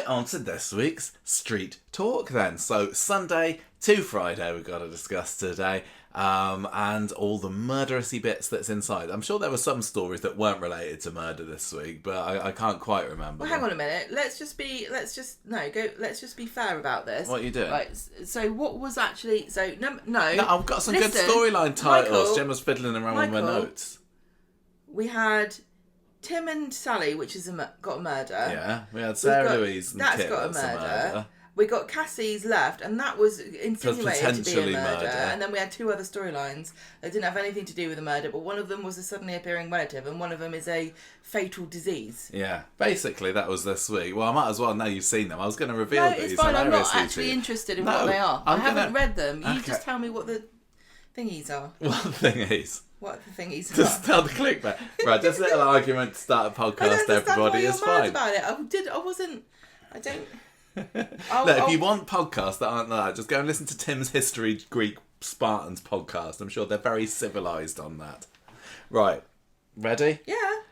Right, on to this week's Street Talk then. So Sunday to Friday we've got to discuss today. And all the murderousy bits that's inside. I'm sure there were some stories that weren't related to murder this week, but I can't quite remember. Well, hang on a minute. Let's just be fair about this. What are you doing? Right. So what was actually? So no. I've got some good storyline titles. Michael, Gemma's fiddling around with my notes. We had Tim and Sally, which is got a murder. Yeah, we had Sarah Louise and that's Kit. got a murder. We got Cassie's left, and that was insinuated to be a murder. And then we had two other storylines that didn't have anything to do with the murder, but one of them was a suddenly appearing relative, and one of them is a fatal disease. Yeah, basically that was this week. Well, I might as well, now you've seen them. I was going to reveal these. No, it's fine. I'm not actually interested in what they are. I haven't read them. You just tell me what the thingies are. What the thingies? What the thingies are. Just tell the clickbait. Right, this little argument to start a podcast, everybody, is fine. About it. I don't... Look, if you want podcasts that aren't like that, just go and listen to Tim's History Greek Spartans podcast. I'm sure they're very civilised on that. Right, ready? Yeah.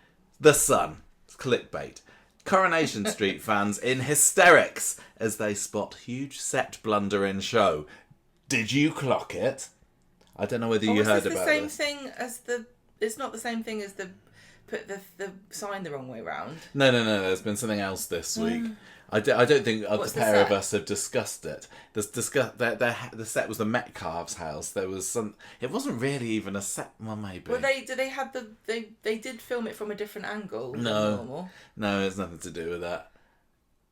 The Sun. Clickbait. Coronation Street fans in hysterics as they spot huge set blunder in show. Did you clock it? I don't know whether you heard about this. It's not the same thing as put the sign the wrong way round. No. There's been something else this week. I don't think the pair of us have discussed it. The set was the Metcalfe's house. There was some. It wasn't really even a set. Well, maybe. Well, they did film it from a different angle. Than normal. No, there's nothing to do with that.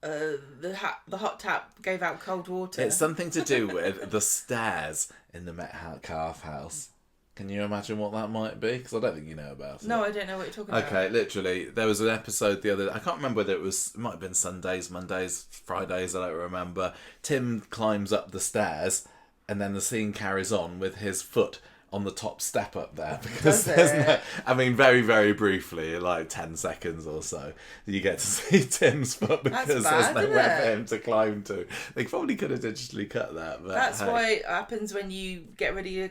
The hot tap gave out cold water. It's something to do with the stairs in the Metcalfe house. Can you imagine what that might be? Because I don't think you know about it. No, I don't know what you're talking about. Okay, literally, there was an episode the other... I can't remember whether it might have been Sundays, Mondays, Fridays, I don't remember. Tim climbs up the stairs, and then the scene carries on with his foot on the top step up there. Because very, very briefly, like 10 seconds or so, you get to see Tim's foot because there's nowhere for him to climb to. They probably could have digitally cut that. But that's why it happens when you get rid of your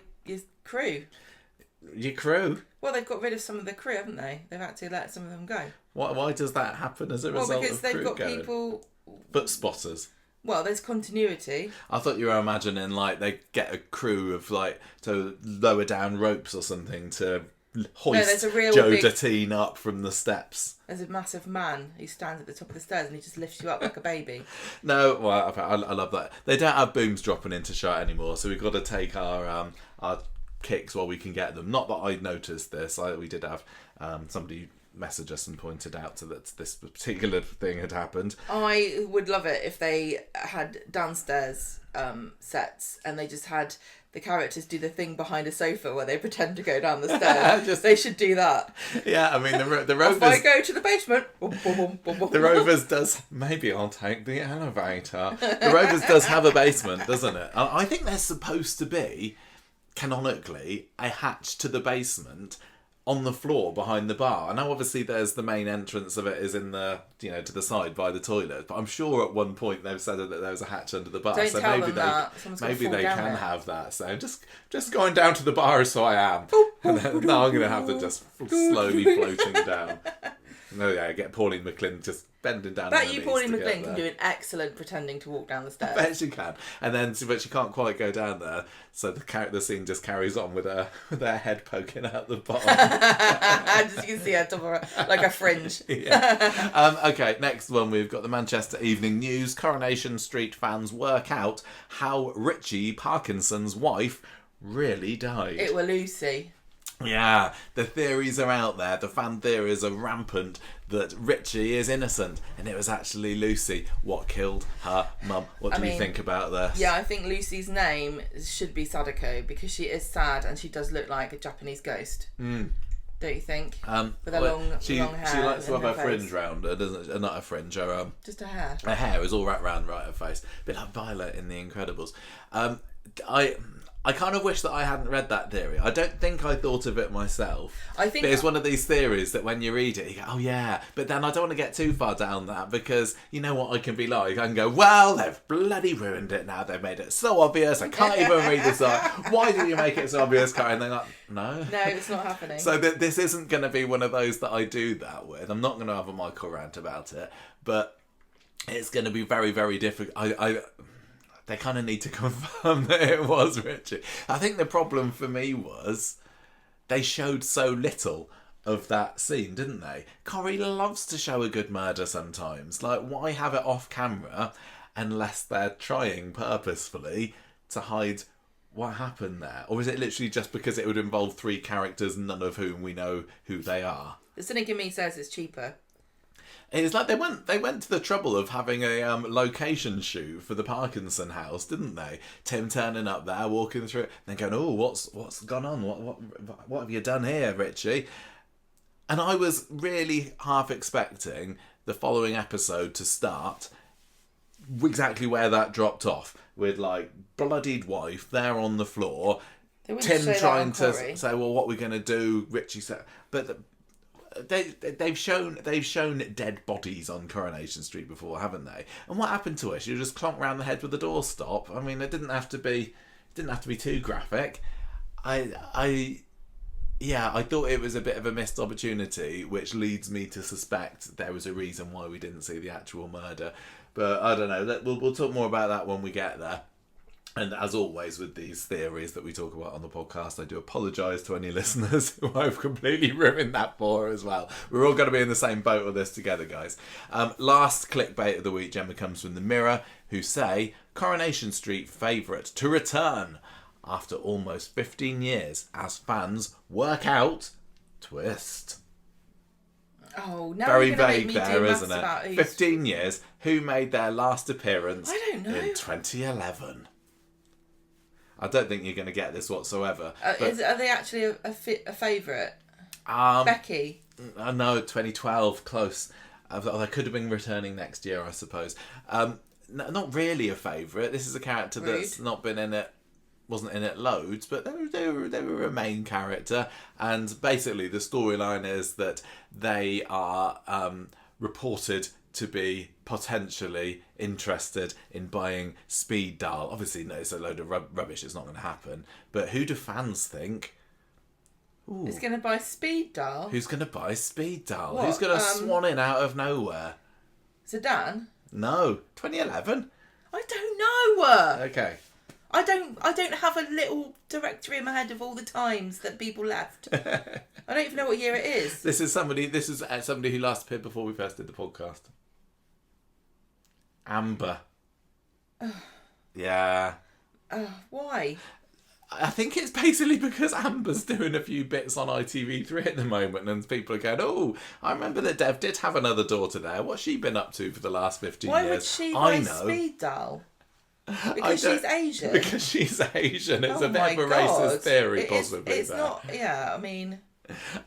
crew. Your crew? Well, they've got rid of some of the crew, haven't they? They've had to let some of them go. Why does that happen as a result of crew going? Well, because they've got people... Foot spotters. Well, there's continuity. I thought you were imagining, like, they get a crew of, like, to lower down ropes or something to hoist Joe Datine up from the steps. There's a massive man who stands at the top of the stairs and he just lifts you up like a baby. No, well, I love that. They don't have booms dropping into shot anymore, so we've got to take our kicks while we can get them. Not that I noticed this. We did have somebody message us and pointed out that this particular thing had happened. I would love it if they had downstairs sets and they just had the characters do the thing behind a sofa where they pretend to go down the stairs. They should do that. Yeah, I mean, the Rovers... If I go to the basement... The Rovers does... Maybe I'll take the elevator. The Rovers does have a basement, doesn't it? I think there's supposed to be, canonically, a hatch to the basement on the floor behind the bar. I know obviously there's the main entrance of it is in the, to the side by the toilet, but I'm sure at one point they've said that there was a hatch under the bar. Don't so tell them that. Maybe they can have that. So just going down to the bar so I am. And then, now I'm going to have to just slowly floating down. No, yeah, get Pauline McLean just bending down. Bet you Pauline McLean can do an excellent pretending to walk down the stairs. I bet she can. And then, but she can't quite go down there, so the scene just carries on with her head poking out the bottom. Just you can see her top of her, like a fringe. Yeah. Okay, next one we've got the Manchester Evening News. Coronation Street fans work out how Richie Parkinson's wife really died. It were Lucy. Yeah, the theories are out there. The fan theories are rampant that Richie is innocent and it was actually Lucy what killed her mum. What do you think about this? Yeah, I think Lucy's name should be Sadako because she is sad and she does look like a Japanese ghost. Don't you think? With her long hair. She likes to have her fringe round her, doesn't she? Not a fringe, her just her hair. Her hair is all wrapped round her face. A bit like Violet in The Incredibles. I kind of wish that I hadn't read that theory. I don't think I thought of it myself. But it's one of these theories that when you read it, you go, oh yeah. But then I don't want to get too far down that because you know what I can be like. I can go, well, they've bloody ruined it now. They've made it so obvious. I can't even read this out. Why did you make it so obvious, Corrie? And they're like, no. No, it's not happening. So this isn't going to be one of those that I do that with. I'm not going to have a Michael rant about it. But it's going to be very, very difficult. They kind of need to confirm that it was Richie. I think the problem for me was they showed so little of that scene, didn't they? Corrie loves to show a good murder sometimes. Like, why have it off camera unless they're trying purposefully to hide what happened there? Or is it literally just because it would involve 3 characters, none of whom we know who they are? The cynic in me says it's cheaper. It's like they went to the trouble of having a location shoot for the Parkinson house, didn't they? Tim turning up there, walking through it, and then going, "Oh, what's gone on? What have you done here, Richie?" And I was really half expecting the following episode to start exactly where that dropped off, with like bloodied wife there on the floor, Tim trying to say, "Well, what are we going to do?" Richie said, but. They've shown dead bodies on Coronation Street before, haven't they? And what happened to her? She just clonked round the head with the doorstop. I mean, it didn't have to be too graphic. I thought it was a bit of a missed opportunity, which leads me to suspect there was a reason why we didn't see the actual murder. But I don't know. We'll talk more about that when we get there. And as always with these theories that we talk about on the podcast, I do apologise to any listeners who I've completely ruined that for as well. We're all going to be in the same boat with this together, guys. Last clickbait of the week, Gemma, comes from The Mirror, who say Coronation Street favourite to return after almost 15 years as fans work out twist. Oh, now very you're gonna vague make me there, do isn't maths it? about 15 years. Who made their last appearance I don't know. in 2011? I don't think you're going to get this whatsoever. Are they actually a favourite? Becky? No, 2012, close. They could have been returning next year, I suppose. Not really a favourite. This is a character that's not been in it, wasn't in it loads, but they were a main character. And basically the storyline is that they are reported to be potentially interested in buying Speed Daal. Obviously, no, it's a load of rubbish. It's not going to happen. But who do fans think? Ooh, is going to buy Speed Daal? Who's going to buy Speed Daal? What? Who's going to swan in out of nowhere? Zidane? No, 2011. I don't know. Okay. I don't have a little directory in my head of all the times that people left. I don't even know what year it is. This is somebody who last appeared before we first did the podcast. Amber. Yeah. Why? I think it's basically because Amber's doing a few bits on ITV3 at the moment, and people are going, "Oh, I remember that Dev did have another daughter there. What's she been up to for the last 15 Why years?" Why would she buy Speed Daal? Because she's Asian? Because she's Asian. It's a bit of a racist theory, possibly. It's not, yeah, I mean...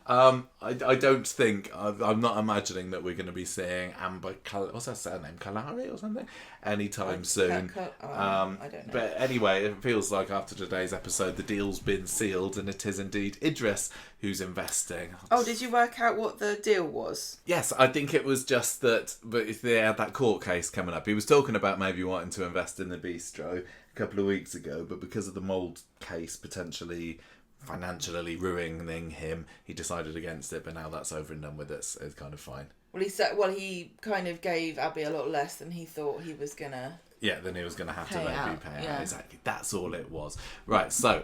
I don't think, I'm not imagining that we're going to be seeing Amber, what's her surname, Kalari or something, anytime soon. I don't know. But anyway, it feels like after today's episode, the deal's been sealed, and it is indeed Idris who's investing. Oh, did you work out what the deal was? Yes, I think it was just that, but if they had that court case coming up, he was talking about maybe wanting to invest in the bistro a couple of weeks ago, but because of the mould case potentially financially ruining him, he decided against it, but now that's over and done with. It's kind of fine. Well, he kind of gave Abby a lot less than he thought he was gonna. Yeah, then he was gonna have to maybe pay out. Yeah. Exactly. That's all it was. Right. So,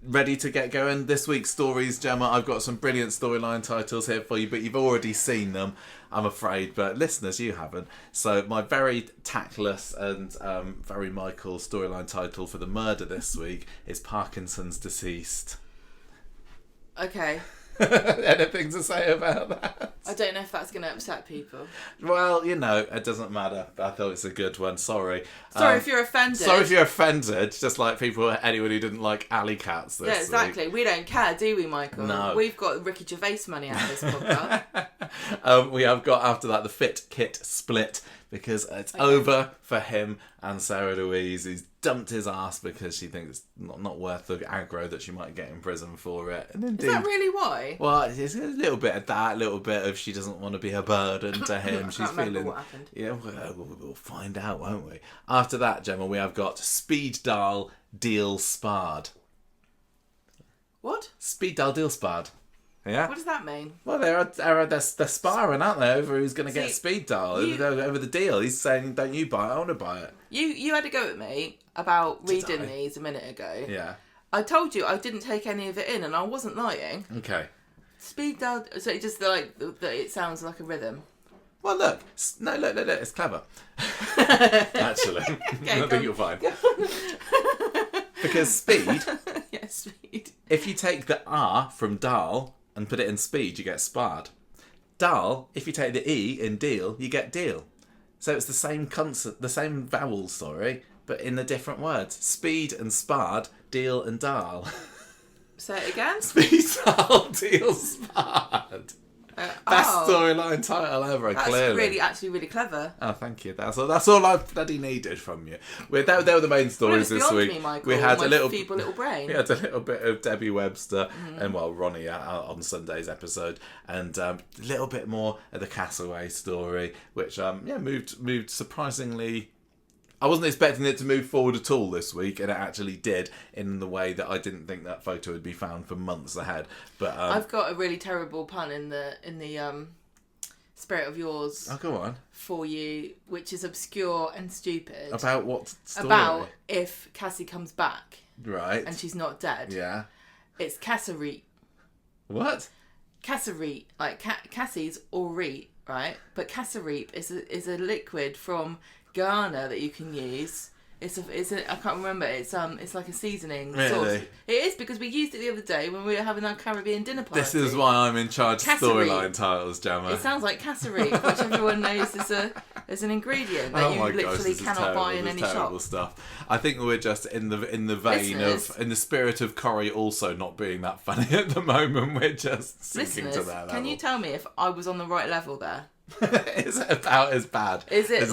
ready to get going? This week's stories, Gemma. I've got some brilliant storyline titles here for you, but you've already seen them, I'm afraid. But listeners, you haven't. So my very tactless and very Michael storyline title for the murder this week is Parkinson's Deceased. Okay. Anything to say about that? I don't know if that's going to upset people. Well, it doesn't matter. I thought it's a good one. Sorry. Sorry if you're offended. Sorry if you're offended. Just like anyone who didn't like alley cats this week. Yeah, exactly. Week. We don't care, do we, Michael? No. We've got Ricky Gervais money out of this podcast. We have got after that the Fit Kit split, because it's over for him and Sarah Louise. He's dumped his ass because she thinks it's not worth the aggro that she might get in prison for it. And indeed, is that really why? Well, it's a little bit of that, a little bit of she doesn't want to be a burden to him. She's feeling what happened. Yeah, we'll find out, won't we? After that, Gemma, we have got Speed Daal deal sparred. What? Speed Daal deal sparred. Yeah. What does that mean? Well, they're sparring, aren't they, over who's going to get Speed Daal over the deal. He's saying, "Don't you buy it? I want to buy it." You had a go at me about reading these a minute ago. Yeah. I told you I didn't take any of it in, and I wasn't lying. Okay. Speed Daal. So it just like that. It sounds like a rhythm. Well, look. No, look. It's clever. Actually, I think you'll find. Because speed. Yes, speed. If you take the R from Daal and put it in speed, you get spard. Daal, if you take the E in deal, you get deal. So it's the same the same vowels, but in the different words. Speed and spard, deal and Daal. Say it again. Speed, Daal, deal, spard. Best storyline title ever, that's clearly. Actually really clever. Oh, thank you. That's all I bloody needed from you. They were the main stories this week. Me, Michael, we had a feeble little brain. We had a little bit of Debbie Webster and Ronnie on Sunday's episode, and a little bit more of the Castaway story, which moved surprisingly. I wasn't expecting it to move forward at all this week, and it actually did in the way that I didn't think that photo would be found for months ahead. But I've got a really terrible pun in the spirit of yours. Oh, go on. For you, which is obscure and stupid. About what story? About if Cassie comes back, right, and she's not dead. Yeah. It's Cassareet. What? Cassareet, like Cassie's or reet, right? But Cassareet is a liquid from Ghana that you can use. It's a I can't remember. It's like a seasoning sauce. Really? It is, because we used it the other day when we were having our Caribbean dinner party. This is why I'm in charge of storyline titles, Gemma. It sounds like casserie, which everyone knows is an ingredient that you literally cannot buy in any shop. Stuff. I think we're just in the vein in the spirit of Corrie also not being that funny at the moment. We're just sinking to that level. Can you tell me if I was on the right level there? Is it about as bad? Is it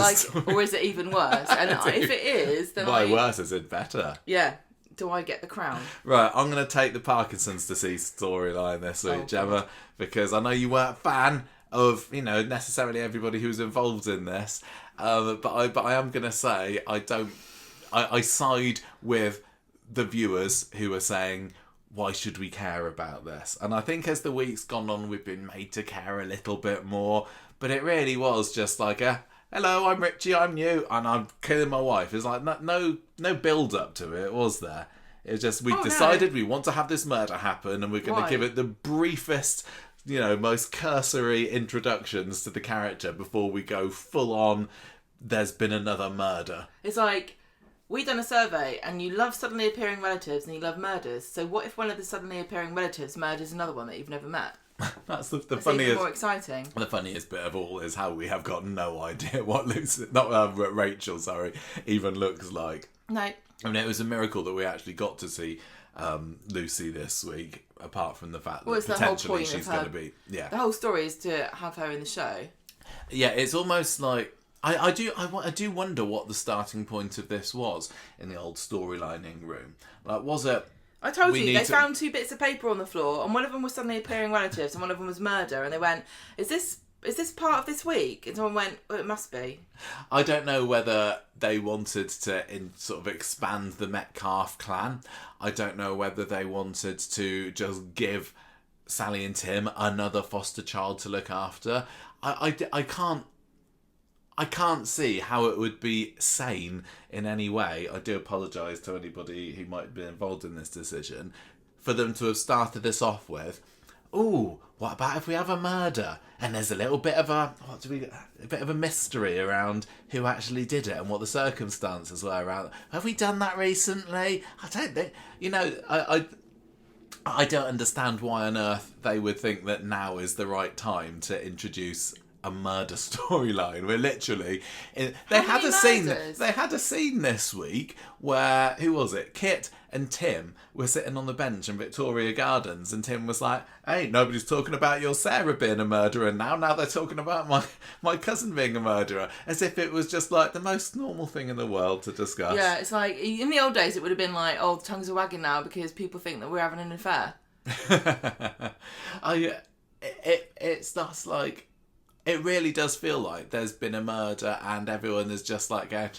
or is it even worse? And if it is, then by worse, is it better? Yeah. Do I get the crown? Right, I'm going to take the Parkinson's disease storyline this week, Gemma, because I know you weren't a fan of necessarily everybody who's involved in this, but I am going to say I side with the viewers who are saying, why should we care about this? And I think as the week's gone on, we've been made to care a little bit more. But it really was just like hello, I'm Richie, I'm new, and I'm killing my wife. It's like no build up to it, was there? It was just we decided we want to have this murder happen, and we're going to give it the briefest, most cursory introductions to the character before we go full on. There's been another murder. It's like, we done a survey, and you love suddenly appearing relatives and you love murders. So what if one of the suddenly appearing relatives murders another one that you've never met? That's the That's funniest. Even more exciting. The funniest bit of all is how we have got no idea what Rachel, even looks like. No. I mean, it was a miracle that we actually got to see Lucy this week, apart from the fact that potentially she's going to be. Yeah. The whole story is to have her in the show. Yeah, it's almost like. I do wonder what the starting point of this was in the old storylining room. Like, was it? I told you, they found 2 bits of paper on the floor, and one of them was suddenly appearing relatives, and one of them was murder, and they went, is this part of this week? And someone went, well, it must be. I don't know whether they wanted to sort of expand the Metcalfe clan. I don't know whether they wanted to just give Sally and Tim another foster child to look after. I can't see how it would be sane in any way. I do apologise to anybody who might be involved in this decision for them to have started this off with, ooh, what about if we have a murder and there's a little bit of a bit of a mystery around who actually did it and what the circumstances were around it. Have we done that recently? I don't think, I don't understand why on earth they would think that now is the right time to introduce a murder storyline. We're literally they had a scene this week where, who was it, Kit and Tim were sitting on the bench in Victoria Gardens, and Tim was like, hey, nobody's talking about your Sarah being a murderer now they're talking about my cousin being a murderer, as if it was just like the most normal thing in the world to discuss. Yeah, it's like in the old days it would have been like, oh, tongues are wagging now because people think that we're having an affair. It's just like, it really does feel like there's been a murder and everyone is just like going,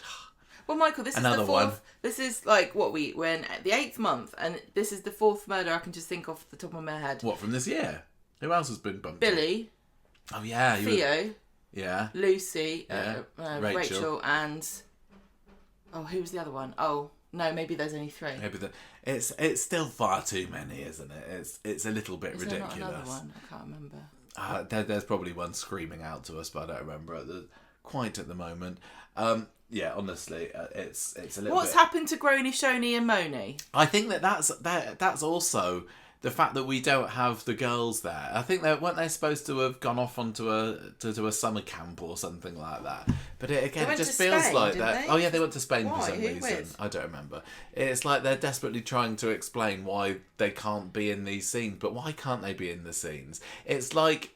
well, Michael, this another is the 4th. one. This is like we're in the 8th month, and this is the 4th murder I can just think off the top of my head. What, from this year? Who else has been bumped? Billy. Oh yeah. Theo. Yeah. Lucy. Yeah. Rachel and... Oh, who was the other one? Oh, no, maybe there's only 3. It's still far too many, isn't it? It's a little bit ridiculous. There not another one? I can't remember. There's probably one screaming out to us, but I don't remember quite at the moment. Yeah, honestly, it's a little. What's happened to Gronie, Shoney, and Moni? I think that's also the fact that we don't have the girls there. I think weren't they supposed to have gone off onto a summer camp or something like that? But it just feels Spain, like that. They? Oh yeah, they went to Spain for some Who reason. with? I don't remember. It's like they're desperately trying to explain why they can't be in these scenes. But why can't they be in the scenes? It's like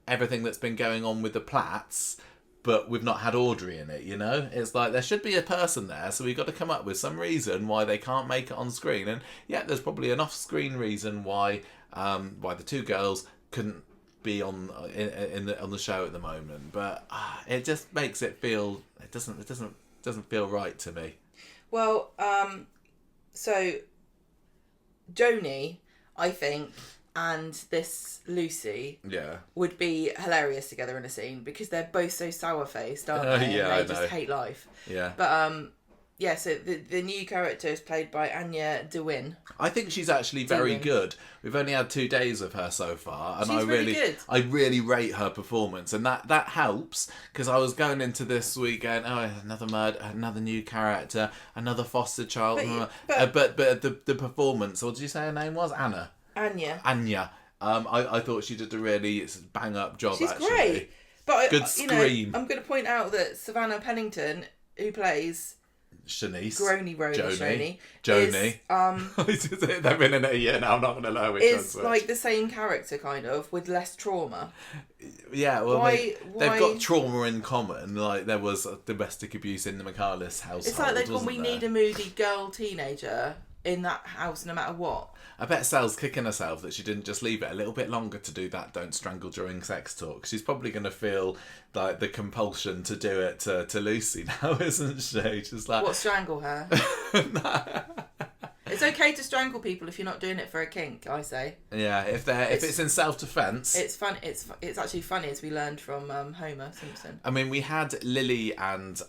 everything that's been going on with the Platts, but we've not had Audrey in it, you know? It's like there should be a person there, so we've got to come up with some reason why they can't make it on screen. And yeah, there's probably an off-screen reason why the 2 girls couldn't be on the show at the moment. But it just makes it feel it doesn't feel right to me. Well, so Joni, I think, and this Lucy would be hilarious together in a scene because they're both so sour-faced, aren't they? Yeah, they just hate life. Yeah. But so the new character is played by Anya DeWin. I think she's actually very good. We've only had 2 days of her so far, and she's really good. I really rate her performance, and that helps because I was going into this week going, oh, another murder, another new character, another foster child, but the performance. What did you say her name was? Anya. I thought she did a really bang up job. She's actually great. But good scream. I'm going to point out that Savannah Pennington, who plays Shanice, Joni. They've been in it a year now. I'm not going to know which is like the same character, kind of, with less trauma. Yeah, well, they've got trauma in common. Like there was domestic abuse in the McCarless household. It's like they've gone, we need a moody girl teenager in that house, no matter what. I bet Sal's kicking herself that she didn't just leave it a little bit longer to do that don't strangle during sex talk. She's probably going to feel like the compulsion to do it to Lucy now, isn't she? Just like... What, strangle her? It's okay to strangle people if you're not doing it for a kink, I say. Yeah, if it's in self-defence. It's fun. It's actually funny, as we learned from Homer Simpson. I mean, we had Lily and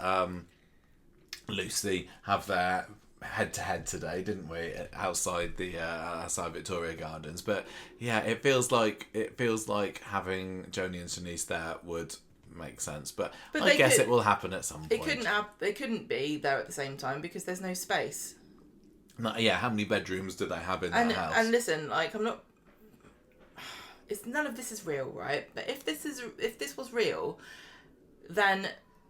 Lucy have their head-to-head today, didn't we? Outside Victoria Gardens. But yeah, it feels like having Joni and Shanice there would make sense. But I guess it will happen at some point. They couldn't be there at the same time because there's no space. How many bedrooms do they have in that house? And listen, like, I'm not... none of this is real, right? But if this was real, then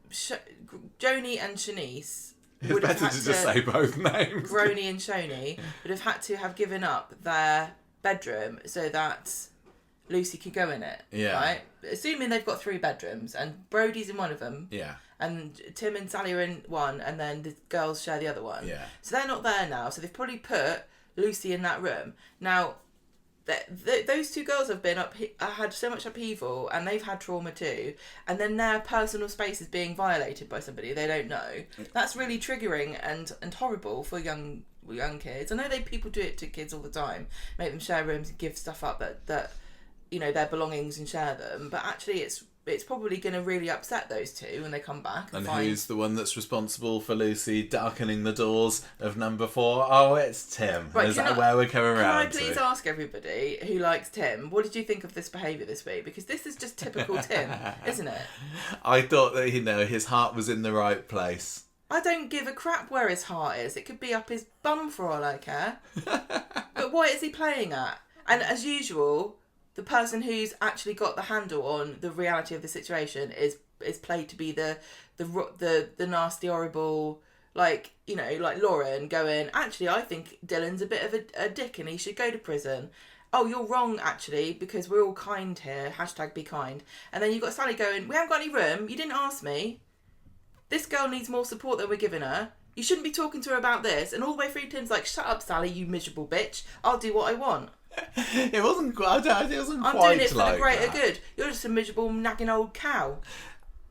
Joni and Shanice... It's better to just say both names. Gronie and Shoney would have had to have given up their bedroom so that Lucy could go in it. Yeah. Right? Assuming they've got 3 bedrooms and Brody's in one of them. Yeah. And Tim and Sally are in one, and then the girls share the other one. Yeah. So they're not there now. So they've probably put Lucy in that room. Now, those 2 girls have been had so much upheaval, and they've had trauma too, and then their personal space is being violated by somebody they don't know. That's really triggering and horrible for young kids. I know people do it to kids all the time, make them share rooms and give stuff up that their belongings and share them, but actually it's probably going to really upset those 2 when they come back. And who's the one that's responsible for Lucy darkening the doors of number 4? Oh, it's Tim. Right, is that where we're coming around to? Can I please ask everybody who likes Tim, what did you think of this behaviour this week? Because this is just typical Tim, isn't it? I thought that, his heart was in the right place. I don't give a crap where his heart is. It could be up his bum for all I care. But what is he playing at? And as usual... the person who's actually got the handle on the reality of the situation is played to be the nasty, horrible, like Lauren going, actually, I think Dylan's a bit of a dick and he should go to prison. Oh, you're wrong, actually, because we're all kind here. # be kind. And then you've got Sally going, we haven't got any room. You didn't ask me. This girl needs more support than we're giving her. You shouldn't be talking to her about this. And all the way through, Tim's like, shut up, Sally, you miserable bitch. I'll do what I want. It wasn't quite. It wasn't I'm quite doing it for like the greater that. good. You're just a miserable, nagging old cow.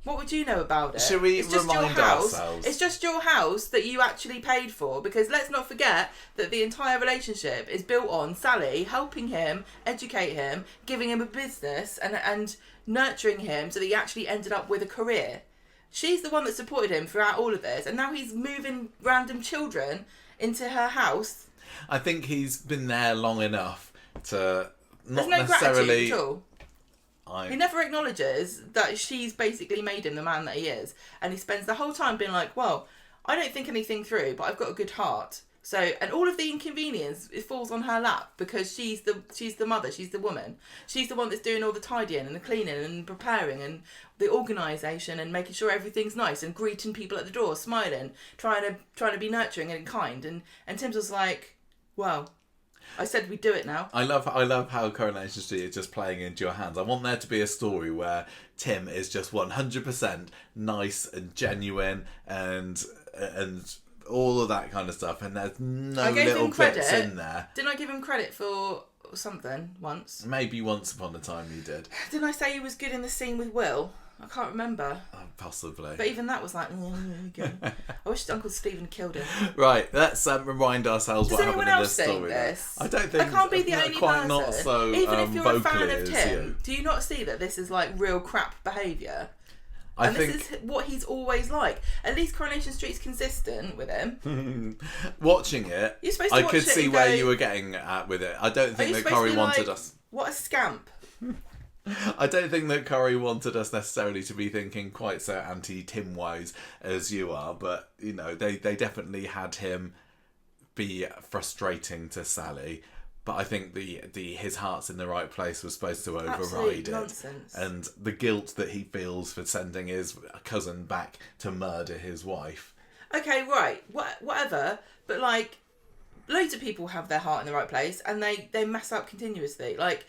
What would you know about it? Should we it's just remind your house. ourselves? It's just your house that you actually paid for, because let's not forget that the entire relationship is built on Sally helping him, educate him, giving him a business and nurturing him so that he actually ended up with a career. She's the one that supported him throughout all of this, and now he's moving random children into her house. I think he's been there long enough to not There's no necessarily... gratitude at all. He never acknowledges that she's basically made him the man that he is. And he spends the whole time being like, well, I don't think anything through, but I've got a good heart. So, and all of the inconvenience, it falls on her lap because she's the mother, she's the woman. She's the one that's doing all the tidying and the cleaning and preparing and the organisation and making sure everything's nice and greeting people at the door, smiling, trying to be nurturing and kind. And Tim's was like, well, I said we'd do it now. I love how Coronation Street is just playing into your hands. I want there to be a story where Tim is just 100% nice and genuine and all of that kind of stuff, and there's no little bits in there. Didn't I give him credit for something once? Maybe once upon a time you did. Didn't I say he was good in the scene with Will? I can't remember. Possibly. But even that was like, okay. I wish Uncle Stephen killed him. Right, let's remind ourselves what happened in this story. This? I don't think I can't be the only quite person. Not so even if you're a fan of Tim, you. do you not see that this is like real crap behaviour? I and think this is what he's always like. At least Coronation Street's consistent with him. Watching it, you're supposed to I watch could it see and where go, you were getting at with it. I don't think that Corrie wanted us. What a scamp. I don't think that Corrie wanted us necessarily to be thinking quite so anti-Tim wise as you are, but you know they definitely had him be frustrating to Sally. But I think the his heart's in the right place was supposed to override it. Nonsense. And the guilt that he feels for sending his cousin back to murder his wife. Okay, right, whatever. But like, loads of people have their heart in the right place, and they mess up continuously. Like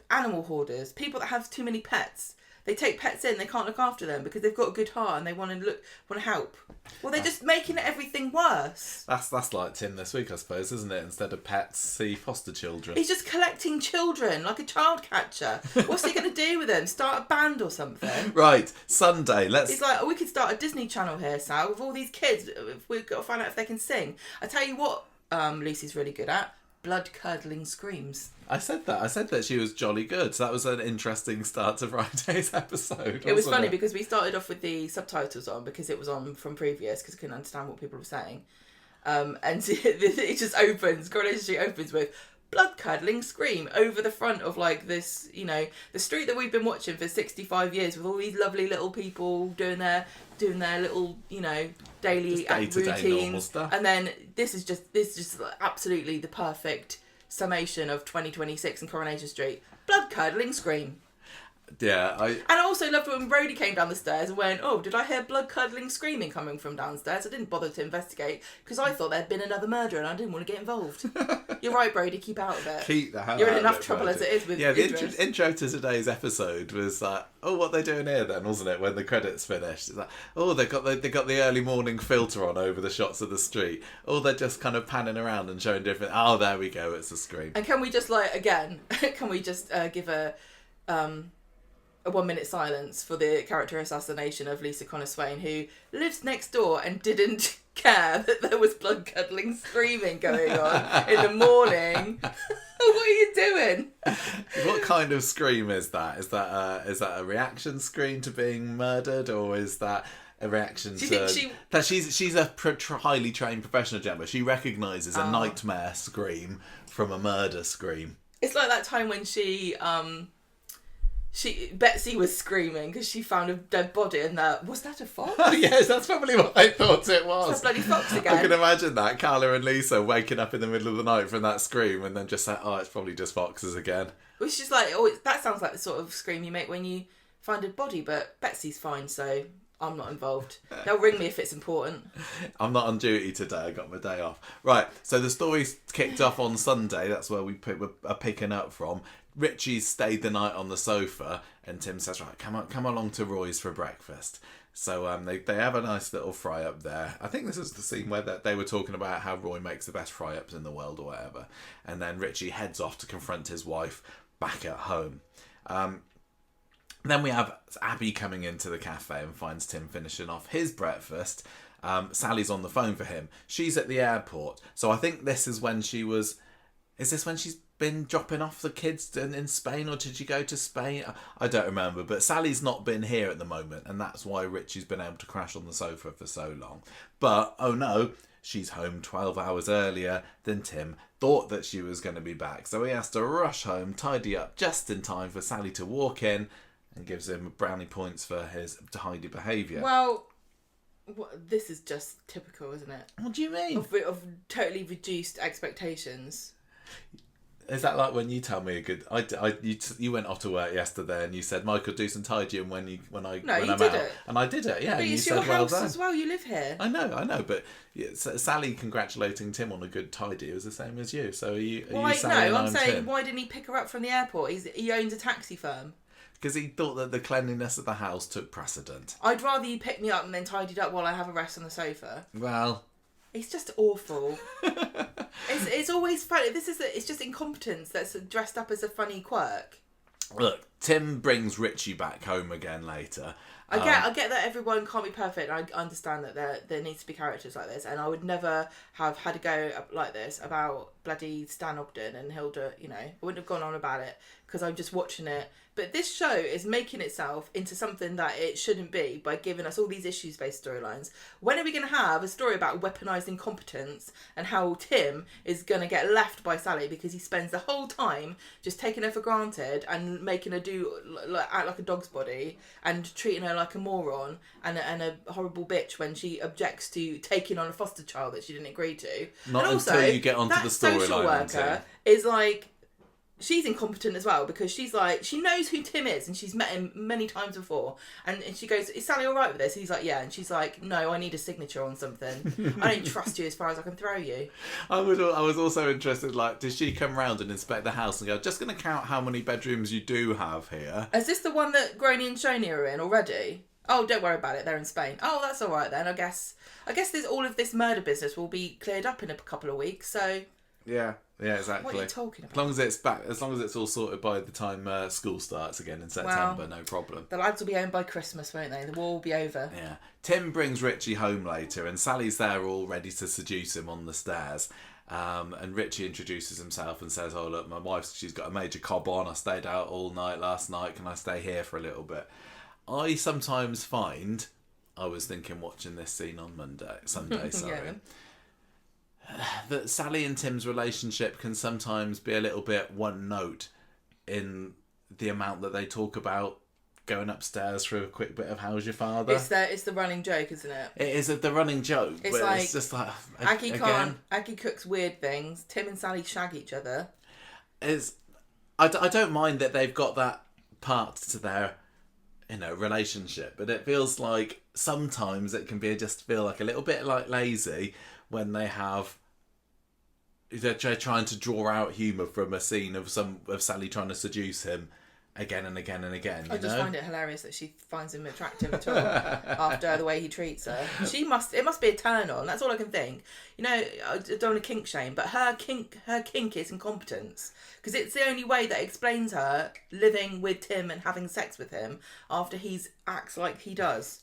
animal hoarders, people that have too many pets. They take pets in, they can't look after them because they've got a good heart and they want to help. Well, they're just making everything worse. That's like Tim this week, I suppose, isn't it? Instead of pets, he foster children. He's just collecting children like a child catcher. What's he going to do with them? Start a band or something? Right, Sunday. He's like, we could start a Disney Channel here, Sal, with all these kids. We've got to find out if they can sing. I tell you what, Lucy's really good at. Blood-curdling screams. I said that she was jolly good. So that was an interesting start to Friday's episode. It was funny because we started off with the subtitles on because it was on from previous because I couldn't understand what people were saying. And it just opens, Coronation Street opens with blood-curdling scream over the front of like this, you know, the street that we've been watching for 65 years with all these lovely little people doing their little, you know, daily routines. Stuff. And then this is just absolutely the perfect summation of 2026 in Coronation Street. Blood-curdling scream. Yeah, And I also loved when Brody came down the stairs and went, oh, did I hear blood-curdling screaming coming from downstairs? I didn't bother to investigate because I thought there'd been another murder and I didn't want to get involved. You're right, Brody, keep out of it. Keep the hell You're out in enough of it, trouble Brody. as it is with Idris. The intro to today's episode was like, oh, what are they doing here then, wasn't it, when the credits finished? It's like, oh, they got the early morning filter on over the shots of the street. Oh, they're just kind of panning around and showing different... Oh, there we go, it's a scream. And can we just, like, again, give a 1 minute silence for the character assassination of Lisa Connor Swain, who lives next door and didn't care that there was blood-curdling screaming going on in the morning. What are you doing? What kind of scream is that? Is that a reaction scream to being murdered, or is that a reaction that she's a highly trained professional gemma? She recognises a nightmare scream from a murder scream. It's like that time when Betsy was screaming because she found a dead body and was that a fox? Oh yes, that's probably what I thought it was. It's a bloody fox again. I can imagine that, Carla and Lisa waking up in the middle of the night from that scream and then just say, oh, it's probably just foxes again. Which is like, that sounds like the sort of scream you make when you find a body, but Betsy's fine, so I'm not involved. They'll ring me if it's important. I'm not on duty today, I got my day off. Right, so the story's kicked off on Sunday, that's where we are picking up from. Richie's stayed the night on the sofa and Tim says, right, come along to Roy's for breakfast. So they have a nice little fry up there. I think this is the scene where they were talking about how Roy makes the best fry ups in the world or whatever. And then Richie heads off to confront his wife back at home. Then we have Abby coming into the cafe and finds Tim finishing off his breakfast. Sally's on the phone for him. She's at the airport. So I think this is when she was... Is this when she's been dropping off the kids in Spain, or did she go to Spain? I don't remember. But Sally's not been here at the moment, and that's why Richie's been able to crash on the sofa for so long. But, oh no, she's home 12 hours earlier than Tim thought that she was going to be back. So he has to rush home, tidy up just in time for Sally to walk in, and gives him brownie points for his tidy behaviour. Well, this is just typical, isn't it? What do you mean? Of totally reduced expectations. Is that like when you tell me a good... you went off to work yesterday and you said, Michael, do some tidying when I'm out. It. And I did it, yeah. But it's your house as well, you live here. I know, but Sally congratulating Tim on a good tidy was the same as you. So are you Sally? No, I'm saying, Tim? Why didn't he pick her up from the airport? He owns a taxi firm. Because he thought that the cleanliness of the house took precedent. I'd rather you pick me up and then tidied up while I have a rest on the sofa. Well... It's just awful. It's always funny. It's just incompetence that's dressed up as a funny quirk. Look, Tim brings Richie back home again later. I get that everyone can't be perfect. I understand that there needs to be characters like this, and I would never have had a go like this about bloody Stan Ogden and Hilda. I wouldn't have gone on about it because I'm just watching it. But this show is making itself into something that it shouldn't be by giving us all these issues-based storylines. When are we going to have a story about weaponised incompetence and how Tim is going to get left by Sally because he spends the whole time just taking her for granted and making her act like a dog's body and treating her like a moron and a horrible bitch when she objects to taking on a foster child that she didn't agree to. Not and until also, you get onto the storyline. That social worker is like... She's incompetent as well because she's like, she knows who Tim is and she's met him many times before. And she goes, is Sally all right with this? And he's like, yeah. And she's like, no, I need a signature on something. I don't trust you as far as I can throw you. I was also interested, like, did she come round and inspect the house and go, just going to count how many bedrooms you do have here? Is this the one that Ronnie and Shoney are in already? Oh, don't worry about it. They're in Spain. Oh, that's all right then. I guess there's all of this murder business will be cleared up in a couple of weeks. So... Yeah, exactly. What are you talking about? As long as it's all sorted by the time school starts again in September, no problem. The lads will be home by Christmas, won't they? The war will be over. Yeah. Tim brings Richie home later, and Sally's there all ready to seduce him on the stairs. And Richie introduces himself and says, "Oh look, my wife, she's got a major cob on. I stayed out all night last night. Can I stay here for a little bit?" I sometimes find, I was thinking watching this scene on Sunday, sorry. Yeah. That Sally and Tim's relationship can sometimes be a little bit one note in the amount that they talk about going upstairs for a quick bit of how's your father. It's the running joke, isn't it? It is the running joke. It's but like it's just like Aggie cooks weird things. Tim and Sally shag each other. I don't mind that they've got that part to their relationship, but it feels like sometimes it can just feel like a little bit like lazy when they're trying to draw out humour from a scene of Sally trying to seduce him again and again and again. I just find it hilarious that she finds him attractive at all after the way he treats her. It must be a turn on. That's all I can think. I don't want to kink shame, but her kink is incompetence because it's the only way that explains her living with Tim and having sex with him after he acts like he does.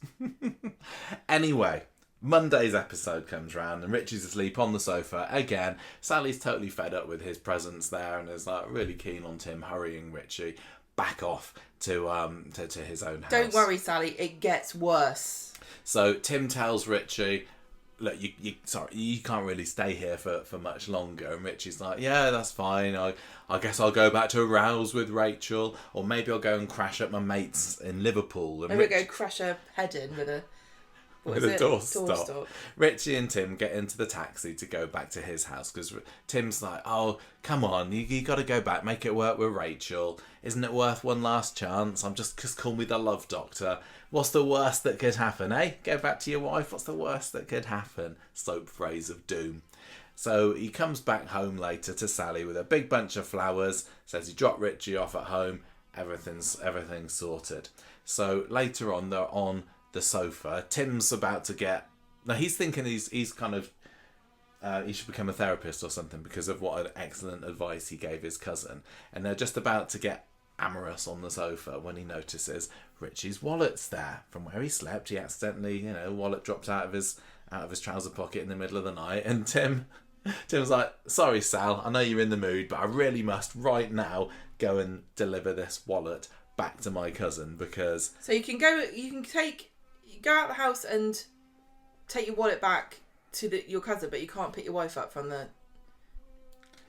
Anyway. Monday's episode comes round and Richie's asleep on the sofa again. Sally's totally fed up with his presence there and is like really keen on Tim hurrying Richie back off to his own house. Don't worry, Sally, it gets worse. So Tim tells Richie, look, you can't really stay here for much longer. And Richie's like, yeah, that's fine. I guess I'll go back to a rouse with Rachel, or maybe I'll go and crash at my mates in Liverpool. And maybe go crash her head in with a doorstop. Richie and Tim get into the taxi to go back to his house because Tim's like, oh, come on, you got to go back, make it work with Rachel. Isn't it worth one last chance? Just call me the love doctor. What's the worst that could happen, eh? Go back to your wife. What's the worst that could happen? Soap phrase of doom. So he comes back home later to Sally with a big bunch of flowers, says he dropped Richie off at home, everything's sorted. So later on, they're on the sofa. Tim's about to get... Now, he's thinking he's kind of... he should become a therapist or something because of what an excellent advice he gave his cousin. And they're just about to get amorous on the sofa when he notices Richie's wallet's there. From where he slept, he accidentally, wallet dropped out of his trouser pocket in the middle of the night, and Tim's like, sorry Sal, I know you're in the mood, but I really must right now go and deliver this wallet back to my cousin, because... So you can go out of the house and take your wallet back to your cousin, but you can't pick your wife up from the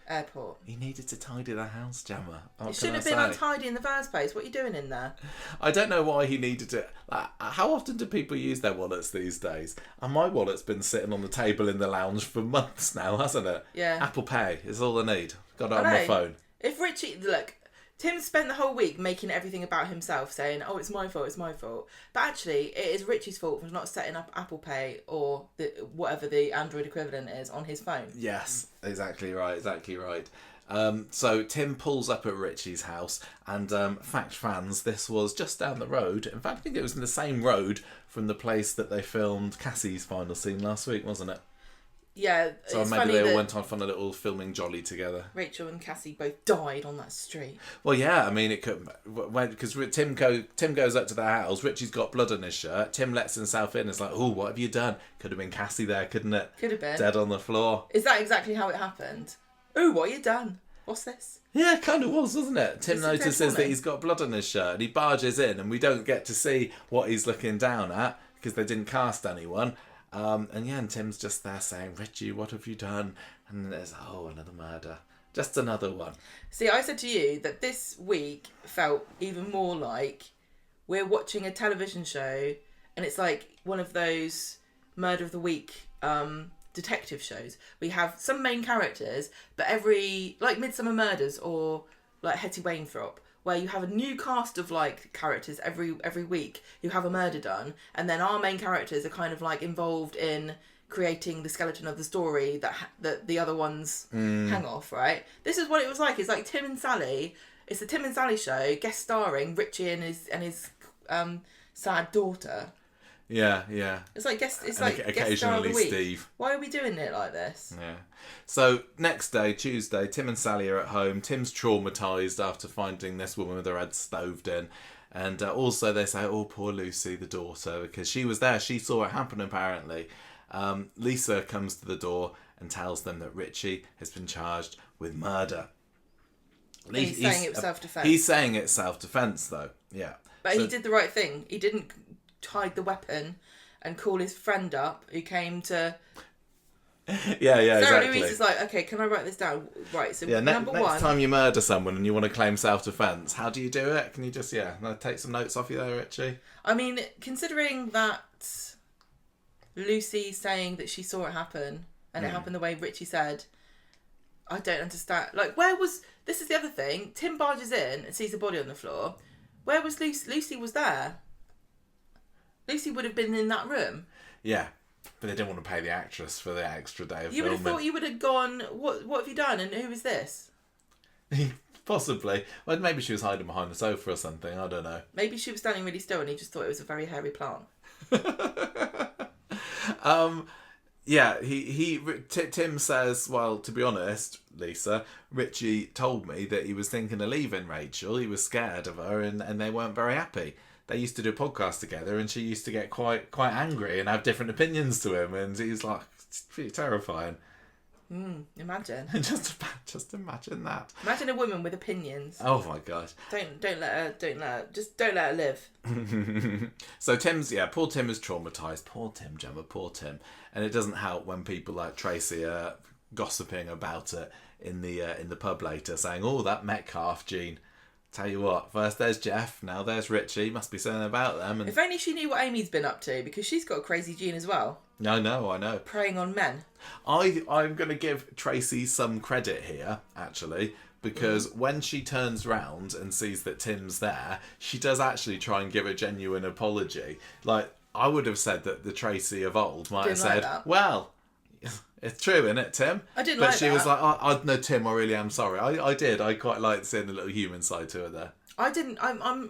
airport. He needed to tidy the house, Gemma. It shouldn't have been untidy in the first place. What are you doing in there? I don't know why he needed to... how often do people use their wallets these days? And my wallet's been sitting on the table in the lounge for months now, hasn't it? Yeah. Apple Pay is all I need. Got it on my phone. If Richie... Look, Tim spent the whole week making everything about himself, saying, oh, it's my fault, it's my fault. But actually, it is Richie's fault for not setting up Apple Pay or whatever the Android equivalent is on his phone. Yes, exactly right. So Tim pulls up at Richie's house, and fact fans, this was just down the road. In fact, I think it was in the same road from the place that they filmed Cassie's final scene last week, wasn't it? Yeah. So maybe they all went off on a little filming jolly together. Rachel and Cassie both died on that street. Well, yeah, I mean, it could... Because Tim goes up to their house, Richie's got blood on his shirt, Tim lets himself in, it's like, oh, what have you done? Could have been Cassie there, couldn't it? Could have been. Dead on the floor. Is that exactly how it happened? Oh, what have you done? What's this? Yeah, it kind of was, wasn't it? Tim notices that he's got blood on his shirt, and he barges in, and we don't get to see what he's looking down at, because they didn't cast anyone. And Tim's just there saying, Richie, what have you done? And there's, another murder. Just another one. See, I said to you that this week felt even more like we're watching a television show, and it's like one of those Murder of the Week detective shows. We have some main characters, but like Midsummer Murders or like Hetty Wainthropp, where you have a new cast of like characters every week who have a murder done, and then our main characters are kind of like involved in creating the skeleton of the story that the other ones hang off, right? This is what it was like. It's like Tim and Sally. It's the Tim and Sally show, guest starring Richie and his sad daughter. Yeah. It's like occasionally guest star of the week. Steve. Why are we doing it like this? Yeah. So next day, Tuesday, Tim and Sally are at home. Tim's traumatised after finding this woman with her head stoved in. And also they say, oh, poor Lucy, the daughter, because she was there. She saw it happen, apparently. Lisa comes to the door and tells them that Richie has been charged with murder. He's saying it was self-defence. He's saying it's self-defence, though. Yeah. But he did the right thing. He didn't hide the weapon and call his friend up who came to... Yeah, Sarah exactly. Louise is like, okay, can I write this down? Right, so number one... Next time you murder someone and you want to claim self-defence, how do you do it? Can you just, take some notes off you there, Richie? I mean, considering that Lucy saying that she saw it happen and it happened the way Richie said, I don't understand. Like, where was... This is the other thing. Tim barges in and sees the body on the floor. Where was Lucy? Lucy was there. Lucy would have been in that room. Yeah, but they didn't want to pay the actress for the extra day of filming. You would have thought you would have gone, what have you done and who is this? Possibly. Well, maybe she was hiding behind the sofa or something, I don't know. Maybe she was standing really still and he just thought it was a very hairy plant. Tim says, well, to be honest, Lisa, Richie told me that he was thinking of leaving Rachel. He was scared of her and they weren't very happy. They used to do a podcast together and she used to get quite angry and have different opinions to him, and he's like, it's pretty terrifying. Imagine. just imagine that. Imagine a woman with opinions. Oh my gosh. Don't let her live. So poor Tim is traumatised. Poor Tim, Gemma, poor Tim. And it doesn't help when people like Tracy are gossiping about it in the pub later, saying, oh, that Metcalf gene. Tell you what, first there's Jeff, now there's Richie. Must be something about them. And... If only she knew what Amy's been up to, because she's got a crazy gene as well. I know. Preying on men. I'm going to give Tracy some credit here, actually, because when she turns round and sees that Tim's there, she does actually try and give a genuine apology. Like, I would have said that the Tracy of old might have said, well... It's true, isn't it, Tim? I didn't like that. But she was like, no, Tim, I really am sorry. I did. I quite liked seeing a little human side to her there. I didn't. No,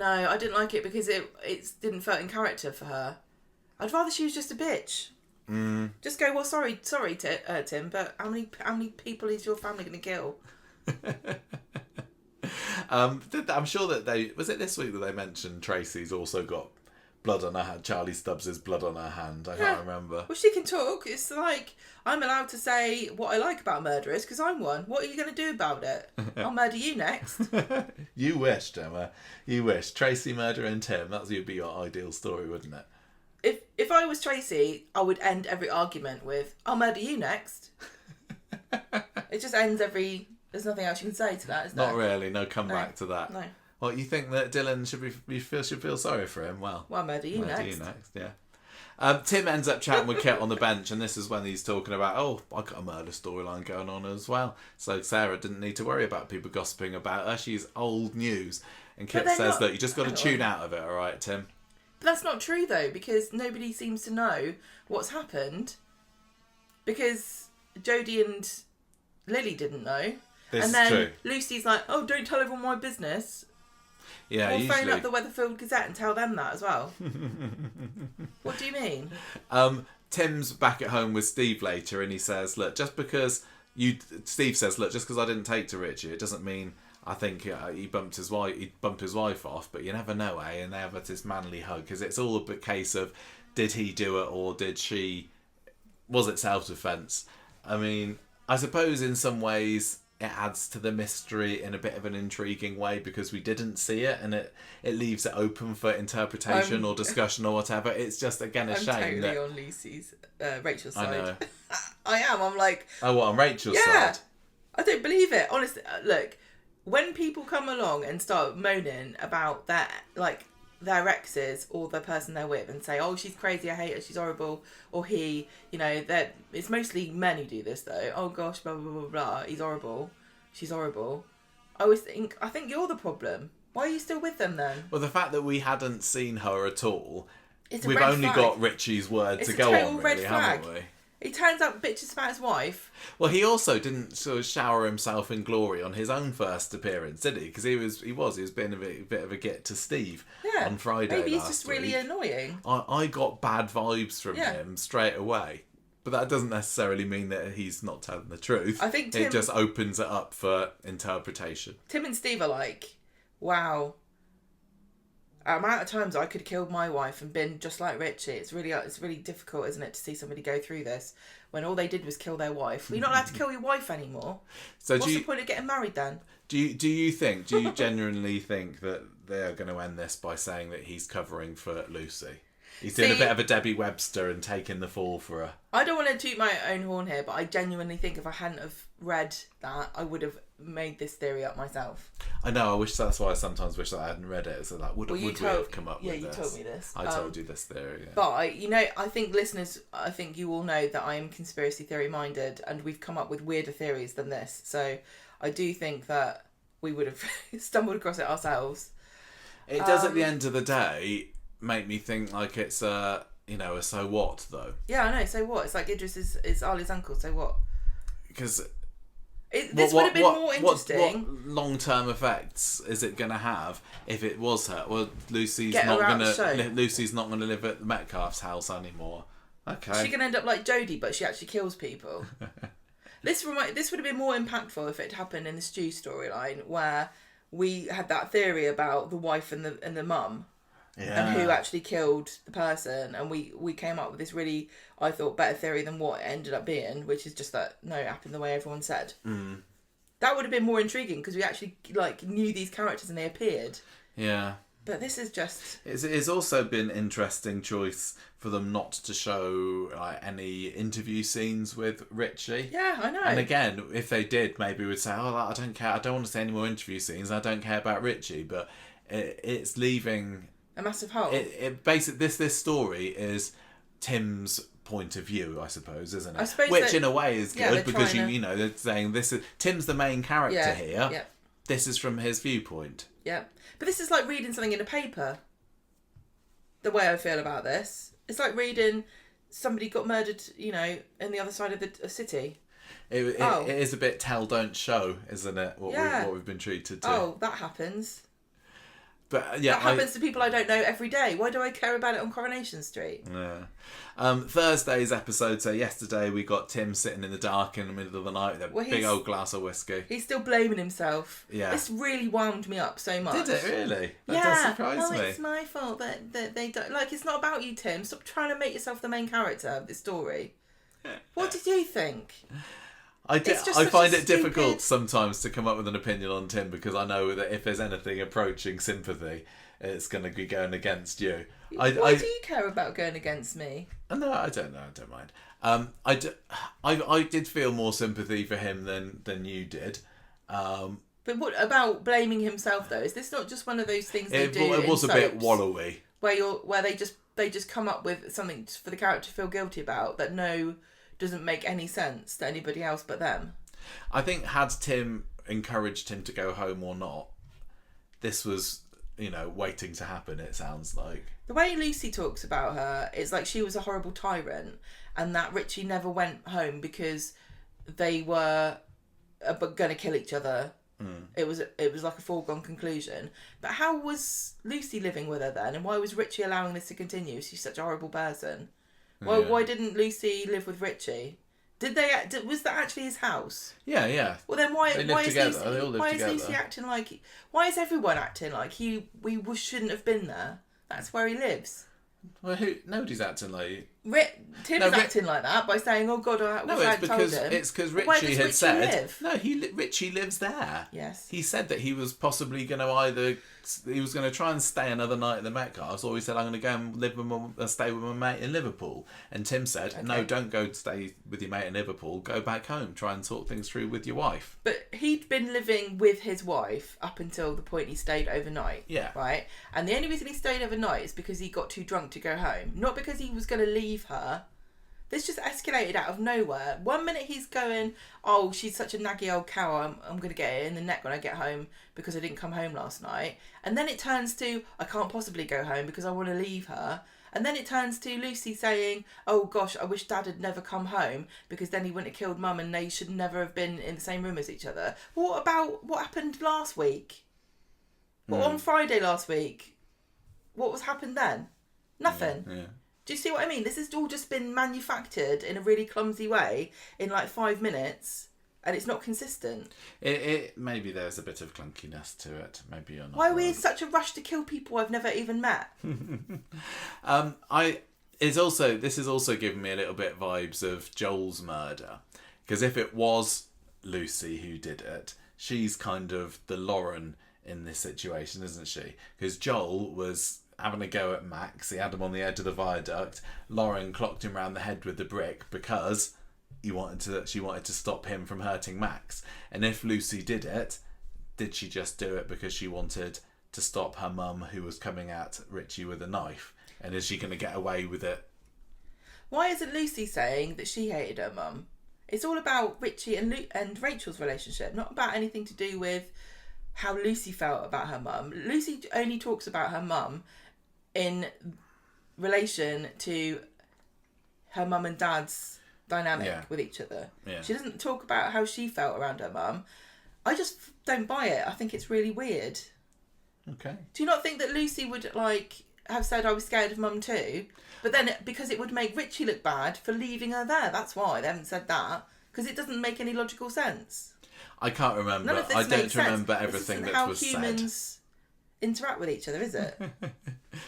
I didn't like it because it didn't feel in character for her. I'd rather she was just a bitch. Just go, well, sorry, Tim, but how many people is your family going to kill? I'm sure that was it this week that they mentioned Tracy's also got blood on her hand. Charlie Stubbs' blood on her hand. I can't remember. Well, she can talk. It's like, I'm allowed to say what I like about murderers because I'm one. What are you going to do about it? I'll murder you next. You wish, Gemma. You wish. Tracy murdering Tim. That would be your ideal story, wouldn't it? If I was Tracy, I would end every argument with, I'll murder you next. It just ends there's nothing else you can say to that, is there? Not really. No comeback to that. No. Well, you think that Dylan should feel sorry for him? Well, murder you next. Yeah. Tim ends up chatting with Kit on the bench, and this is when he's talking about, I got a murder storyline going on as well. So Sarah didn't need to worry about people gossiping about her. She's old news. And Kit says, look, you just got to tune out of it, all right, Tim? But that's not true, though, because nobody seems to know what's happened. Because Jodie and Lily didn't know. This is true. Lucy's like, don't tell everyone my business. Yeah, or phone up the Weatherfield Gazette and tell them that as well. What do you mean? Tim's back at home with Steve later, and he says, look, Steve says, look, just because I didn't take to Richie, it doesn't mean I think he'd bump his wife off, but you never know, eh? And they have this manly hug, because it's all a case of, did he do it, or was it self-defense? I mean, I suppose in some ways it adds to the mystery in a bit of an intriguing way because we didn't see it, and it leaves it open for interpretation or discussion or whatever. It's just, again, a shame. I'm totally on Lucy's, Rachel's side. I know. I am. I'm like... Oh, what, on Rachel's side? I don't believe it. Honestly, look, when people come along and start moaning about their exes or the person they're with and say, she's crazy, I hate her, she's horrible, or it's mostly men who do this though. Oh gosh, blah blah blah blah, he's horrible, she's horrible. I think you're the problem. Why are you still with them then? Well, the fact that we hadn't seen her at all, we've red only flag. Got Richie's word to go on, really, haven't we? He turns out bitches about his wife. Well, he also didn't sort of shower himself in glory on his own first appearance, did he? Because he was being a bit of a git to Steve on Friday. Maybe he's just really annoying. I got bad vibes from him straight away, but that doesn't necessarily mean that he's not telling the truth. I think it just opens it up for interpretation. Tim and Steve are like, wow. Amount of times I could have killed my wife and been just like Richie. It's really difficult, isn't it, to see somebody go through this when all they did was kill their wife. Well, you're not allowed to kill your wife anymore. So what's the point of getting married then? Do you genuinely think that they're going to end this by saying that he's covering for Lucy? He's doing a bit of a Debbie Webster and taking the fall for her. I don't want to toot my own horn here, but I genuinely think if I hadn't have read that, I would have made this theory up myself. I know. That's why I sometimes wish that I hadn't read it. So that would we have come up with this? Yeah, you told me this. I told you this theory. Yeah. But I think listeners, I think you all know that I am conspiracy theory minded, and we've come up with weirder theories than this. So I do think that we would have stumbled across it ourselves. It does at the end of the day make me think like it's a so what though. Yeah, I know. So what? It's like Idris is Ali's uncle. So what? Because this would have been more interesting. What long-term effects is it going to have if it was her? Well, Lucy's not going to live at Metcalfe's house anymore. Okay. She's going to end up like Jodie, but she actually kills people. This would have been more impactful if it had happened in the Stu storyline, where we had that theory about the wife and the mum. Yeah. And who actually killed the person, and we came up with this really, I thought, better theory than what it ended up being, which is just that it happened the way everyone said. Mm. That would have been more intriguing because we actually knew these characters and they appeared. Yeah. But this is just... It's also been interesting choice for them not to show any interview scenes with Richie. Yeah, I know. And again, if they did, maybe we'd say, I don't care, I don't want to see any more interview scenes, I don't care about Richie, but it's leaving... a massive hole. It basically this story is Tim's point of view, I suppose, isn't it? I suppose which in a way is good because they're saying this is Tim's the main character here. Yeah. This is from his viewpoint. Yeah. But this is like reading something in a paper. The way I feel about this, it's like reading somebody got murdered, in the other side of the city. It is a bit tell don't show, isn't it? What we've been treated to. Oh, that happens. But yeah, that happens to people I don't know every day. Why do I care about it on Coronation Street? Yeah. Thursday's episode. So yesterday we got Tim sitting in the dark in the middle of the night with a big old glass of whiskey. He's still blaming himself. Yeah. This really wound me up so much. Did it really? That does surprise me. It's my fault that they don't like. It's not about you, Tim. Stop trying to make yourself the main character of this story. What did you think? I find it difficult sometimes to come up with an opinion on Tim because I know that if there's anything approaching sympathy, it's going to be going against you. Why do you care about going against me? No, I don't know. I don't mind. I did feel more sympathy for him than you did. But what about blaming himself though? Is this not just one of those things they do? It was a bit wallowy. Where they just come up with something for the character to feel guilty about that doesn't make any sense to anybody else but them. I think had Tim encouraged him to go home or not, this was, waiting to happen, it sounds like. The way Lucy talks about her, it's like she was a horrible tyrant and that Richie never went home because they were going to kill each other. It was like a foregone conclusion. But how was Lucy living with her then? And why was Richie allowing this to continue? She's such a horrible person. Why didn't Lucy live with Richie? Was that actually his house? Yeah. Well, then why is Lucy Lucy acting like? Why is everyone acting like we shouldn't have been there? That's where he lives. Well, nobody's acting like Tim is acting like that by saying, "Oh God, it's because Richie had said Richie lives there." Yes, he said that he was possibly going to try and stay another night in the Met Cars, or he said, "I'm going to go and stay with my mate in Liverpool." And Tim said, "No, don't go stay with your mate in Liverpool. Go back home. Try and talk things through with your wife." But he'd been living with his wife up until the point he stayed overnight. Yeah, right. And the only reason he stayed overnight is because he got too drunk to go home, not because he was going to leave her. This just escalated out of nowhere. One minute he's going, "Oh, she's such a naggy old cow. I'm going to get it in the neck when I get home because I didn't come home last night." And then it turns to, "I can't possibly go home because I want to leave her." And then it turns to Lucy saying, "Oh gosh, I wish Dad had never come home because then he wouldn't have killed Mum and they should never have been in the same room as each other." What about what happened last week? Well, on Friday last week, what was happened then? Nothing. Yeah. Do you see what I mean? This has all just been manufactured in a really clumsy way in like 5 minutes, and it's not consistent. It maybe there's a bit of clunkiness to it. Maybe you're not. Why are we in such a rush to kill people I've never even met? This is also giving me a little bit vibes of Joel's murder, because if it was Lucy who did it, she's kind of the Lauren in this situation, isn't she? Because Joel was having a go at Max. He had him on the edge of the viaduct. Lauren clocked him round the head with the brick because she wanted to stop him from hurting Max. And if Lucy did it, did she just do it because she wanted to stop her mum who was coming at Richie with a knife? And is she going to get away with it? Why isn't Lucy saying that she hated her mum? It's all about Richie and Rachel's relationship, not about anything to do with how Lucy felt about her mum. Lucy only talks about her mum in relation to her mum and dad's dynamic with each other. Yeah. She doesn't talk about how she felt around her mum. I just don't buy it. I think it's really weird. Okay. Do you not think that Lucy would have said, "I was scared of mum too"? But then because it would make Richie look bad for leaving her there. That's why they haven't said that, because it doesn't make any logical sense. I can't remember. I don't remember everything that was said. How humans interact with each other, is it?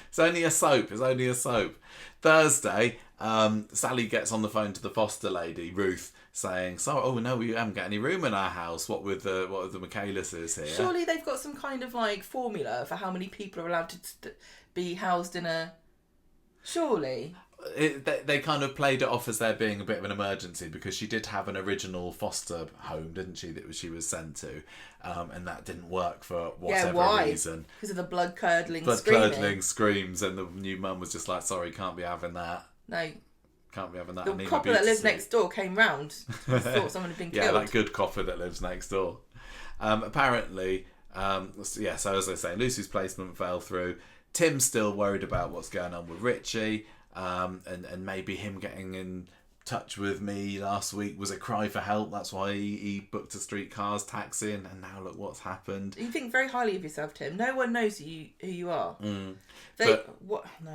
It's only a soap. Thursday, Sally gets on the phone to the foster lady, Ruth, saying, "Oh no, we haven't got any room in our house. What with the Michaelises here?" Surely they've got some kind of formula for how many people are allowed to be housed in a. Surely. They kind of played it off as there being a bit of an emergency because she did have an original foster home, didn't she, that she was sent to, and that didn't work for whatever reason. Because of the blood-curdling screams, and the new mum was just like, "Sorry, can't be having that." No. Can't be having that. The copper that lives next door came round. Thought someone had been killed. Yeah, that good copper that lives next door. Apparently, so as I say, Lucy's placement fell through. Tim's still worried about what's going on with Richie. And maybe him getting in touch with me last week was a cry for help. That's why he booked a streetcar's taxi, and now look what's happened. You think very highly of yourself, Tim. No one knows who you are. No.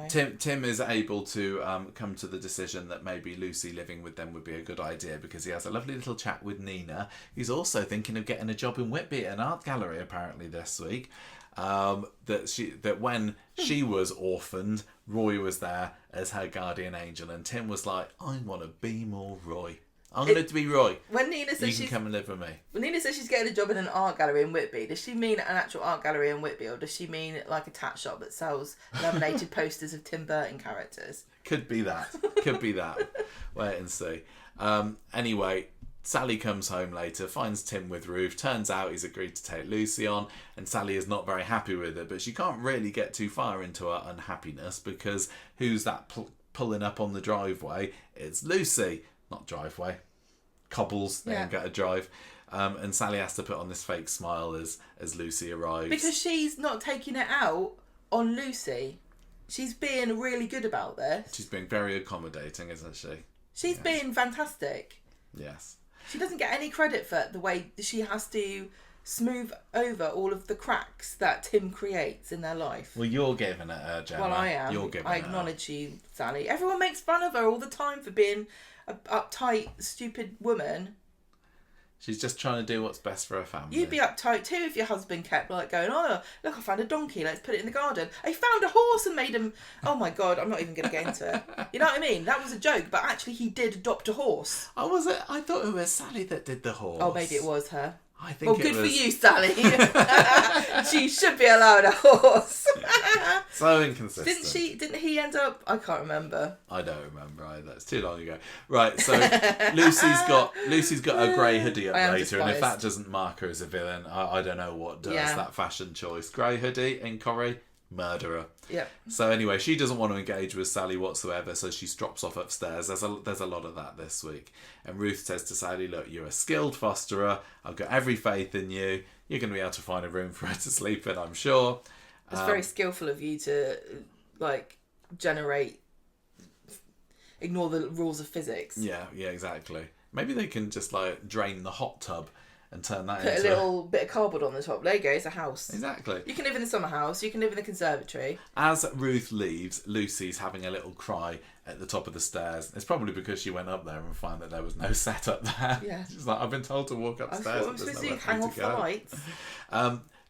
Tim is able to come to the decision that maybe Lucy living with them would be a good idea, because he has a lovely little chat with Nina. He's also thinking of getting a job in Whitby at an art gallery apparently this week. That when she was orphaned, Roy was there as her guardian angel, and Tim was like, I want to be more Roy. I'm going to be Roy. When Nina says you can come and live with me. When Nina says she's getting a job in an art gallery in Whitby, does she mean an actual art gallery in Whitby, or does she mean like a tat shop that sells laminated posters of Tim Burton characters? Could be that. Wait and see. Anyway, Sally comes home later, finds Tim with Ruth. Turns out he's agreed to take Lucy on, and Sally is not very happy with it, but she can't really get too far into her unhappiness, because who's that pulling up on the driveway? It's Lucy. Not driveway. Cobbles. They ain't got a drive. And Sally has to put on this fake smile as Lucy arrives. Because she's not taking it out on Lucy. She's being really good about this. She's being very accommodating, isn't she? She's being fantastic. Yes. She doesn't get any credit for the way she has to smooth over all of the cracks that Tim creates in their life. Well, you're giving it her, Gemma. Well, I am. I acknowledge you, Sally. Everyone makes fun of her all the time for being an uptight, stupid woman. She's just trying to do what's best for her family. You'd be uptight too if your husband kept going, oh, look, I found a donkey, let's put it in the garden. I found a horse and made him... Oh my God, I'm not even going to get into it. You know what I mean? That was a joke, but actually he did adopt a horse. Oh, was it? I thought it was Sally that did the horse. Oh, maybe it was her. I think well, good for you, Sally. She should be allowed a horse. So inconsistent. Didn't he end up? I can't remember. I don't remember either. It's too long ago. Right. So Lucy's got a grey hoodie up later, and if that doesn't mark her as a villain, I don't know what does. Yeah. That fashion choice: grey hoodie in Corrie, murderer. Yep. So anyway, she doesn't want to engage with Sally whatsoever, so she drops off upstairs. There's a lot of that this week. And Ruth says to Sally, look, you're a skilled fosterer. I've got every faith in you. You're going to be able to find a room for her to sleep in, I'm sure. It's very skillful of you to, ignore the rules of physics. Yeah, exactly. Maybe they can just, drain the hot tub and turn that into... Put a little bit of cardboard on the top. There you go, it's a house. Exactly. You can live in the summer house, you can live in the conservatory. As Ruth leaves, Lucy's having a little cry at the top of the stairs. It's probably because she went up there and found that there was no set up there. Yeah. She's like, I've been told to walk upstairs. I'm supposed to hang off the lights.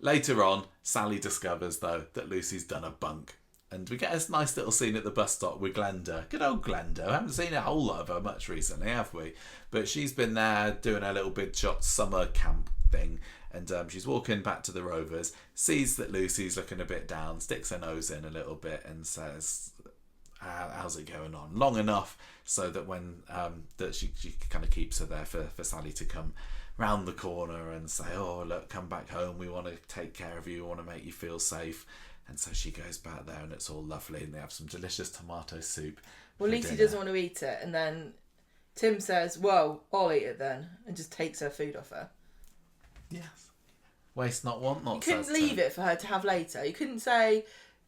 Later on, Sally discovers, though, that Lucy's done a bunk. And we get a nice little scene at the bus stop with Glenda. Good old Glenda. I haven't seen a whole lot of her much recently, have we? But she's been there doing her little Big Shot summer camp thing. And she's walking back to the Rovers, sees that Lucy's looking a bit down, sticks her nose in a little bit and says, how's it going on? Long enough so that when that she kind of keeps her there for Sally to come round the corner and say, oh, look, come back home. We want to take care of you. We want to make you feel safe. And so she goes back there and it's all lovely and they have some delicious tomato soup. Well, Lucy doesn't want to eat it. And then Tim says, well, I'll eat it then. And just takes her food off her. Yes. Waste not, want not. You couldn't leave it for her to have later. You couldn't say,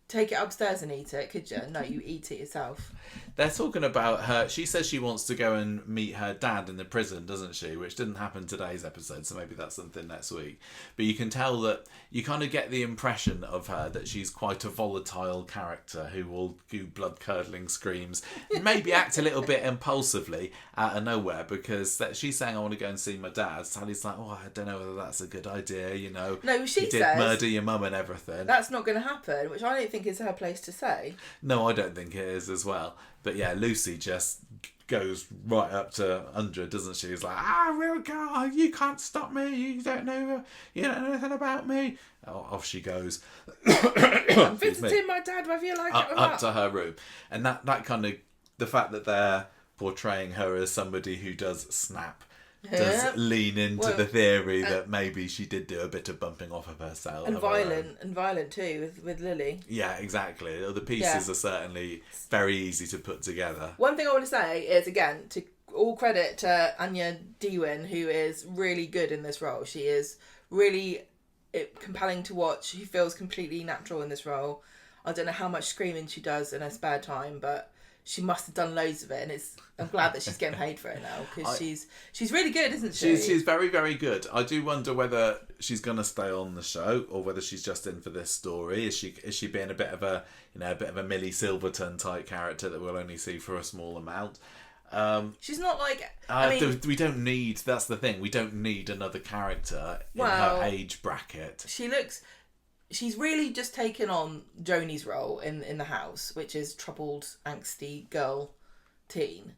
take it upstairs and eat it, could you? No, you eat it yourself. They're talking about her. She says she wants to go and meet her dad in the prison, doesn't she? Which didn't happen today's episode, so maybe that's something next week. But you can tell that you kind of get the impression of her that she's quite a volatile character who will do blood-curdling screams, maybe act a little bit impulsively out of nowhere because she's saying, I want to go and see my dad. Sally's like, oh, I don't know whether that's a good idea, you know. No, she you did murder your mum and everything. That's not going to happen, which I don't think is her place to say. No, I don't think it is as well. But yeah, Lucy just goes right up to 100, doesn't she? She's like, we'll go. You can't stop me. You don't know anything about me. Off she goes. I'm visiting my dad, whether you like it or not. Up to her room. And that kind of, the fact that they're portraying her as somebody who does snap, does lean into the theory that maybe she did do a bit of bumping off of herself. And violent too with Lily. Yeah, exactly. The pieces are certainly very easy to put together. One thing I want to say is, again, to all credit to Anya Dewin, who is really good in this role. She is really compelling to watch. She feels completely natural in this role. I don't know how much screaming she does in her spare time, but she must have done loads of it, and I'm glad that she's getting paid for it now, because she's really good, isn't she? She's very, very good. I do wonder whether she's going to stay on the show or whether she's just in for this story. Is she being a bit of a Millie Silverton type character that we'll only see for a small amount? She's not like. We don't need. That's the thing. We don't need another character in her age bracket. She's really just taken on Joni's role in the house, which is troubled, angsty girl teen,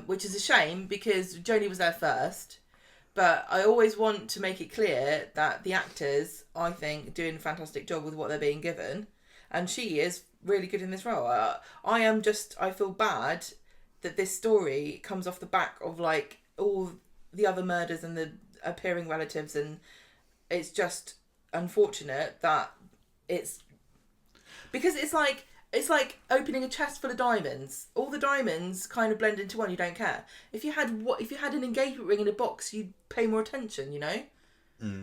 which is a shame because Joni was there first. But I always want to make it clear that the actors, I think, are doing a fantastic job with what they're being given, and she is really good in this role. I feel bad that this story comes off the back of like all the other murders and the appearing relatives, and it's just unfortunate that it's because it's like opening a chest full of diamonds. All the diamonds kind of blend into one. You don't care if you had an engagement ring in a box, you'd pay more attention. You know,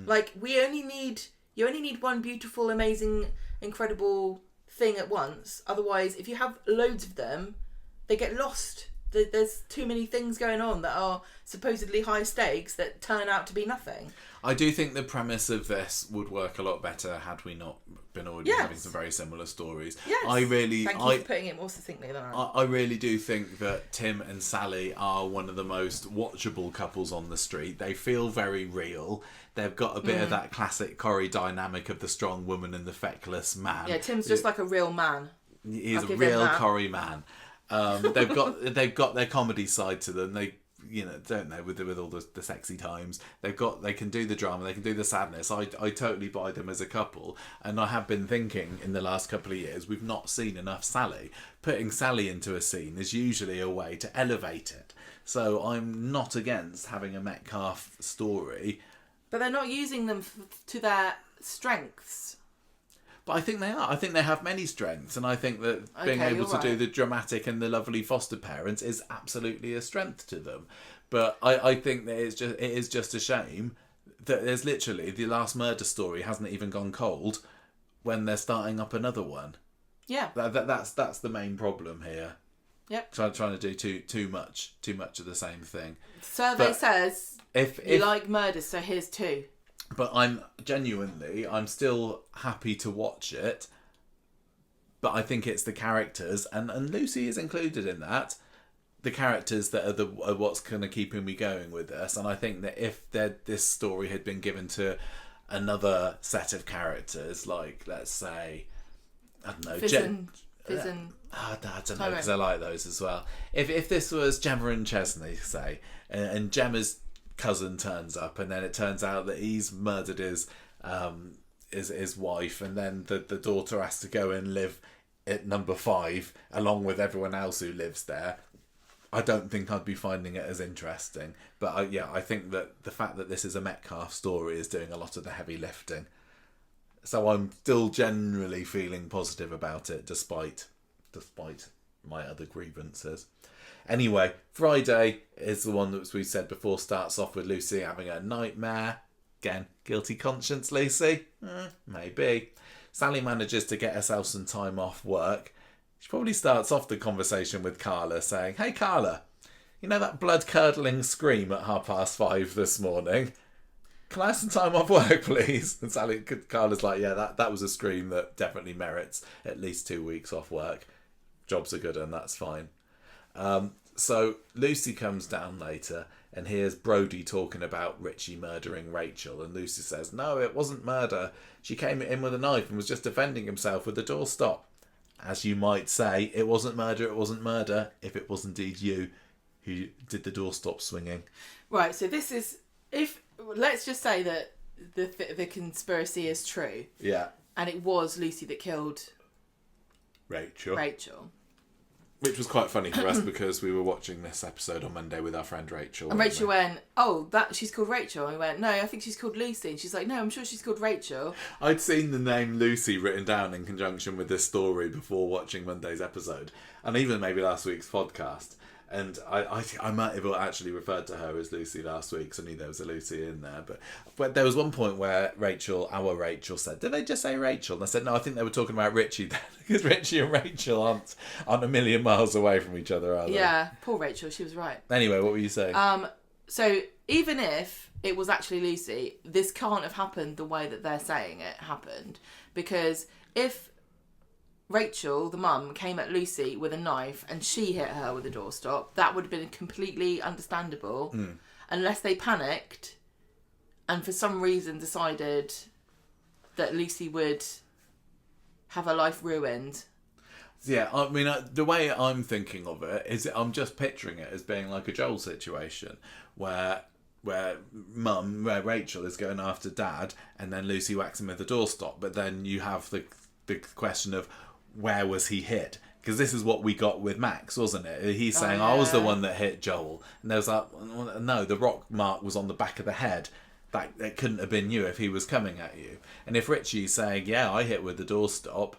like you only need one beautiful, amazing, incredible thing at once. Otherwise, if you have loads of them, they get lost. There's too many things going on that are supposedly high stakes that turn out to be nothing. I do think the premise of this would work a lot better had we not been already having some very similar stories. Yes. Thank you for putting it more succinctly than I really do think that Tim and Sally are one of the most watchable couples on the street. They feel very real. They've got a bit of that classic Corrie dynamic of the strong woman and the feckless man. Yeah, Tim's just like a real man. He's a real Corrie man. They've got their comedy side to them. They, don't they, with all the sexy times. They can do the drama. They can do the sadness. I totally buy them as a couple. And I have been thinking in the last couple of years we've not seen enough Sally. Putting Sally into a scene is usually a way to elevate it. So I'm not against having a Metcalfe story. But they're not using them to their strengths. But I think they are. I think they have many strengths, and I think that being able to do the dramatic and the lovely foster parents is absolutely a strength to them. But I think that it is just a shame that there's literally the last murder story hasn't even gone cold when they're starting up another one. Yeah. That's the main problem here. Yep. Trying to do too much of the same thing. Survey says if you like murders, so here's 2. But I'm still happy to watch it. But I think it's the characters, and Lucy is included in that. The characters that are what's kind of keeping me going with this. And I think that if this story had been given to another set of characters, like let's say, I don't know, I don't know, because I like those as well. If this was Gemma and Chesney, say, and Gemma's cousin turns up, and then it turns out that he's murdered his wife, and then the daughter has to go and live at number 5 along with everyone else who lives there, I don't think I'd be finding it as interesting. But I think that the fact that this is a Metcalfe story is doing a lot of the heavy lifting. So I'm still generally feeling positive about it, despite my other grievances. Anyway, Friday is the one that we said before starts off with Lucy having a nightmare. Again, guilty conscience, Lucy? Maybe. Sally manages to get herself some time off work. She probably starts off the conversation with Carla saying, "Hey Carla, you know that blood-curdling scream at 5:30 this morning? Can I have some time off work, please?" And Carla's like, "Yeah, that was a scream that definitely merits at least 2 weeks off work. Job's a good one, that's fine." So Lucy comes down later and hears Brody talking about Richie murdering Rachel, and Lucy says, "No, it wasn't murder. She came in with a knife and was just defending himself with the doorstop." As you might say, it wasn't murder if it was indeed you who did the doorstop swinging. Right, so this is, let's just say that the conspiracy is true. Yeah. And it was Lucy that killed Rachel. Which was quite funny for us because we were watching this episode on Monday with our friend Rachel. And Rachel went, "Oh, she's called Rachel." And we went, "No, I think she's called Lucy." And she's like, "No, I'm sure she's called Rachel." I'd seen the name Lucy written down in conjunction with this story before watching Monday's episode. And even maybe last week's podcast. And I might have actually referred to her as Lucy last week, because I knew there was a Lucy in there. But there was one point where our Rachel said, did they just say Rachel? And I said, no, I think they were talking about Richie then, because Richie and Rachel aren't a million miles away from each other, are they? Yeah, poor Rachel, she was right. Anyway, what were you saying? So even if it was actually Lucy, this can't have happened the way that they're saying it happened. Because if Rachel, the mum, came at Lucy with a knife and she hit her with a doorstop, that would have been completely understandable, unless they panicked and for some reason decided that Lucy would have her life ruined. Yeah, I mean, the way I'm thinking of it is I'm just picturing it as being like a Joel situation where Rachel is going after Dad and then Lucy whacks him with the doorstop, but then you have the question of where was he hit? Because this is what we got with Max, wasn't it? He's saying, I was the one that hit Joel. And there was like, no, the rock mark was on the back of the head. It couldn't have been you if he was coming at you. And if Richie's saying, yeah, I hit with the doorstop,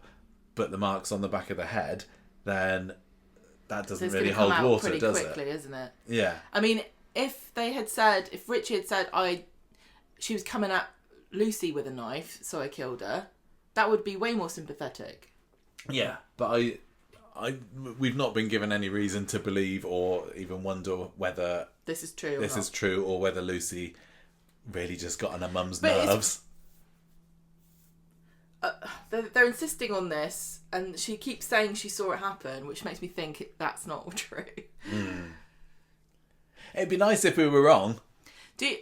but the mark's on the back of the head, then that doesn't really hold water, does it? Quickly, isn't it? Yeah. I mean, if Richie had said, she was coming at Lucy with a knife, so I killed her, that would be way more sympathetic. Yeah, but we've not been given any reason to believe or even wonder whether this is true or whether Lucy really just got on her mum's nerves. They're insisting on this, and she keeps saying she saw it happen, which makes me think that's not true. It'd be nice if we were wrong.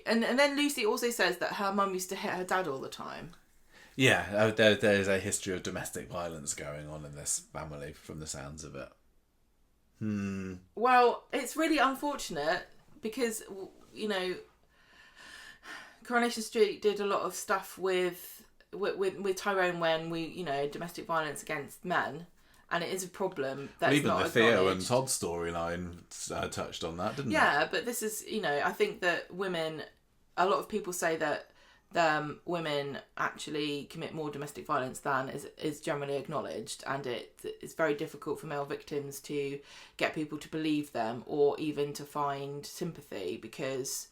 And then Lucy also says that her mum used to hit her dad all the time. Yeah, there's a history of domestic violence going on in this family, from the sounds of it. Well, it's really unfortunate because, you know, Coronation Street did a lot of stuff with Tyrone when domestic violence against men, and it is a problem that's even not the Theo and acknowledged. Todd storyline touched on that, didn't it? Yeah, but this is, I think that a lot of people say that women actually commit more domestic violence than is generally acknowledged, and it's very difficult for male victims to get people to believe them or even to find sympathy because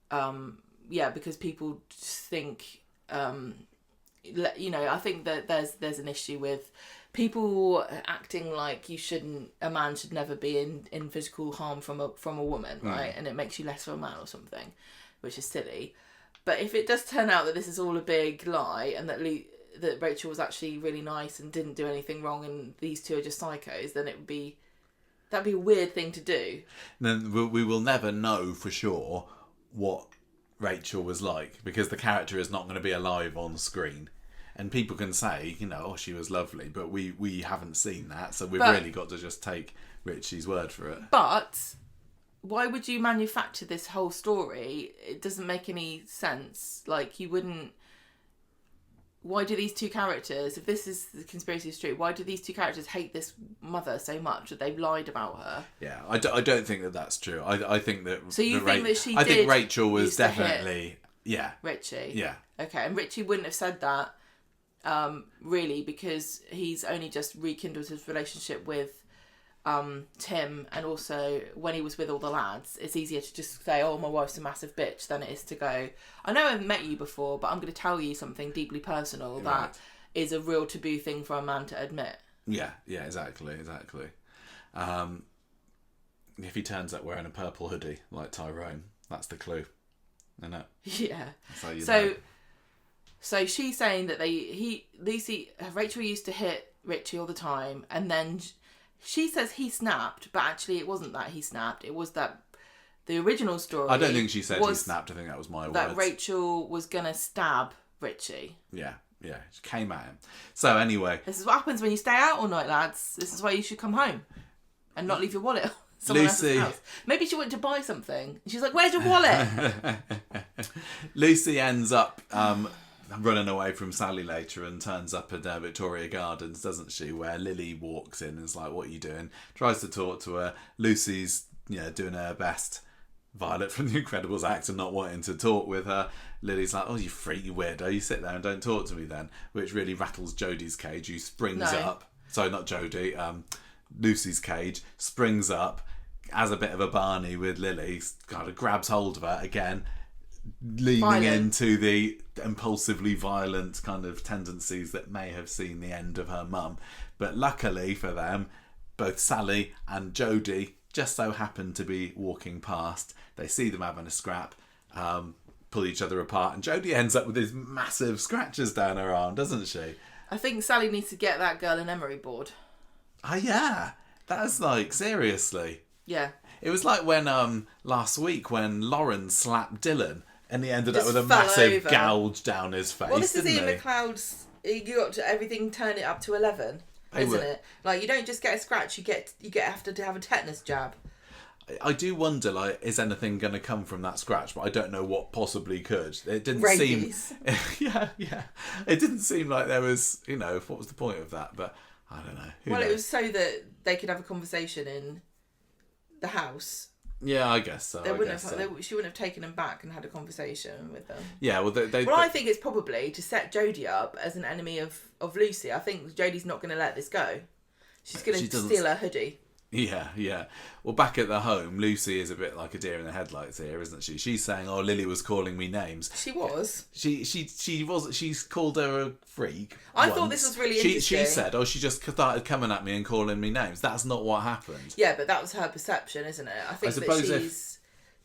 people think I think that there's an issue with people acting like a man should never be in physical harm from a woman, right? And it makes you less of a man or something, which is silly. But if it does turn out that this is all a big lie and that Rachel was actually really nice and didn't do anything wrong and these two are just psychos, then that'd be a weird thing to do. Then we will never know for sure what Rachel was like, because the character is not going to be alive on screen. And people can say, she was lovely, but we haven't seen that, so we've really got to just take Richie's word for it. But why would you manufacture this whole story? It doesn't make any sense. Like, you wouldn't... Why do these two characters, if this is the conspiracy is true, why do these two characters hate this mother so much that they've lied about her? Yeah, I don't think that that's true. I think that... So you think that she I think Rachel was definitely... Yeah. Richie? Yeah. Okay, and Richie wouldn't have said that, really, because he's only just rekindled his relationship with Tim, and also when he was with all the lads, it's easier to just say, oh, my wife's a massive bitch, than it is to go, I know I've met you before, but I'm going to tell you something deeply personal that is a real taboo thing for a man to admit. Yeah, exactly. If he turns up wearing a purple hoodie like Tyrone, that's the clue, isn't it? Yeah. That's how you know. So she's saying that Rachel used to hit Richie all the time, and then she says he snapped, but actually it wasn't that he snapped. It was that the original story... I don't think she said he snapped. I think that was my words. That Rachel was going to stab Richie. Yeah. She came at him. So anyway... This is what happens when you stay out all night, lads. This is why you should come home and not leave your wallet at someone else's house. Maybe she went to buy something. She's like, where's your wallet? Lucy ends up... running away from Sally later and turns up at Victoria Gardens, doesn't she, where Lily walks in and is like, what are you doing? Tries to talk to her. Lucy's doing her best Violet from The Incredibles act and not wanting to talk with her. Lily's like, oh, you freak, you weirdo, you sit there and don't talk to me then, which really rattles Jodie's cage, who springs up. Sorry, not Jodie, Lucy's cage, springs up, as a bit of a Barney with Lily, kind of grabs hold of her again, leaning into the impulsively violent kind of tendencies that may have seen the end of her mum. But luckily for them, both Sally and Jodie just so happen to be walking past. They see them having a scrap, pull each other apart, and Jodie ends up with these massive scratches down her arm, doesn't she? I think Sally needs to get that girl an emery board. Oh yeah, that's like, seriously. Yeah. It was like when last week when Lauren slapped Dylan and he ended up with a massive gouge down his face. Well, this is Ian McLeod's. You got to everything, turn it up to 11, isn't it? Like, you don't just get a scratch; you have to have a tetanus jab. I do wonder, like, is anything going to come from that scratch? But I don't know what possibly could. It didn't Rabies. seem. Yeah. It didn't seem like there was. What was the point of that? But I don't know. Who knows? It was so that they could have a conversation in the house. Yeah, I guess so. She wouldn't have taken them back and had a conversation with them. Yeah, well, I think it's probably to set Jodie up as an enemy of Lucy. I think Jodie's not going to let this go. She's going to steal her hoodie. Yeah. Well, back at the home, Lucy is a bit like a deer in the headlights here, isn't she? She's saying, "Oh, Lily was calling me names." She was. She was. She's called her a freak. I thought this was really interesting. She said, "Oh, she just started coming at me and calling me names." That's not what happened. Yeah, but that was her perception, isn't it? I think that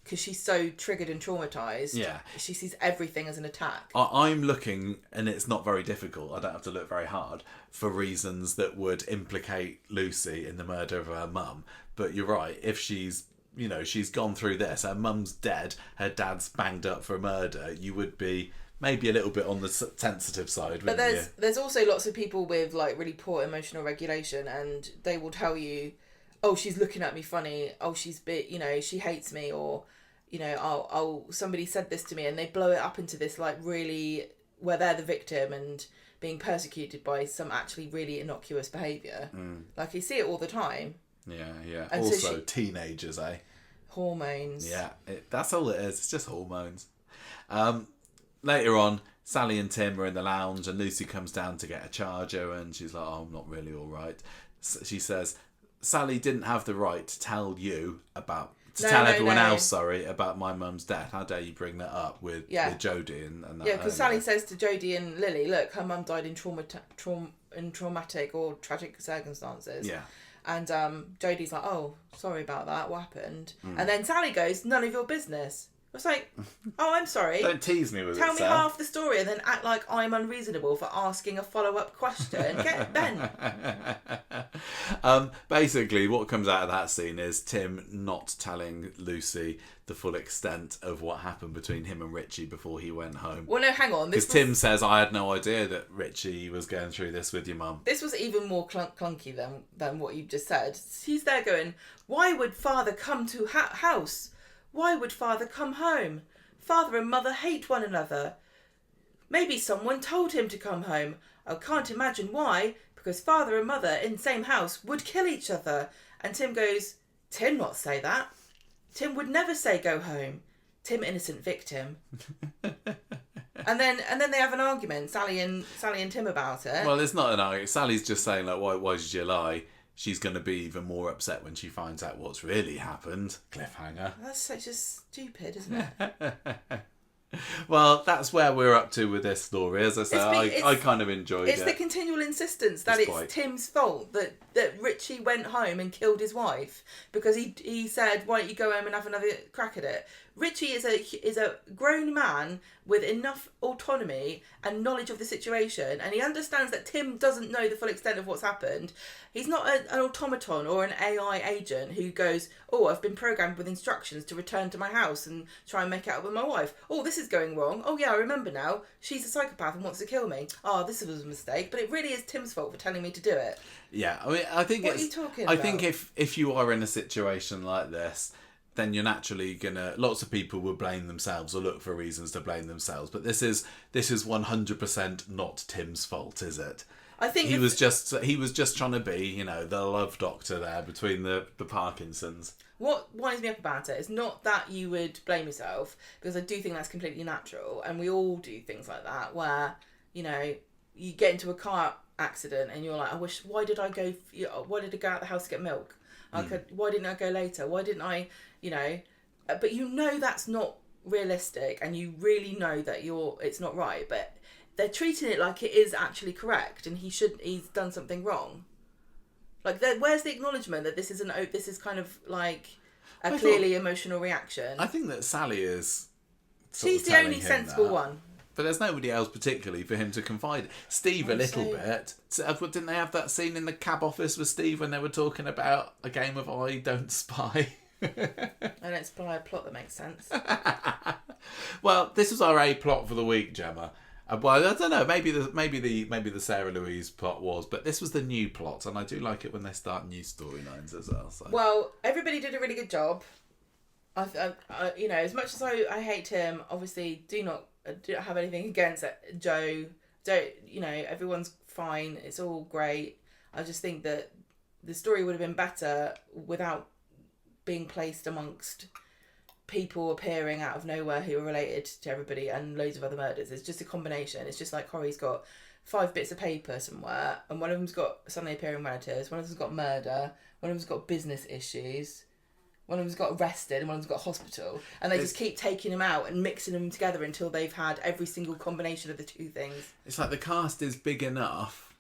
because she's so triggered and traumatised. Yeah. She sees everything as an attack. I'm looking, and it's not very difficult. I don't have to look very hard for reasons that would implicate Lucy in the murder of her mum. But you're right. If she's gone through this, her mum's dead, her dad's banged up for murder, you would be maybe a little bit on the sensitive side. But there's also lots of people with like really poor emotional regulation, and they will tell you, "Oh, she's looking at me funny. Oh, she hates me," or oh, somebody said this to me, and they blow it up into this like really where they're the victim and being persecuted by some actually really innocuous behaviour. Like, you see it all the time. Yeah. And also, teenagers, eh? Hormones. Yeah, that's all it is. It's just hormones. Later on, Sally and Tim are in the lounge, and Lucy comes down to get a charger, and she's like, "Oh, I'm not really all right." She says, "Sally didn't have the right to tell everyone else about my mum's death. How dare you bring that up with Jodie and that?" Yeah, because Sally says to Jodie and Lily, "Look, her mum died in traumatic or tragic circumstances." Yeah. And Jodie's like, "Oh, sorry about that. What happened?" And then Sally goes, "None of your business." I was like, "Oh, I'm sorry. Don't tease me with Tell me half the story and then act like I'm unreasonable for asking a follow-up question. Get Ben." Basically, what comes out of that scene is Tim not telling Lucy the full extent of what happened between him and Richie before he went home. Well, no, hang on. Because Tim says, "I had no idea that Richie was going through this with your mum." This was even more clunky than what you've just said. He's there going, "Why would father come to house? Why would father come home? Father and mother hate one another. Maybe someone told him to come home. I can't imagine why, because father and mother in the same house would kill each other." And Tim goes, "Tim not say that. Tim would never say go home. Tim innocent victim." and then they have an argument, Sally and Tim, about it. Well, it's not an argument. Sally's just saying, like, why did you lie? She's going to be even more upset when she finds out what's really happened. Cliffhanger. That's so just stupid, isn't it? Well, that's where we're up to with this story. As I say, I kind of enjoyed it. It's the continual insistence that it's Tim's fault that Richie went home and killed his wife because he said, "Why don't you go home and have another crack at it?" Richie is a grown man with enough autonomy and knowledge of the situation, and he understands that Tim doesn't know the full extent of what's happened. He's not an automaton or an AI agent who goes, "Oh, I've been programmed with instructions to return to my house and try and make out with my wife. Oh, this is going wrong. Oh yeah, I remember now. She's a psychopath and wants to kill me. Oh, this was a mistake." But it really is Tim's fault for telling me to do it. Yeah, I mean, I think what are you talking about? I think if you are in a situation like this, then you're naturally lots of people will blame themselves or look for reasons to blame themselves. But this is 100% not Tim's fault, is it? I think he was just trying to be, the love doctor there between the Parkinsons. What winds me up about it is not that you would blame yourself, because I do think that's completely natural, and we all do things like that where, you get into a car accident and you're like, why did I go out the house to get milk? Why didn't I go later? Why didn't I, but that's not realistic, and you really know that it's not right, but they're treating it like it is actually correct, and he's done something wrong. Like, where's the acknowledgement that this is kind of like a clearly emotional reaction? I think that Sally is. She's the only sensible one. But there's nobody else particularly for him to confide. Steve a little bit. Didn't they have that scene in the cab office with Steve when they were talking about a game of I Don't Spy? I don't spy a plot that makes sense. Well, this was our A plot for the week, Gemma. Well, I don't know. Maybe the Sarah Louise plot was, but this was the new plot, and I do like it when they start new storylines as well. So. Well, everybody did a really good job. As much as I hate him, obviously do not have anything against Joe. Everyone's fine. It's all great. I just think that the story would have been better without being placed amongst people appearing out of nowhere who are related to everybody and loads of other murders. It's just a combination. It's just like Corrie's got 5 bits of paper somewhere, and one of them's got suddenly appearing relatives, one of them's got murder, one of them's got business issues, one of them's got arrested, and one of them's got hospital. And they just keep taking them out and mixing them together until they've had every single combination of the two things. It's like the cast is big enough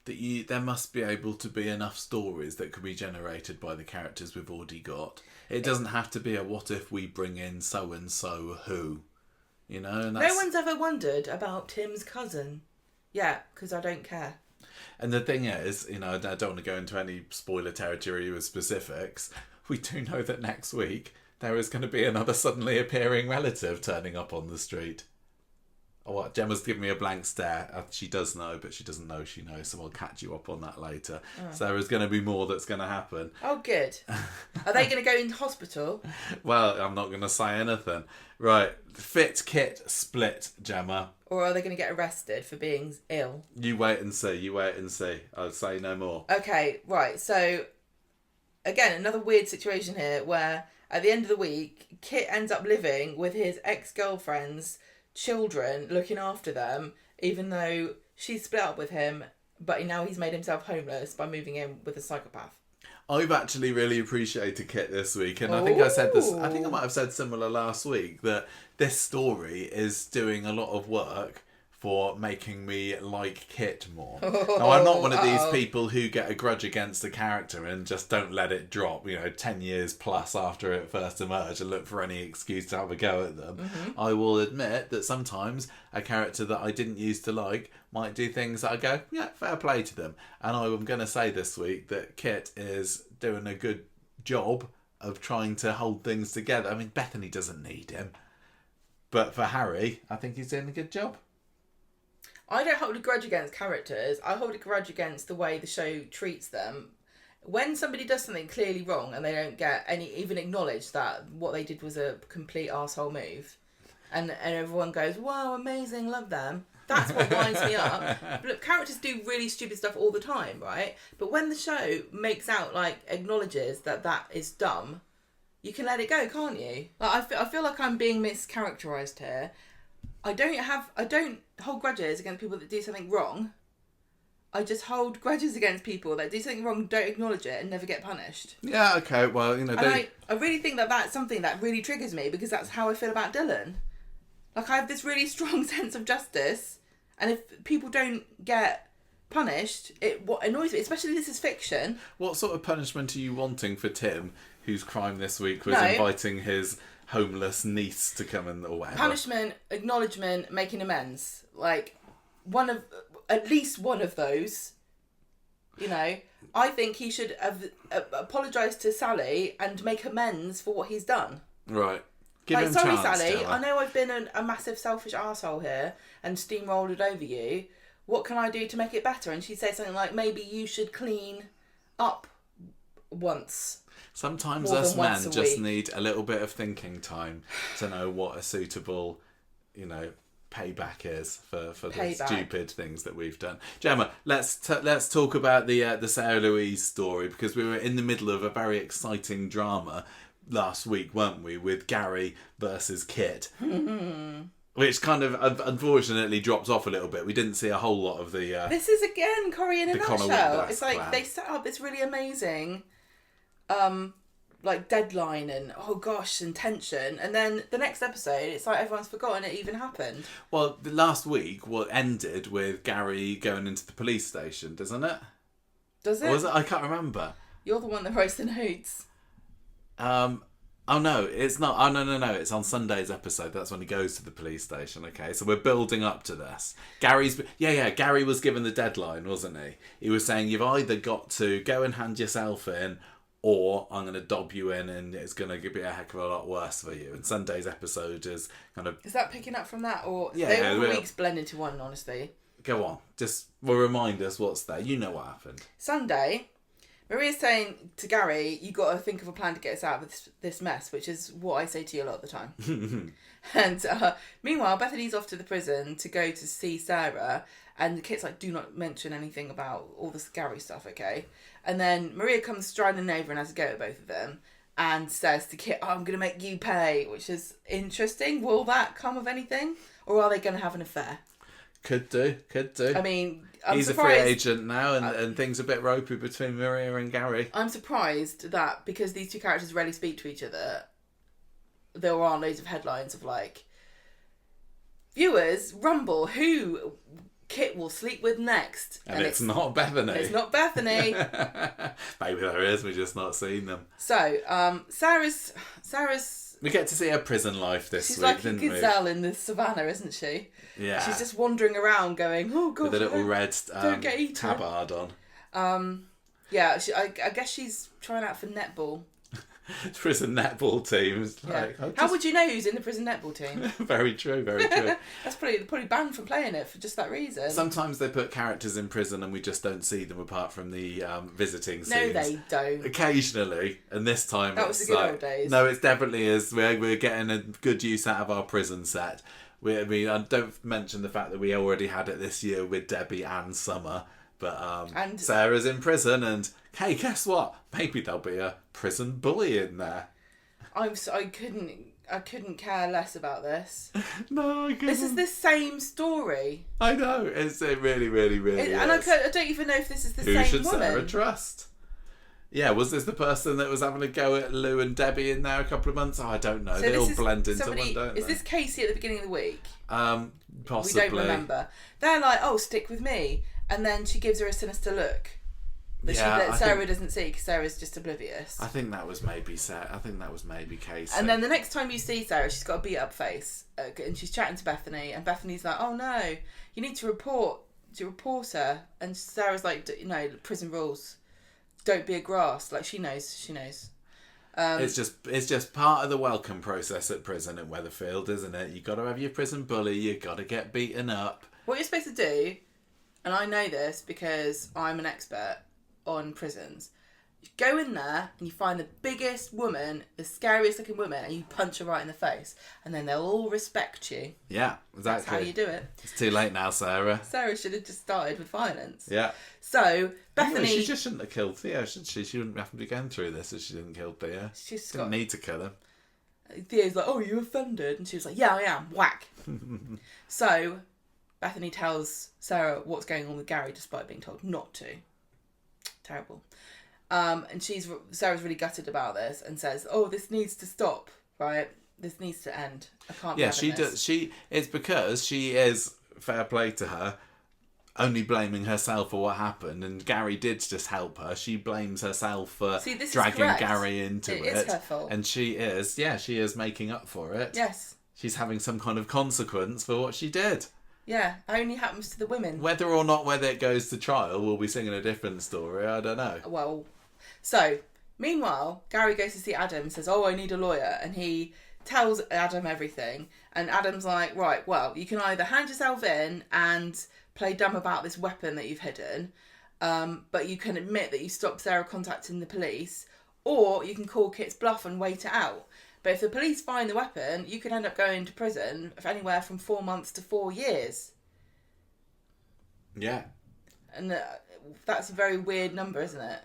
that there must be able to be enough stories that could be generated by the characters we've already got. It doesn't have to be a what if we bring in so-and-so who, And no one's ever wondered about Tim's cousin. Yeah, because I don't care. And the thing is, I don't want to go into any spoiler territory with specifics. We do know that next week there is going to be another suddenly appearing relative turning up on the street. Oh, what? Gemma's giving me a blank stare. She does know, but she doesn't know she knows, so we'll catch you up on that later. Oh. So there's going to be more that's going to happen. Oh, good. Are they going to go into hospital? Well, I'm not going to say anything. Right. Fit, Kit, split, Gemma. Or are they going to get arrested for being ill? You wait and see. I'll say no more. Okay, right. So, again, another weird situation here where at the end of the week, Kit ends up living with his ex-girlfriend's children, looking after them, even though she's split up with him, but now he's made himself homeless by moving in with a psychopath. I've actually really appreciated Kit this week, and I think I said this. I think I might have said similar last week, that this story is doing a lot of work for making me like Kit more. Now, I'm not one of these people who get a grudge against a character and just don't let it drop, 10 years plus after it first emerged and look for any excuse to have a go at them. Mm-hmm. I will admit that sometimes a character that I didn't used to like might do things that I go, yeah, fair play to them. And I'm going to say this week that Kit is doing a good job of trying to hold things together. I mean, Bethany doesn't need him. But for Harry, I think he's doing a good job. I don't hold a grudge against characters. I hold a grudge against the way the show treats them. When somebody does something clearly wrong and they don't get even acknowledge that what they did was a complete arsehole move, and everyone goes, wow, amazing, love them. That's what winds me up. Look, characters do really stupid stuff all the time, right? But when the show acknowledges that is dumb, you can let it go, can't you? I feel like I'm being mischaracterised here. I don't hold grudges against people that do something wrong. I just hold grudges against people that do something wrong, don't acknowledge it, and never get punished. Yeah, okay, well, I really think that that's something that really triggers me, because that's how I feel about Dylan. Like, I have this really strong sense of justice, and if people don't get punished, what annoys me, especially this is fiction. What sort of punishment are you wanting for Tim, whose crime this week was inviting his homeless niece to come in, or whatever? Punishment, acknowledgement, making amends. Like, at least one of those. I think he should have apologised to Sally and make amends for what he's done. Right. Give him sorry, chance, Sally, Gemma. I know I've been a massive selfish arsehole here and steamrolled it over you. What can I do to make it better? And she said something like, maybe you should clean up once. Sometimes us men just need a little bit of thinking time to know what a suitable, payback is for the stupid things that we've done. Gemma, let's talk about the Sarah Louise story, because we were in the middle of a very exciting drama last week, weren't we, with Gary versus Kit. Which kind of unfortunately dropped off a little bit. We didn't see a whole lot of the... this is, again, Corrie in a nutshell. It's like plan. They set up this really amazing deadline and, oh gosh, and tension. And then the next episode, it's like everyone's forgotten it even happened. Well, the last week ended with Gary going into the police station, doesn't it? Does it? Or was it? I can't remember. You're the one that writes the notes. Oh no, it's not. Oh no, it's on Sunday's episode. That's when he goes to the police station. Okay, so we're building up to this. Gary was given the deadline, wasn't he? He was saying you've either got to go and hand yourself in, or I'm going to dob you in, and it's going to be a heck of a lot worse for you. And Sunday's episode is kind of... Is that picking up from that, or all the weeks blend into one? Honestly, go on. Remind us what's there. You know what happened. Sunday. Maria's saying to Gary, you got to think of a plan to get us out of this mess, which is what I say to you a lot of the time. And meanwhile, Bethany's off to the prison to go to see Sarah, and Kit's like, do not mention anything about all this Gary stuff, okay? And then Maria comes striding over and has a go at both of them and says to Kit, I'm going to make you pay, which is interesting. Will that come of anything? Or are they going to have an affair? Could do. I mean... He's surprised. A free agent now, and things are a bit ropey between Maria and Gary. I'm surprised that because these two characters rarely speak to each other, there are loads of headlines of like, viewers rumble who Kit will sleep with next. And it's not Bethany. It's not Bethany. Maybe there is, we've just not seen them. So, Sarah's... We get to see her prison life this week, didn't we? She's like a gazelle in the savannah, isn't she? Yeah. She's just wandering around going, oh, God. With a little red tabard on. Yeah, I guess she's trying out for netball. Prison netball team. How would you know who's in the prison netball team? Very true. That's probably banned from playing it for just that reason. Sometimes they put characters in prison and we just don't see them apart from the visiting scenes. No, they don't. Occasionally, and this time that was the good old days. No, it definitely is. We're getting a good use out of our prison set. I don't mention the fact that we already had it this year with Debbie and Summer. But and Sarah's in prison, and hey, guess what? Maybe there'll be a prison bully in there. I couldn't care less about this. No, I couldn't. This is the same story. I know. It really is. And I don't even know if this is the same woman. Who should Sarah trust? Yeah, was this the person that was having a go at Lou and Debbie in there a couple of months? Oh, I don't know. So they all blend into one, don't they? Is this Casey at the beginning of the week? Possibly. We don't remember. They're like, oh, stick with me. And then she gives her a sinister look. But Sarah doesn't see because Sarah's just oblivious. I think that was maybe Sarah. I think that was maybe Casey. And then the next time you see Sarah, she's got a beat up face. And she's chatting to Bethany. And Bethany's like, oh no, you need to report her. And Sarah's like, prison rules. Don't be a grass. Like, she knows. It's just part of the welcome process at prison at Weatherfield, isn't it? You got to have your prison bully. You got to get beaten up. What you're supposed to do, and I know this because I'm an expert on prisons, you go in there and you find the biggest woman, the scariest looking woman, and you punch her right in the face, and then they'll all respect you. Yeah, exactly. That's how you do it. It's too late now, Sarah. Sarah should have just started with violence. Yeah. So Bethany, she just shouldn't have killed Theo, should she? She wouldn't have to be going through this if she didn't kill Theo. She didn't need to kill him. Theo's like, "Oh, you offended," and she was like, "Yeah, I am." Whack. So Bethany tells Sarah what's going on with Gary, despite being told not to. Terrible. And Sarah's really gutted about this and says, "Oh, this needs to stop, right? This needs to end. I can't." Yeah, she does. It's because she is, fair play to her, only blaming herself for what happened, and Gary did just help her. She blames herself for dragging Gary into it. It is her fault. And she is making up for it. Yes. She's having some kind of consequence for what she did. Yeah, it only happens to the women. Whether it goes to trial, we'll be singing a different story. I don't know. Well, so, meanwhile, Gary goes to see Adam and says, "Oh, I need a lawyer." And he tells Adam everything. And Adam's like, "Right, well, you can either hand yourself in and play dumb about this weapon that you've hidden, but you can admit that you stopped Sarah contacting the police, or you can call Kit's bluff and wait it out. But if the police find the weapon, you could end up going to prison for anywhere from 4 months to 4 years." Yeah. And that's a very weird number, isn't it?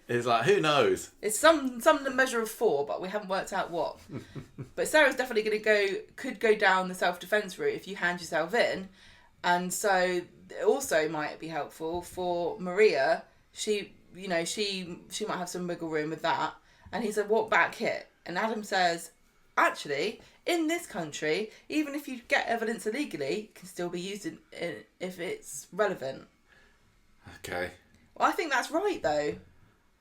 It's like, who knows? It's some measure of 4, but we haven't worked out what. But Sarah's definitely could go down the self-defence route if you hand yourself in. And so it also might be helpful for Maria. She might have some wiggle room with that. And he said, what back hit? And Adam says, actually, in this country, even if you get evidence illegally, it can still be used if it's relevant. Okay. Well, I think that's right, though.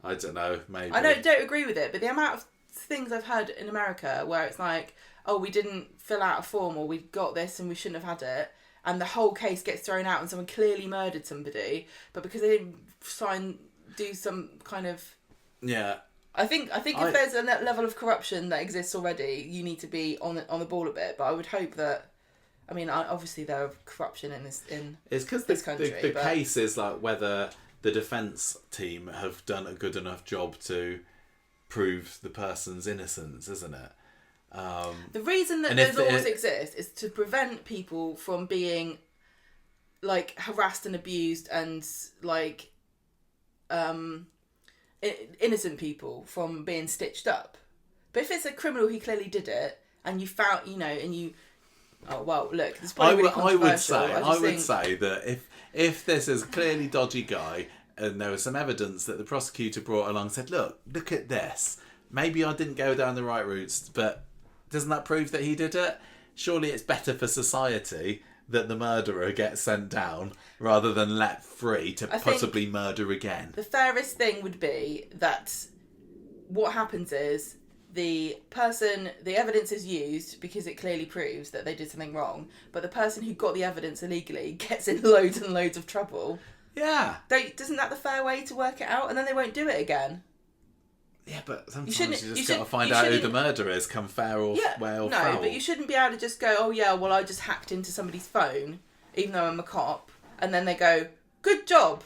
I don't know, maybe. I don't agree with it, but the amount of things I've heard in America where it's like, oh, we didn't fill out a form, or we got this and we shouldn't have had it, and the whole case gets thrown out and someone clearly murdered somebody, but because they didn't do some kind of... Yeah. I think if there's a level of corruption that exists already, you need to be on the ball a bit, but I would hope that... I mean, obviously there is corruption in this country. The case is like whether the defence team have done a good enough job to prove the person's innocence, isn't it? The reason that those laws exist is to prevent people from being like harassed and abused, and like innocent people from being stitched up. But if it's a criminal who clearly did it, and you found, and you... Oh, well, look, it's probably really controversial. I would say that if this is a clearly dodgy guy and there was some evidence that the prosecutor brought along and said, look at this. Maybe I didn't go down the right routes, but doesn't that prove that he did it? Surely it's better for society that the murderer gets sent down rather than let free to possibly murder again. The fairest thing would be that what happens is the evidence is used because it clearly proves that they did something wrong, but the person who got the evidence illegally gets in loads and loads of trouble. Yeah. Isn't that the fair way to work it out? And then they won't do it again. Yeah, but sometimes you just got to find out who the murderer is, come fair or foul. No, but you shouldn't be able to just go, oh yeah, well I just hacked into somebody's phone, even though I'm a cop, and then they go, good job.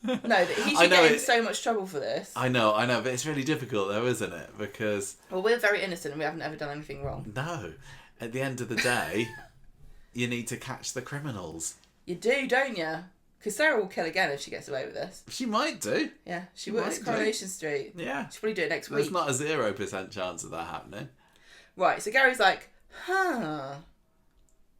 No, he should get in so much trouble for this. I know, but it's really difficult though, isn't it? Because... Well, we're very innocent and we haven't ever done anything wrong. No. At the end of the day, you need to catch the criminals. You do, don't you? Because Sarah will kill again if she gets away with this. She might do. Yeah, she will. It's Coronation Street. Yeah. She'll probably do it next week. There's not a 0% chance of that happening. Right, so Gary's like, huh...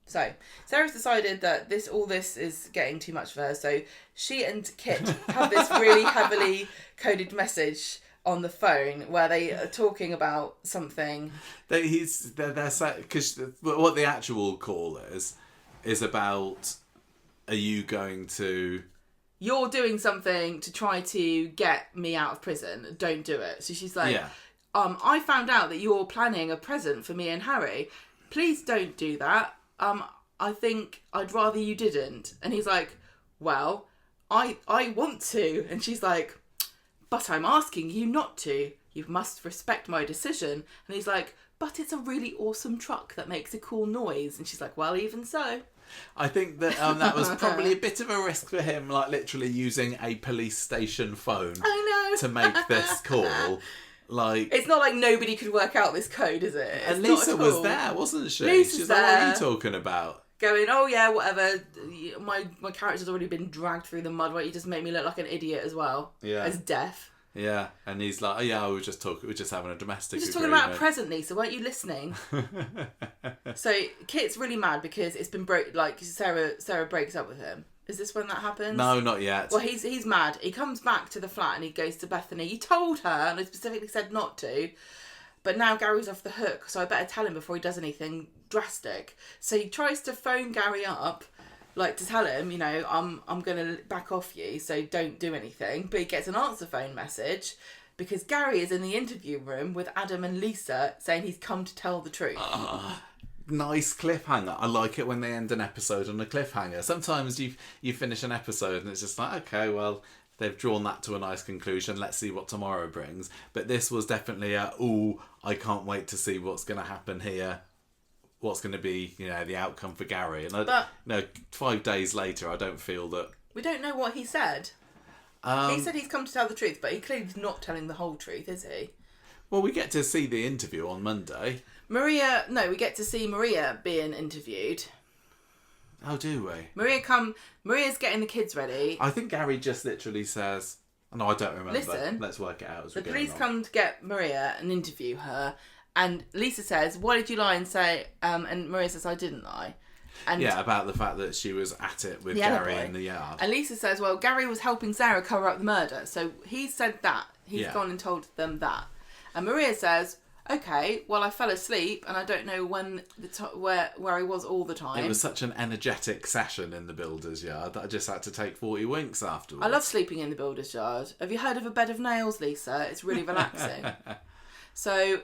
So, Sarah's decided that all this is getting too much for her, so she and Kit have this really heavily coded message on the phone where they are talking about something. They're saying, because what the actual call is about, are you going to... You're doing something to try to get me out of prison, don't do it. So she's like, I found out that you're planning a present for me and Harry. Please don't do that. I think I'd rather you didn't. And he's like, well, I want to. And she's like, but I'm asking you not to. You must respect my decision. And he's like, but it's a really awesome truck that makes a cool noise. And she's like, well, even so. I think that that was probably a bit of a risk for him, like literally using a police station phone to make this call. Like, it's not like nobody could work out this code, is it? And Lisa was there, wasn't she? She's like, what are you talking about? Going, oh yeah, whatever. My character's already been dragged through the mud. Why don't you just make me look like an idiot as well? Yeah. As deaf. Yeah, and he's like, oh yeah, we're just having a domestic We're just agreement. talking about presently, so weren't you listening? So Kit's really mad because it's been like Sarah breaks up with him. Is this when that happens? No, not yet. Well, he's mad. He comes back to the flat and he goes to Bethany. You told her, and I specifically said not to. But now Gary's off the hook, so I better tell him before he does anything drastic. So he tries to phone Gary up, like to tell him, I'm going to back off you, so don't do anything. But he gets an answer phone message because Gary is in the interview room with Adam and Lisa saying he's come to tell the truth. Nice cliffhanger. I like it when they end an episode on a cliffhanger. Sometimes you finish an episode and it's just like, okay, well, they've drawn that to a nice conclusion. Let's see what tomorrow brings. But this was definitely I can't wait to see what's going to happen here. What's going to be, the outcome for Gary. And 5 days later, I don't feel that... We don't know what he said. He said he's come to tell the truth, but he clearly is not telling the whole truth, is he? Well, we get to see the interview on Monday. We get to see Maria being interviewed. Oh, do we? Maria's getting the kids ready. I think Gary just literally says, No, I don't remember. Listen. Let's work it out as we go. The police along. come to get Maria and interview her, and Lisa says, "Why did you lie and say?" And Maria says, "I didn't lie." And about the fact that she was at it with Gary in the yard. And Lisa says, "Well, Gary was helping Sarah cover up the murder, so he said that. He's gone and told them that." And Maria says, "Okay, well, I fell asleep and I don't know when where I was all the time." It was such an energetic session in the builder's yard that I just had to take 40 winks afterwards. I love sleeping in the builder's yard. Have you heard of a bed of nails, Lisa? It's really relaxing. So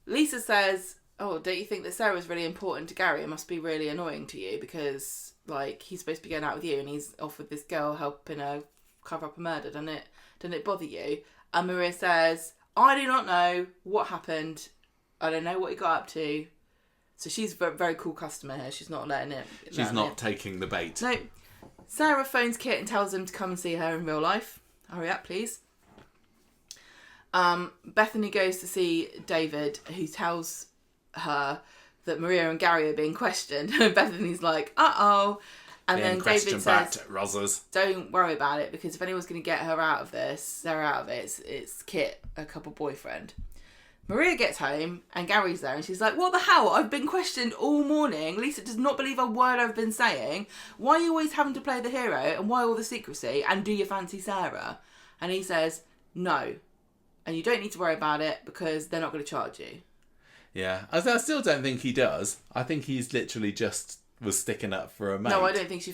Lisa says, "Oh, don't you think that Sarah's really important to Gary? It must be really annoying to you because, like, he's supposed to be going out with you and he's off with this girl helping her cover up a murder. Doesn't it bother you?" And Maria says, "I do not know what happened. I don't know what he got up to." So she's a very cool customer here. She's not letting it. She's not taking the bait. No. Sarah phones Kit and tells him to come and see her in real life. Hurry up, please. Bethany goes to see David, who tells her that Maria and Gary are being questioned. And Bethany's like, "Uh-oh." And then David says, Rozzers. "Don't worry about it, because if anyone's going to get her out of this, Sarah out of it, it's Kit, her couple boyfriend." Maria gets home and Gary's there and she's like, "What the hell? I've been questioned all morning. Lisa does not believe a word I've been saying. Why are you always having to play the hero? And why all the secrecy? And do you fancy Sarah?" And he says, "No. And you don't need to worry about it because they're not going to charge you." Yeah. I still don't think he does. I think he's literally just was sticking up for a mate. No, I don't think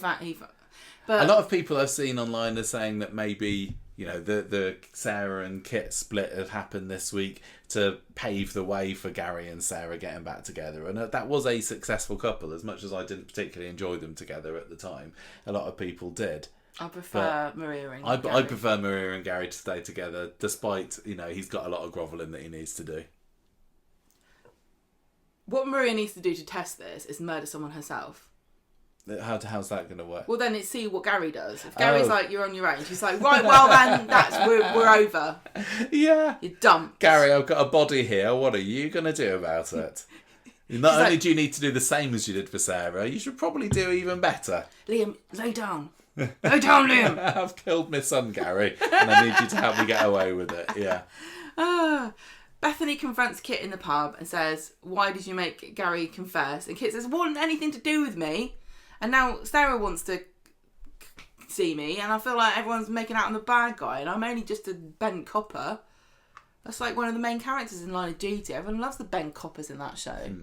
But a lot of people I've seen online are saying that maybe, you know, the Sarah and Kit split had happened this week to pave the way for Gary and Sarah getting back together. And that was a successful couple, as much as I didn't particularly enjoy them together at the time. A lot of people did. I prefer Maria and Gary. I prefer Maria and Gary to stay together, despite, you know, he's got a lot of grovelling that he needs to do. What Maria needs to do to test this is murder someone herself. How's that going to work? Well, then it's see what Gary does. If Gary's like, "You're on your own," she's like, "Right, well then, we're over." Yeah. You're dumped. "Gary, I've got a body here. What are you going to do about it?" Not only do you need to do the same as you did for Sarah, you should probably do even better. "Liam, lay down. Lay down, Liam." "I've killed my son, Gary, and I need you to help me get away with it." Yeah. Bethany confronts Kit in the pub and says, "Why did you make Gary confess?" And Kit says, "It wasn't anything to do with me. And now Sarah wants to see me, and I feel like everyone's making out I'm the bad guy, and I'm only just a bent copper." That's like one of the main characters in Line of Duty. Everyone loves the bent coppers in that show.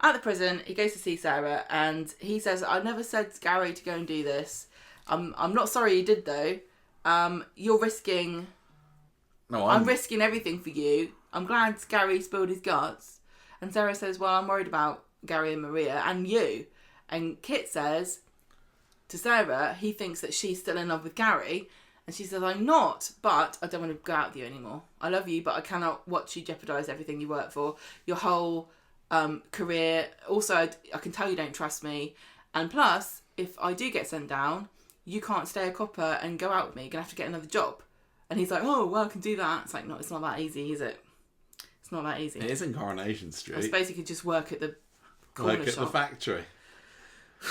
At the prison, he goes to see Sarah, and he says, "I never said to Gary to go and do this. I'm not sorry you did, though. You're risking... No, I'm risking everything for you. I'm glad Gary spilled his guts." And Sarah says, "Well, I'm worried about Gary and Maria and you." And Kit says to Sarah, he thinks that she's still in love with Gary. And she says, "I'm not, but I don't want to go out with you anymore. I love you, but I cannot watch you jeopardise everything you work for. Your whole career. Also, I can tell you don't trust me. And plus, if I do get sent down, you can't stay a copper and go out with me. You're going to have to get another job." And he's like, "Oh, well, I can do that." It's like, no, it's not that easy, is it? It's not that easy. It is in Coronation Street. I suppose he could just work at the corner shop. The factory. He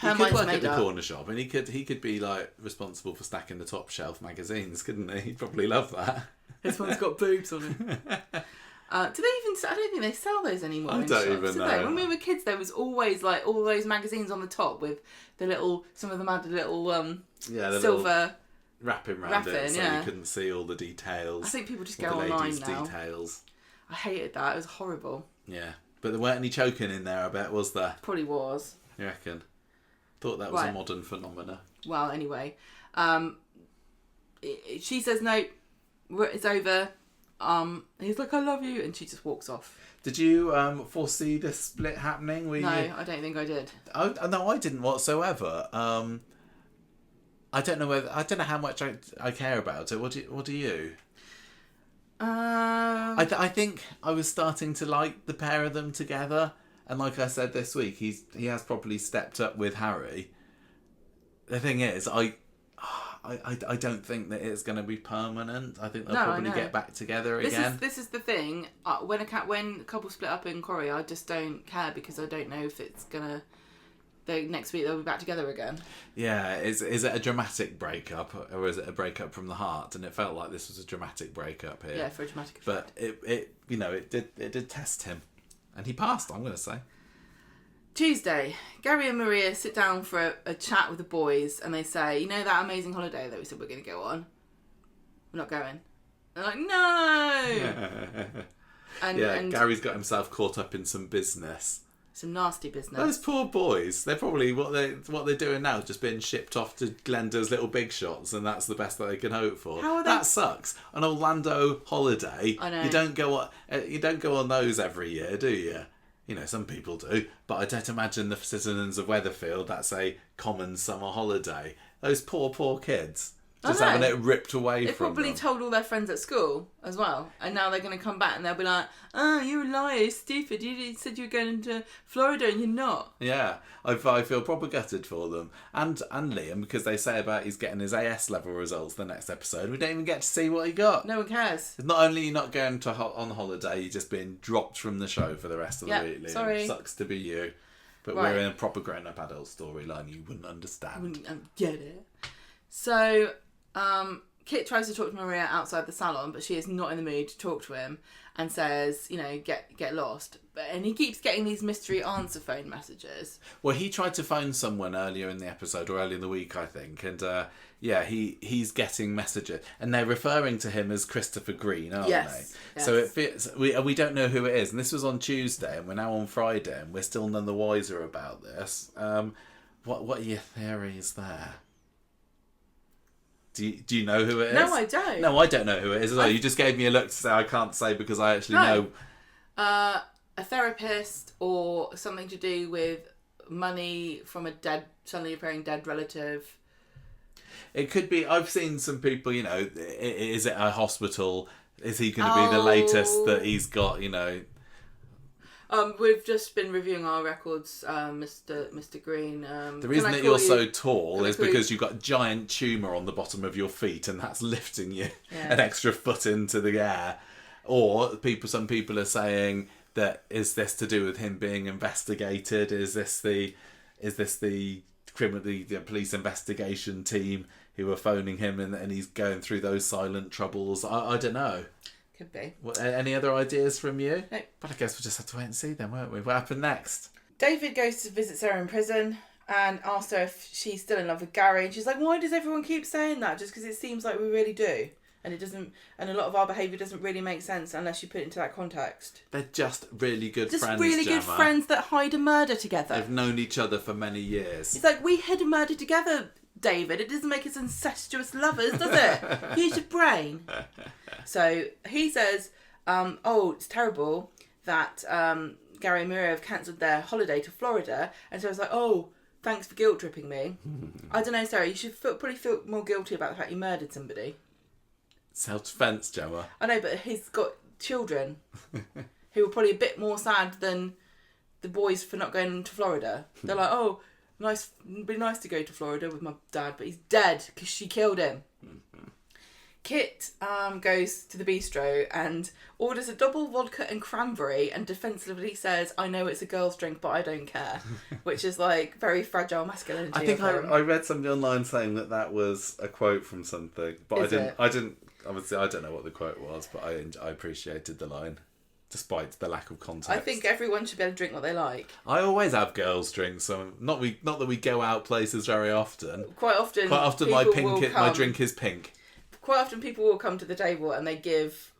could work at the corner shop, and he could be like responsible for stacking the top shelf magazines, couldn't he? He'd probably love that. This one's got boobs on it. Do they even? I don't think they sell those anymore. I don't even know. When we were kids, there was always like all those magazines on the top with the little. Some of them had a little the silver wrapping around it, so you couldn't see all the details. I think people just go online now. Details. I hated that. It was horrible. Yeah, but there weren't any choking in there. I bet, was there? Probably was. You reckon? Thought that was a modern phenomena. Well, anyway, she says no, it's over. He's like, "I love you," and she just walks off. Did you foresee this split happening? No, I don't think I did. No, I didn't whatsoever. I don't know how much I care about it. What do you? I think I was starting to like the pair of them together, and like I said this week, he has probably stepped up with Harry. The thing is, I don't think that it's going to be permanent. I think they'll probably get back together again. This is the thing. When a couple split up in Corrie, I just don't care because I don't know if it's gonna next week they'll be back together again. Yeah, is it a dramatic breakup or is it a breakup from the heart? And it felt like this was a dramatic breakup here. Yeah, for a dramatic effect. But it did test him, and he passed. I'm going to say. Tuesday, Gary and Maria sit down for a chat with the boys, and they say, "You know that amazing holiday that we said we're going to go on? We're not going." They're like, "No." and Gary's got himself caught up in some business. Some nasty business. Those poor boys. They're probably what they're doing now is just being shipped off to Glenda's little big shots, and that's the best that they can hope for. How are they... That sucks. An Orlando holiday. I know. You don't go on those every year, do you? You know, some people do, but I don't imagine the citizens of Weatherfield that's a common summer holiday. Those poor kids. Just having it ripped away from them. They probably told all their friends at school as well. And now they're going to come back and they'll be like, "Oh, you're a liar, you're stupid. You said you were going to Florida and you're not." Yeah, I feel proper gutted for them. And Liam, because they say about he's getting his AS level results the next episode. We don't even get to see what he got. No one cares. It's not only not going on holiday, you're just being dropped from the show for the rest of the week, Liam. Sorry. Sucks to be you. But right. We're in a proper grown-up adult storyline you wouldn't understand. Wouldn't get it. So... Kit tries to talk to Maria outside the salon, but she is not in the mood to talk to him and says, get lost. And he keeps getting these mystery answer phone messages. Well, he tried to phone someone earlier in the episode, or earlier in the week, I think. And, he's getting messages. And they're referring to him as Christopher Green, aren't they? Yes. So it fits. We don't know who it is. And this was on Tuesday, and we're now on Friday, and we're still none the wiser about this. What are your theories there? Do you know who it is? No, I don't. No, I don't know who it is. You just gave me a look to say I can't say because I actually know. A therapist or something to do with money from a suddenly appearing dead relative. It could be. I've seen some people, is it a hospital? Is he going to be the latest that he's got, We've just been reviewing our records, Mr. Green. The reason that you're so tall is because you've got a giant tumour on the bottom of your feet, and that's lifting you an extra foot into the air. Or some people are saying that is this to do with him being investigated? Is this the police investigation team who are phoning him and he's going through those silent troubles? I don't know. Could be. Any other ideas from you? No. But I guess we'll just have to wait and see then, won't we? What happened next? David goes to visit Sarah in prison and asks her if she's still in love with Gary. And she's like, why does everyone keep saying that? Just because it seems like we really do. And it doesn't. And a lot of our behaviour doesn't really make sense unless you put it into that context. They're just really good friends, Just really good friends that hide a murder together. They've known each other for many years. It's like, we hid a murder together, David. It doesn't make us incestuous lovers, does it? Use your brain. So he says, it's terrible that Gary and Maria have cancelled their holiday to Florida. And so I was like, thanks for guilt tripping me. I don't know, Sarah, you should probably feel more guilty about the fact you murdered somebody. Self-defence, Gemma. I know, but he's got children who are probably a bit more sad than the boys for not going to Florida. They're like, nice, it'd be nice to go to Florida with my dad, but he's dead because she killed him. Kit goes to the bistro and orders a double vodka and cranberry and defensively says, I know it's a girl's drink, but I don't care. Which is like very fragile masculinity. I think I read something online saying that was a quote from something, but I didn't. Obviously, I don't know what the quote was, but I appreciated the line, despite the lack of context. I think everyone should be able to drink what they like. I always have girls' drinks, so not that we go out places very often. Quite often my drink is pink. Quite often people will come to the table and they give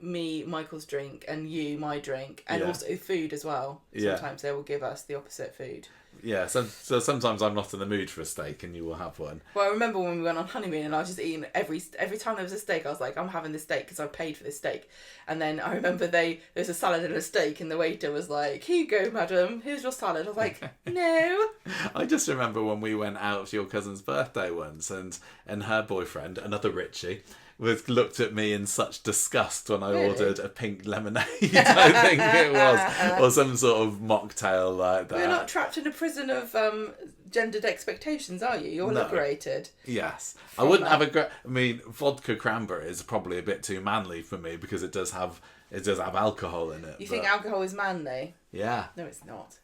me Michael's drink and you my drink and also food as well. Sometimes they will give us the opposite food. Yeah, so sometimes I'm not in the mood for a steak and you will have one. Well, I remember when we went on honeymoon and I was just eating every time there was a steak, I was like, I'm having this steak because I paid for this steak. And then I remember there's a salad and a steak and the waiter was like, here you go, madam, here's your salad. I was like, no. I just remember when we went out for your cousin's birthday once and her boyfriend, another Richie, looked at me in such disgust when I ordered a pink lemonade, I think it was, or some sort of mocktail like that. You're not trapped in a prison of gendered expectations, are you? You're liberated. Yes. I wouldn't have vodka cranberry is probably a bit too manly for me because it does have alcohol in it. You think alcohol is manly? Yeah. No, it's not.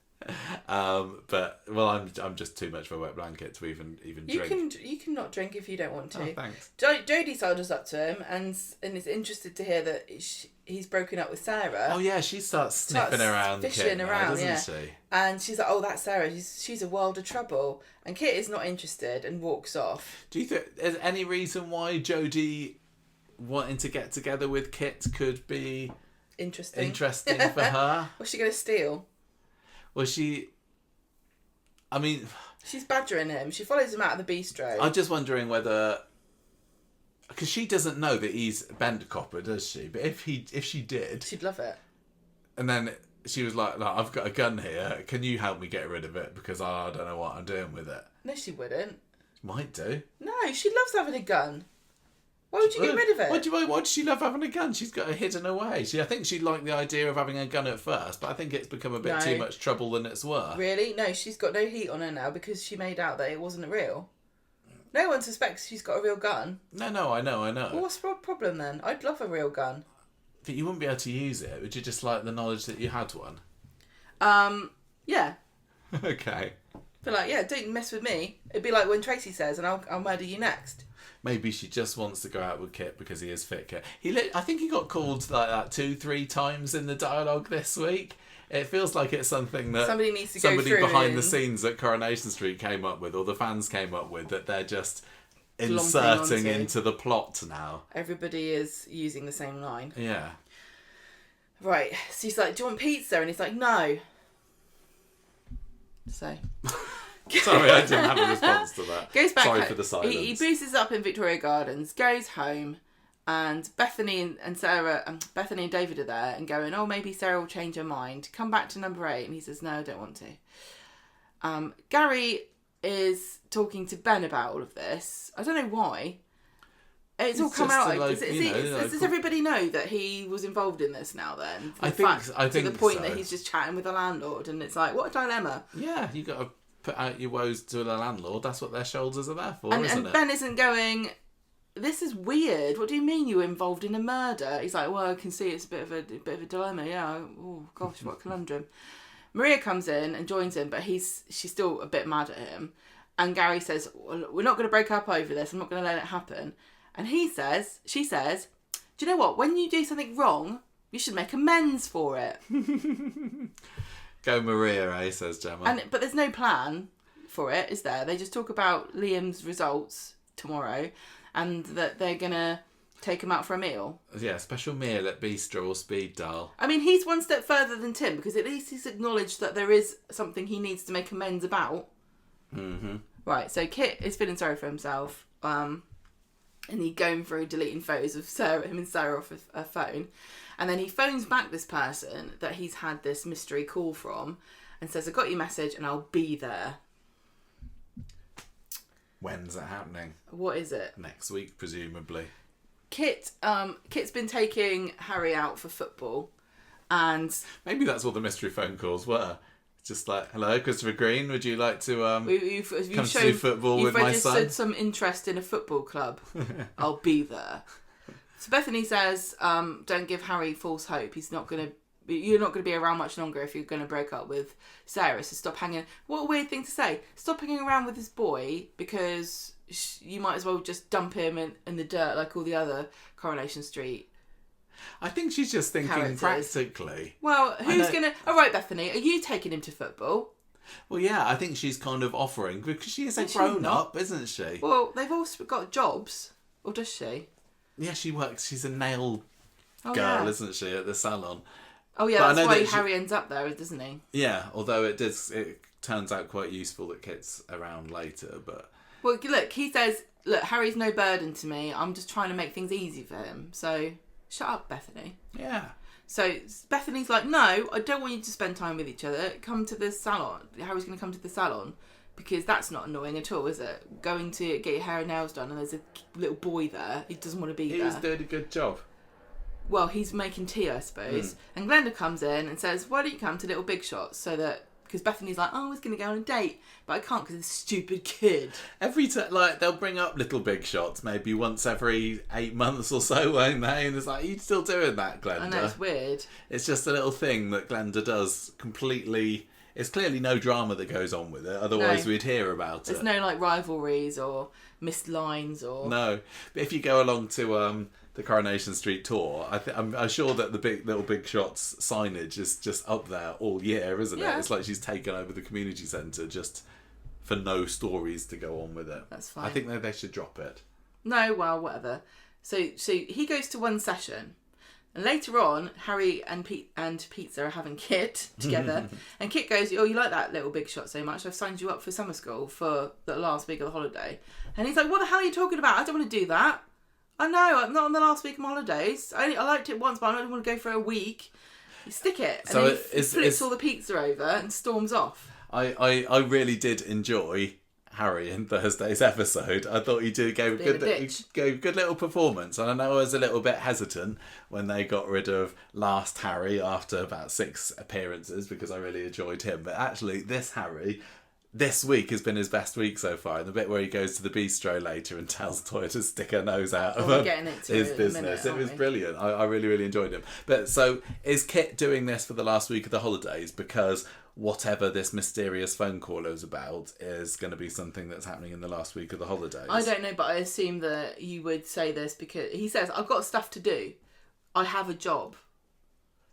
But I'm just too much of a wet blanket to even drink. You can not drink if you don't want to. Oh, thanks. Jodie soldiers up to him and is interested to hear that he's broken up with Sarah. Oh yeah, she starts sniffing around, fishing around, doesn't she? And she's like, "Oh, that's Sarah. She's a world of trouble." And Kit is not interested and walks off. Do you think there's any reason why Jodie wanting to get together with Kit could be interesting for her? What's she going to steal? Well, she's badgering him. She follows him out of the bistro. I'm just wondering whether, because she doesn't know that he's bent copper, does she? But if she did, she'd love it. And then she was like, "I've got a gun here. Can you help me get rid of it? Because I don't know what I'm doing with it." No, she wouldn't. Might do. No, she loves having a gun. Why would you get rid of it? Why does she love having a gun? She's got it hidden away. I think she liked the idea of having a gun at first, but I think it's become a bit too much trouble than it's worth. Really? No, she's got no heat on her now because she made out that it wasn't real. No one suspects she's got a real gun. No, I know. Well, what's the problem then? I'd love a real gun. But you wouldn't be able to use it. Would you just like the knowledge that you had one? Yeah. Okay. But don't mess with me. It'd be like when Tracy says, and I'll murder you next. Maybe she just wants to go out with Kit because he is fit Kit. I think he got called like that 2-3 times in the dialogue this week. It feels like it's something that somebody needs to go through behind the scenes at Coronation Street came up with, or the fans came up with, that they're just inserting into the plot now. Everybody is using the same line. Yeah. Right. So he's like, "Do you want pizza?" And he's like, "No." So... Sorry, I didn't have a response to that. Goes back. Sorry for the silence. He boozes up in Victoria Gardens, goes home, and Bethany and David are there and going, "Oh, maybe Sarah will change her mind. Come back to number 8." And he says, "No, I don't want to." Gary is talking to Ben about all of this. I don't know why. It's all come out. Does everybody know that he was involved in this now then? I think to the point that he's just chatting with the landlord, and it's like, what a dilemma. Yeah, you got to put out your woes to the landlord. That's what their shoulders are there for, isn't it? And Ben isn't going, "This is weird. What do you mean you were involved in a murder?" He's like, "Well, I can see it's a bit of a dilemma. Yeah. Oh gosh, what a conundrum." Maria comes in and joins him, but she's still a bit mad at him. And Gary says, "Well, we're not going to break up over this. I'm not going to let it happen." And she says, "Do you know what? When you do something wrong, you should make amends for it." Go Maria, says Gemma. But there's no plan for it, is there? They just talk about Liam's results tomorrow and that they're going to take him out for a meal. Yeah, special meal at Bistro or Speed Daal. I mean, he's one step further than Tim because at least he's acknowledged that there is something he needs to make amends about. Mm-hmm. Right, so Kit is feeling sorry for himself. And he's going through deleting photos of him and Sarah off her phone. And then he phones back this person that he's had this mystery call from and says, "I got your message and I'll be there." When's that happening? What is it? Next week, presumably. Kit's been taking Harry out for football, and maybe that's what the mystery phone calls were. Just like, "Hello, Christopher Green, would you like to come to do football with my son?" You've registered some interest in a football club. I'll be there. So Bethany says, "Don't give Harry false hope. You're not going to be around much longer if you're going to break up with Sarah. So stop hanging." What a weird thing to say. Stop hanging around with this boy because you might as well just dump him in the dirt like all the other Coronation Street. I think she's just thinking practically. Well, who's going to... All right, Bethany, are you taking him to football? Well, yeah, I think she's kind of offering because she is a grown-up, isn't she? Well, they've all got jobs. Or does she? Yeah, she works. She's a nail girl, isn't she, at the salon? Oh, yeah, that's why Harry ends up there, doesn't he? Yeah, although it turns out quite useful that Kit's around later, but... Well, look, he says, "Look, Harry's no burden to me. I'm just trying to make things easy for him. So, shut up, Bethany." Yeah. So, Bethany's like, "No, I don't want you to spend time with each other. Come to the salon. Harry's going to come to the salon." Because that's not annoying at all, is it? Going to get your hair and nails done and there's a little boy there. He doesn't want to be there. He's doing a good job. Well, he's making tea, I suppose. And Glenda comes in and says, "Why don't you come to Little Big Shots?" So that... Because Bethany's like, "Oh, I was going to go on a date, but I can't because of this stupid kid." Every time, they'll bring up Little Big Shots maybe once every 8 months or so, won't they? And it's like, "Are you still doing that, Glenda?" I know, it's weird. It's just a little thing that Glenda does completely it's clearly no drama that goes on with it. Otherwise, we'd hear about it. There's no like rivalries or missed lines or no. But if you go along to the Coronation Street tour, I'm sure that the Big Shots signage is just up there all year, isn't it? It's like she's taken over the community centre just for no stories to go on with it. That's fine. I think they should drop it. No, well, whatever. So he goes to one session. And later on, Harry and Pizza are having Kit together. And Kit goes, oh, you like that little Big Shot so much, I've signed you up for summer school for the last week of the holiday. And he's like, what the hell are you talking about? I don't want to do that. I know, I'm not on the last week of my holidays. I liked it once, but I don't want to go for a week. You stick it. And then he flips all the pizza over and storms off. I really did enjoy Harry in Thursday's episode. I thought he gave a good little performance, and I know I was a little bit hesitant when they got rid of last Harry after about 6 appearances because I really enjoyed him. But actually, this Harry this week has been his best week so far. And the bit where he goes to the bistro later and tells Toya to stick her nose out of his business, it was brilliant. I really, really enjoyed him. But so is Kit doing this for the last week of the holidays because whatever this mysterious phone call is about is going to be something that's happening in the last week of the holidays? I don't know, but I assume that you would say this because he says, I've got stuff to do. I have a job.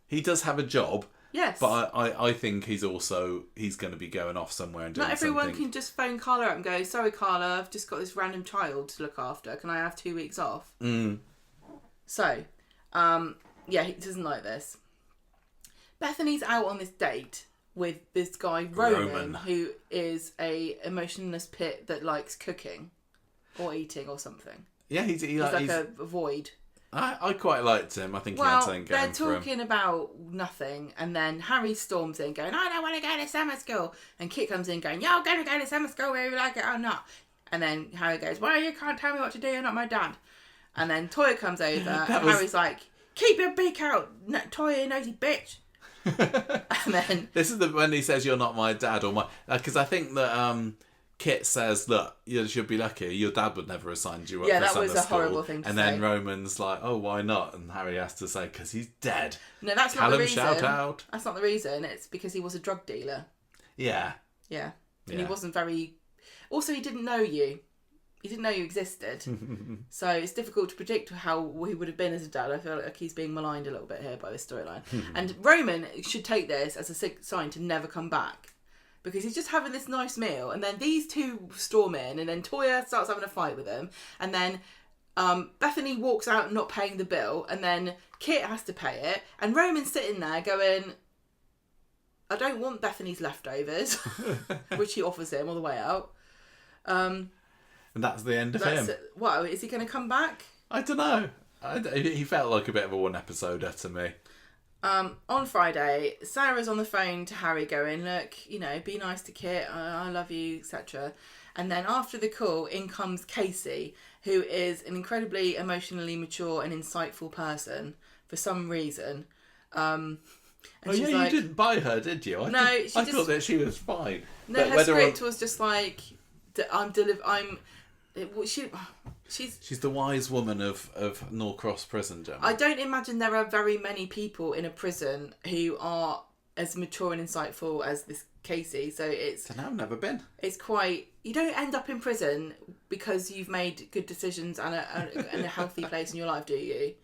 He does have a job. Yes. But I think he's going to be going off somewhere and doing something. Not everyone can just phone Carla up and go, sorry Carla, I've just got this random child to look after. Can I have 2 weeks off? So, he doesn't like this. Bethany's out on this date with this guy Roman, who is a emotionless pit that likes cooking or eating or something. Yeah, he's like a void. I quite liked him. I think he had something going for him. They're talking about nothing, and then Harry storms in going, I don't want to go to summer school. And Kit comes in going, you're going to go to summer school whether you like it or not. And then Harry goes, well, you can't tell me what to do, you're not my dad. And then Toya comes over, and Harry's like, keep your beak out, Toya, you nosy bitch. And then this is when he says you're not my dad or my, because I think that Kit says, look, you should be lucky, your dad would never have signed you up for summer school. Yeah, that was a horrible thing to say. And then Roman's like, oh, why not? And Harry has to say, because he's dead. No, that's not the reason. Shout out. That's not the reason. It's because he was a drug dealer. Yeah. And he wasn't very, also he didn't know you. He didn't know you existed. So it's difficult to predict how he would have been as a dad. I feel like he's being maligned a little bit here by this storyline. And Roman should take this as a sign to never come back. Because he's just having this nice meal, and then these two storm in, and then Toya starts having a fight with him, and then Bethany walks out not paying the bill, and then Kit has to pay it, and Roman's sitting there going, I don't want Bethany's leftovers, which he offers him on the way out. And that's the end of him. What, is he going to come back? I don't know. He felt like a bit of a one-episoder to me. On Friday, Sarah's on the phone to Harry going, look, be nice to Kit, I love you, etc. And then after the call, in comes Casey, who is an incredibly emotionally mature and insightful person for some reason. And she's like, you didn't buy her, did you? I thought that she was fine. No, her script was just like, She's the wise woman of Norcross Prison, Gemma. I don't imagine there are very many people in a prison who are as mature and insightful as this Casey. So it's... I've never been. It's quite... You don't end up in prison because you've made good decisions and a healthy place in your life, do you?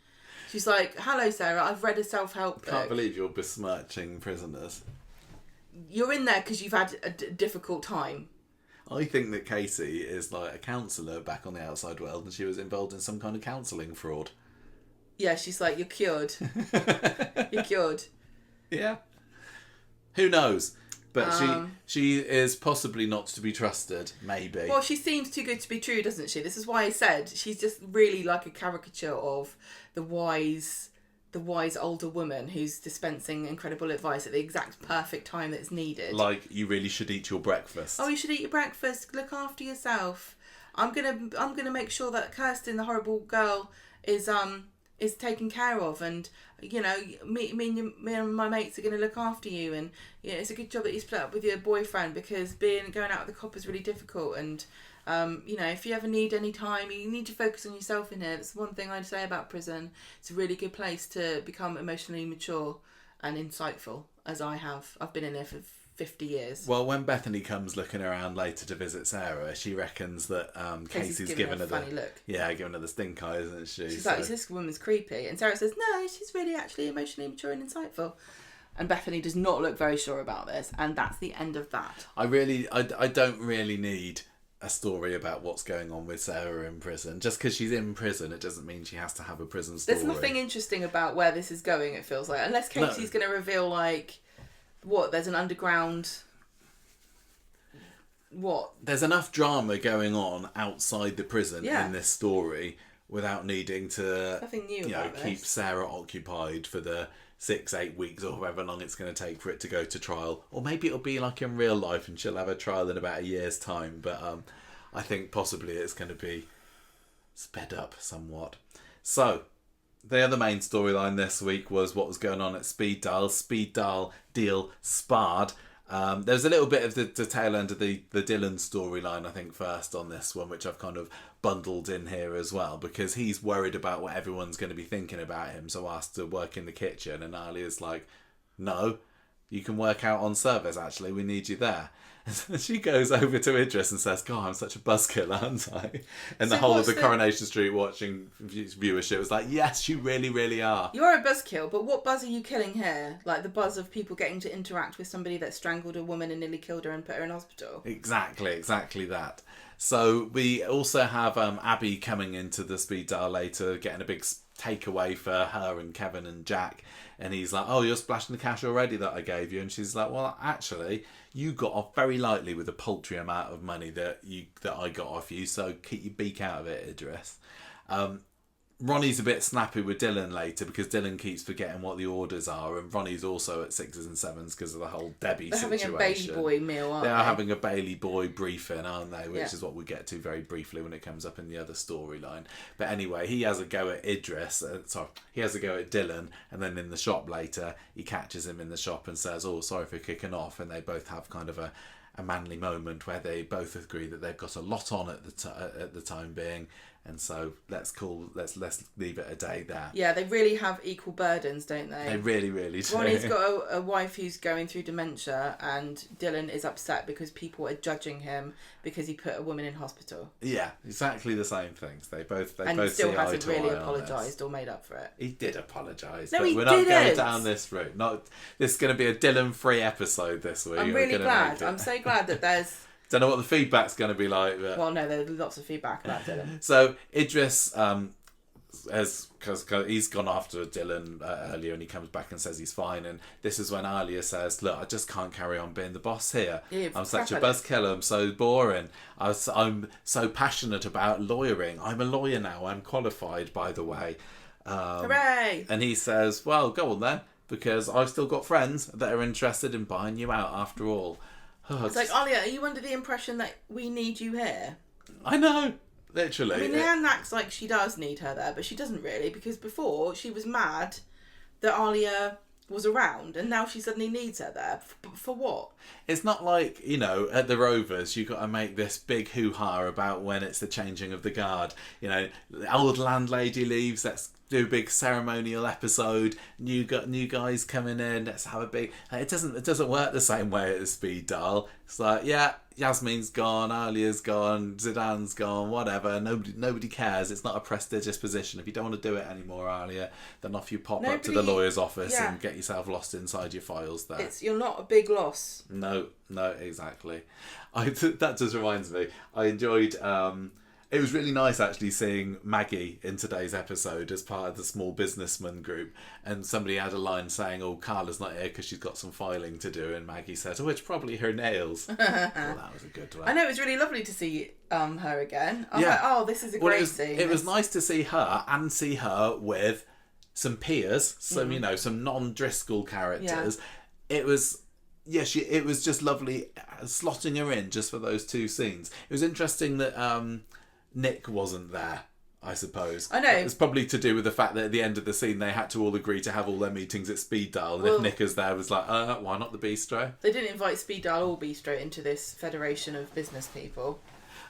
She's like, hello, Sarah, I've read a self-help book. I can't believe you're besmirching prisoners. You're in there because you've had a difficult time. I think that Casey is like a counsellor back on the outside world, and she was involved in some kind of counselling fraud. Yeah, she's like, you're cured. You're cured. Yeah. Who knows? But she is possibly not to be trusted, maybe. Well, she seems too good to be true, doesn't she? This is why I said she's just really like a caricature of the wise older woman who's dispensing incredible advice at the exact perfect time that's needed. Like, you really should eat your breakfast. Oh, you should eat your breakfast. Look after yourself. I'm gonna make sure that Kirsten, the horrible girl, is taken care of, and me and my mates are gonna look after you, and it's a good job that you split up with your boyfriend because going out with the cop is really difficult, and if you ever need any time, you need to focus on yourself in here. That's one thing I'd say about prison. It's a really good place to become emotionally mature and insightful, as I have. I've been in there for 50 years. Well, when Bethany comes looking around later to visit Sarah, she reckons that Casey's given her the funny look. Yeah, giving her the stink eye, isn't she? She's like, this woman's creepy. And Sarah says, no, she's really actually emotionally mature and insightful. And Bethany does not look very sure about this. And that's the end of that. I don't really need a story about what's going on with Sarah in prison. Just because she's in prison, it doesn't mean she has to have a prison story. There's nothing interesting about where this is going, it feels like. Unless Casey's going to reveal, like, there's an underground... What? There's enough drama going on outside the prison in this story without needing to nothing new about keep Sarah occupied for the 6-8 weeks or however long it's going to take for it to go to trial. Or maybe it'll be like in real life and she'll have a trial in about a year's time. But I think possibly it's going to be sped up somewhat. So, the other main storyline this week was what was going on at Speed Daal. Speed Daal deal sparred. There's a little bit of the tail end of the Dylan storyline, I think, first on this one, which I've kind of bundled in here as well, because he's worried about what everyone's going to be thinking about him, so asked to work in the kitchen, and Alia's like, no, you can work out on service, actually, we need you there. And she goes over to Idris and says, God, I'm such a buzzkill, aren't I? And the whole of the Coronation Street watching viewership was like, yes, you really, really are. You are a buzzkill, but what buzz are you killing here? Like the buzz of people getting to interact with somebody that strangled a woman and nearly killed her and put her in hospital? Exactly that. So we also have Abby coming into the Speed Daal later, getting a big takeaway for her and Kevin and Jack. And he's like, oh, you're splashing the cash already that I gave you. And she's like, well, actually, you got off very lightly with a paltry amount of money that I got off you. So keep your beak out of it, Idris. Ronnie's a bit snappy with Dylan later because Dylan keeps forgetting what the orders are, and Ronnie's also at 6s and 7s because of the whole Debbie situation. They're having a Bailey Boy meal, aren't they? They are having a Bailey Boy briefing, aren't they? Which is what we get to very briefly when it comes up in the other storyline. But anyway, he has a go at Idris. He has a go at Dylan, and then in the shop later, he catches him in the shop and says, "Oh, sorry for kicking off," and they both have kind of a manly moment where they both agree that they've got a lot on at the time being. And so let's leave it a day there. Yeah, they really have equal burdens, don't they? They really, really do. Ronnie's got a wife who's going through dementia, and Dylan is upset because people are judging him because he put a woman in hospital. Yeah, exactly the same things. They both still hasn't really apologised or made up for it. He did apologise. No, but we're not going down this route. This is going to be a Dylan-free episode this week. I'm really glad. I'm so glad that there's... Don't know what the feedback's going to be like. But... Well, no, there's lots of feedback about Dylan. So Idris because he's gone after Dylan earlier, and he comes back and says he's fine. And this is when Alia says, "Look, I just can't carry on being the boss here. I'm such a buzzkill. I'm so boring. I'm so passionate about lawyering. I'm a lawyer now. I'm qualified, by the way." Hooray! And he says, "Well, go on then, because I've still got friends that are interested in buying you out after all." It's like, Alia, are you under the impression that we need you here? I know, literally. I mean, Leanne acts like she does need her there, but she doesn't really, because before she was mad that Alia was around, and now she suddenly needs her there. For what? It's not like, at the Rovers, you've got to make this big hoo-ha about when it's the changing of the guard. The old landlady leaves, let's do a big ceremonial episode, new guys coming in, let's have a big... It doesn't work the same way at the Speed Daal. It's like, yeah, Yasmin's gone, Alia's gone, Zidane's gone, whatever. Nobody cares. It's not a prestigious position. If you don't want to do it anymore, Alia, then off you pop up to the lawyer's office and get yourself lost inside your files there. You're not a big loss. No, exactly. That just reminds me. I enjoyed... it was really nice actually seeing Maggie in today's episode as part of the small businessman group, and somebody had a line saying, "Oh, Carla's not here because she's got some filing to do," and Maggie said, "Oh, it's probably her nails." Well, that was a good one. I know, it was really lovely to see her again. I was like, oh, this is a great scene. It was nice to see her and see her with some peers, some non-Driscoll characters. Yeah. It was just lovely slotting her in just for those two scenes. It was interesting that Nick wasn't there, I suppose. I know. It's probably to do with the fact that at the end of the scene they had to all agree to have all their meetings at Speed Daal, and if Nick was there, was like, why not the bistro? They didn't invite Speed Daal or Bistro into this federation of business people.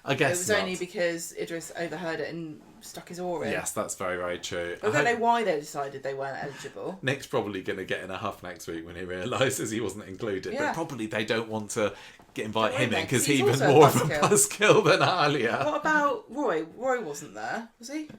I guess it was only because Idris overheard it and stuck his oar in. Yes, that's very, very true. I don't know why they decided they weren't eligible. Nick's probably going to get in a huff next week when he realises he wasn't included. Yeah. But probably they don't want to invite him in because he's even more of a buzzkill than Alia. What about Roy? Roy wasn't there, was he?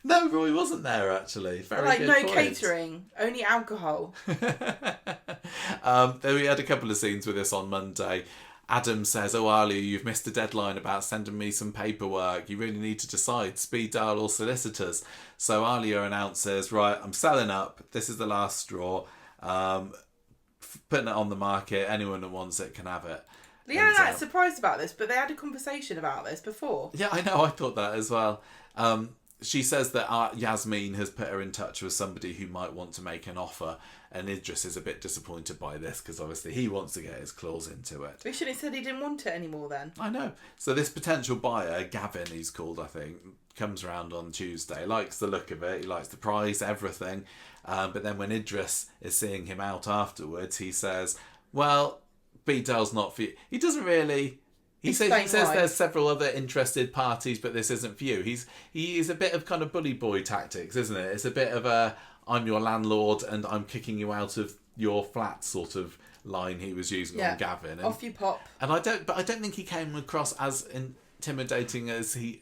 No, Roy wasn't there actually. Very good point. Catering, only alcohol. Then we had a couple of scenes with this on Monday. Adam says, "Oh, Alia, you've missed a deadline about sending me some paperwork. You really need to decide, Speed Daal or solicitors." So Alia announces, "Right, I'm selling up. This is the last straw. Putting it on the market. Anyone that wants it can have it." Leanne acts surprised about this, but they had a conversation about this before. Yeah, I know. I thought that as well. She says that Yasmin has put her in touch with somebody who might want to make an offer, and Idris is a bit disappointed by this because obviously he wants to get his claws into it. He should have said he didn't want it anymore then. I know. So this potential buyer, Gavin he's called, I think, comes around on Tuesday, likes the look of it, he likes the price, everything. But then when Idris is seeing him out afterwards, he says, "Well, Speed Daal's not for you." He doesn't really... He says there's several other interested parties, but this isn't for you. He's a bit of kind of bully boy tactics, isn't it? It's a bit of a I'm your landlord and I'm kicking you out of your flat sort of line he was using on Gavin. And, off you pop. And I don't think he came across as intimidating as he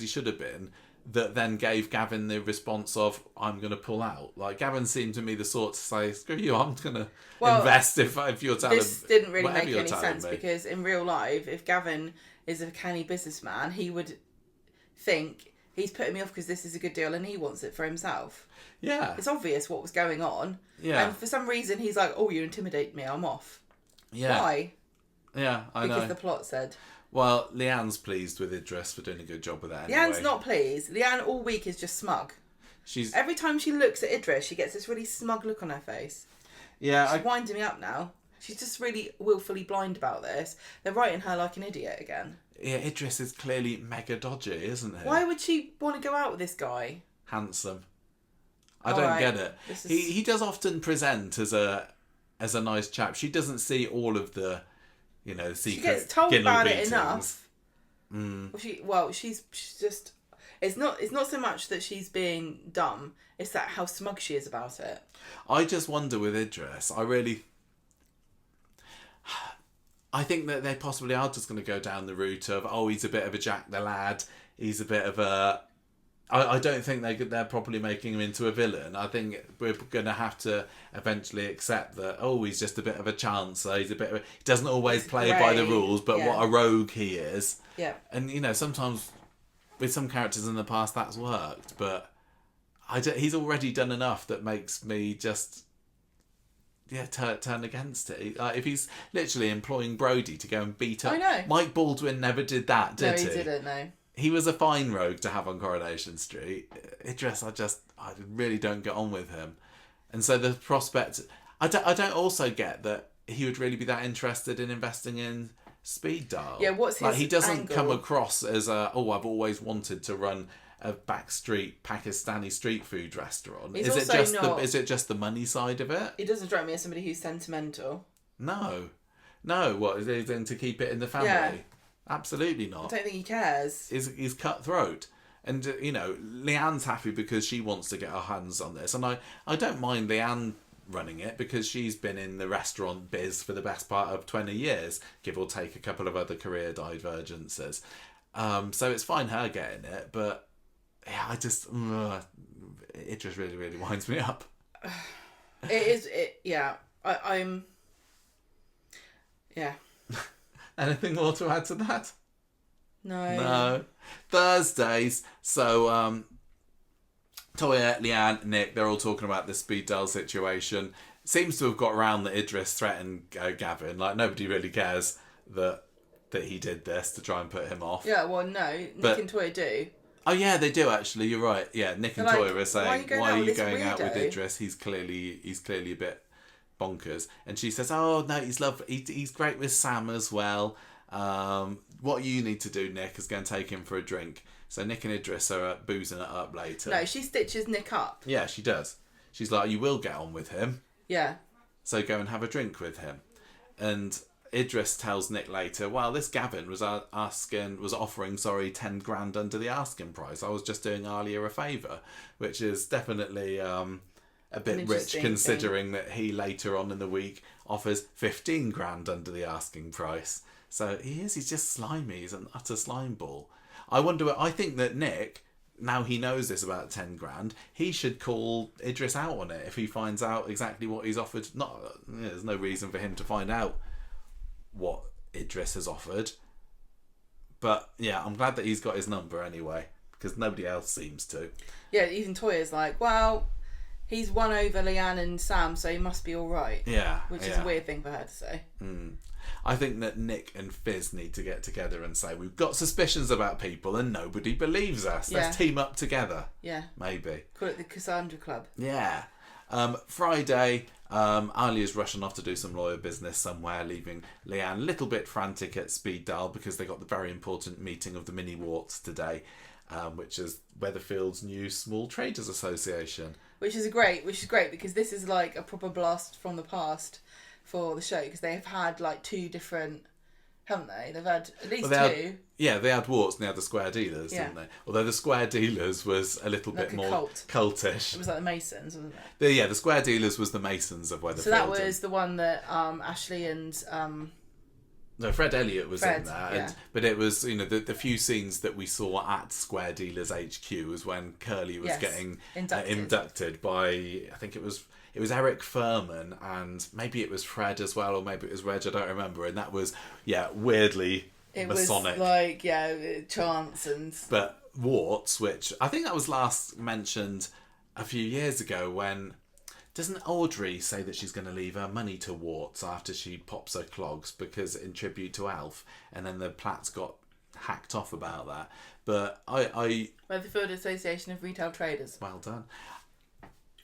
should have been. That then gave Gavin the response of I'm going to pull out. Like Gavin seemed to me the sort to say, "Screw you, I'm going to invest if you're telling." This didn't really make any sense because in real life, if Gavin is a canny businessman, he would think he's putting me off because this is a good deal and he wants it for himself. Yeah, it's obvious what was going on. Yeah, and for some reason he's like, "Oh, you intimidate me, I'm off." Yeah, why? Yeah, I know. Because the plot said. Well, Leanne's pleased with Idris for doing a good job with that anyway. Leanne's not pleased. Leanne all week is just smug. Every time she looks at Idris, she gets this really smug look on her face. Yeah, she's winding me up now. She's just really willfully blind about this. They're writing her like an idiot again. Yeah, Idris is clearly mega dodgy, isn't he? Why would she want to go out with this guy? Handsome. I don't get it. He does often present as a nice chap. She doesn't see all of the... secret. She gets told about it enough. Mm. Well, she's just. It's not so much that she's being dumb. It's that how smug she is about it. I just wonder with Idris. I think that they possibly are just going to go down the route of he's a bit of a Jack the Lad. He's a bit of a. I don't think they're properly making him into a villain. I think we're going to have to eventually accept that, he's just a bit of a chancer. He doesn't always play by the rules, but what a rogue he is. Yeah. And, sometimes with some characters in the past that's worked, but he's already done enough that makes me just, turn against it. If he's literally employing Brody to go and beat up... I know. Mike Baldwin never did that, did he? No, he didn't, no. He was a fine rogue to have on Coronation Street. Idris, I really don't get on with him. And so the prospect... I don't also get that he would really be that interested in investing in Speed Daal. Yeah, what's his he doesn't angle? come across as I've always wanted to run a backstreet Pakistani street food restaurant. Is it just the money side of it? He doesn't strike me as somebody who's sentimental. No. What, is he then to keep it in the family? Yeah. Absolutely not. I don't think he cares. He's cutthroat. And, Leanne's happy because she wants to get her hands on this. And I don't mind Leanne running it because she's been in the restaurant biz for the best part of 20 years, give or take a couple of other career divergences. So it's fine her getting it, but it just really, really winds me up. I'm... Yeah. Anything more to add to that? No. Thursdays. So, Toya, Leanne, Nick, they're all talking about the Speed Daal situation. Seems to have got around that Idris threatened Gavin. Like, nobody really cares that he did this to try and put him off. Yeah, well, no. Nick and Toya do. Oh, yeah, they do, actually. You're right. Yeah, Nick and Toya are saying, why are you going out with Idris? He's clearly a bit bonkers. And she says, oh no, he's lovely, he's great with Sam as well. What you need to do, Nick, is go and take him for a drink. So Nick and Idris are boozing it up later. No, she stitches Nick up. Yeah, she does. She's like, you will get on with him. Yeah. So go and have a drink with him. And Idris tells Nick later, well, this Gavin was offering 10 grand under the asking price. I was just doing Alia a favour, which is definitely a bit rich considering that he later on in the week offers 15 grand under the asking price. So he's just slimy. He's an utter slime ball. I think that Nick, now he knows this about 10 grand, he should call Idris out on it if he finds out exactly what he's offered. There's no reason for him to find out what Idris has offered. But yeah, I'm glad that he's got his number anyway, because nobody else seems to. Yeah, even Toya's like, well, he's won over Leanne and Sam, so he must be all right. Yeah. Which is a weird thing for her to say. I think that Nick and Fizz need to get together and say, we've got suspicions about people and nobody believes us. Yeah. Let's team up together. Yeah. Maybe. Call it the Cassandra Club. Yeah. Friday, Alia's rushing off to do some lawyer business somewhere, leaving Leanne a little bit frantic at Speed Daal because they got the very important meeting of the mini warts today, which is Weatherfield's new Small Traders Association. Which is great because this is like a proper blast from the past for the show, because they've had like 2 different, haven't they? They've had at least 2. They had warts and they had the square dealers, didn't they? Although the square dealers was a little bit more cultish. It was like the Masons, wasn't it? The square dealers was the Masons of Weatherfield. So that was the one that Ashley and... No, Fred Elliott was in there. Yeah. But it was, the few scenes that we saw at Square Dealers HQ was when Curly was getting inducted by, I think it was Eric Furman, and maybe it was Fred as well, or maybe it was Reg, I don't remember. And that was, weirdly Masonic. It was like, chants and... But warts, which I think that was last mentioned a few years ago when... Doesn't Audrey say that she's going to leave her money to warts after she pops her clogs because in tribute to Alf, and then the Platts got hacked off about that. But I Weatherfield Association of Retail Traders. Well done.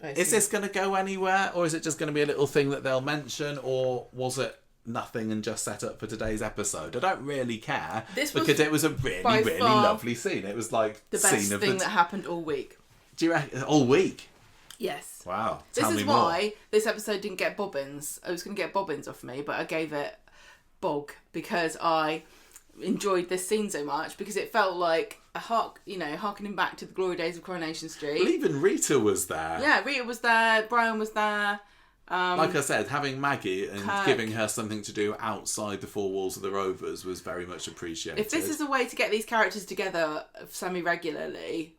Is this going to go anywhere, or is it just going to be a little thing that they'll mention, or was it nothing and just set up for today's episode? I don't really care because it was a really lovely scene. It was like the best thing that happened all week. Do you reckon all week? Yes. Wow. This is why this episode didn't get bobbins. I was going to get bobbins off me, but I gave it bog because I enjoyed this scene so much, because it felt like a harkening back to the glory days of Coronation Street. Well, even Rita was there. Yeah, Rita was there. Brian was there. Like I said, having Maggie and giving her something to do outside the 4 walls of the Rovers was very much appreciated. If this is a way to get these characters together semi-regularly,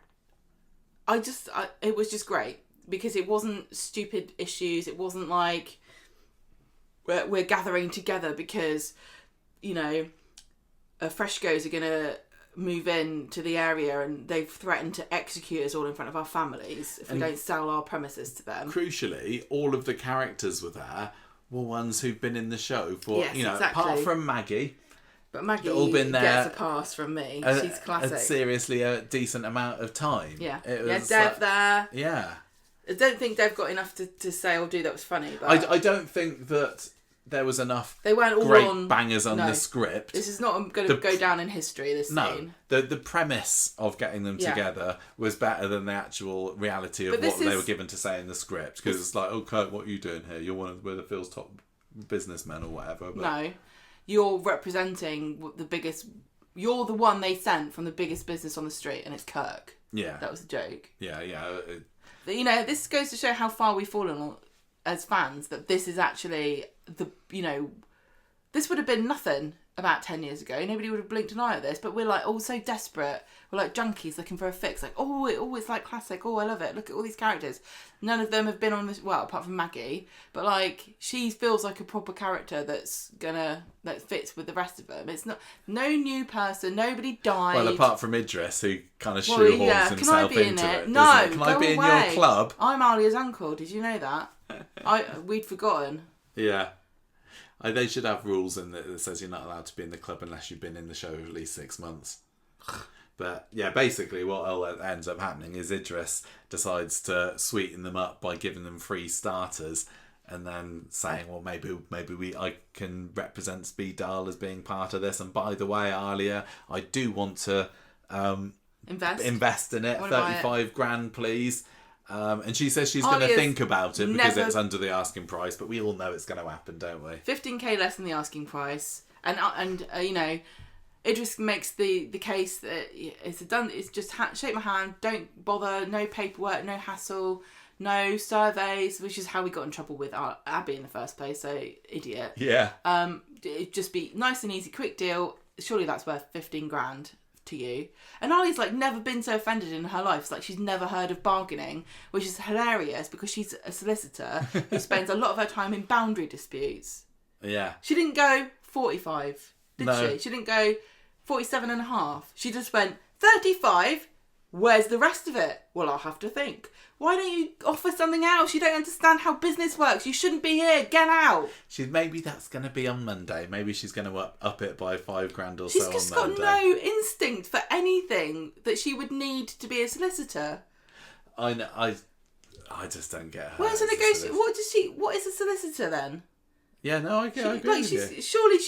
it was just great. Because it wasn't stupid issues. It wasn't like we're gathering together because, Freshcos are going to move in to the area and they've threatened to execute us all in front of our families if we don't sell our premises to them. Crucially, all of the characters were ones who've been in the show for, exactly. Apart from Maggie. But Maggie all been there gets a pass from me. She's classic. Seriously, a decent amount of time. Yeah. It was, Dev there. Yeah. I don't think Dev got enough to say or do that was funny. But I don't think that there was enough they weren't all great bangers on the script. This is not going to go down in history, this scene. The premise of getting them together was better than the actual reality of what they were given to say in the script. Because it's like, oh, Kurt, what are you doing here? You're one of Weatherfield's top businessmen or whatever. But... No. You're representing the biggest... You're the one they sent from the biggest business on the street, and it's Kirk. Yeah. That was a joke. Yeah. This goes to show how far we've fallen as fans, that this is actually this would have been nothing about 10 years ago. Nobody would have blinked an eye at this, but we're like all so desperate. We're like junkies looking for a fix. Like, it's like classic. Oh, I love it. Look at all these characters. None of them have been on this, well, apart from Maggie, but like she feels like a proper character that fits with the rest of them. It's no new person. Nobody died. Well, apart from Idris, who kind of shoehorns himself into it. No, can I be in your club? I'm Alia's uncle. Did you know that? We'd forgotten. Yeah. They should have rules in that says you're not allowed to be in the club unless you've been in the show at least 6 months. But yeah, basically what ends up happening is Idris decides to sweeten them up by giving them free starters, and then saying, well, maybe I can represent Speed Daal as being part of this. And by the way, Alia, I do want to invest in it. 35 grand, please. And she says she's going to think about it because it's under the asking price, but we all know it's going to happen, don't we? 15k less than the asking price, and you know, Idris makes the case that it's just shake my hand, don't bother, no paperwork, no hassle, no surveys, which is how we got in trouble with Abby in the first place. So idiot. Yeah. It'd just be nice and easy, quick deal. Surely that's worth 15 grand. To you. And Ali's like never been so offended in her life. It's like she's never heard of bargaining, which is hilarious because she's a solicitor who spends a lot of her time in boundary disputes. Yeah. She didn't go 45, did No. she? She didn't go 47 and a half. She just went 35. Where's the rest of it? Well, I'll have to think. Why don't you offer something else? You don't understand how business works. You shouldn't be here. Get out. Maybe that's going to be on Monday. Maybe she's going to up it by $5,000 or She's so on Monday. just got no instinct for anything that she would need to be a solicitor. I know. I just don't get her. Where's a negotiator? What is a solicitor then? Yeah, no, I agree with you. Surely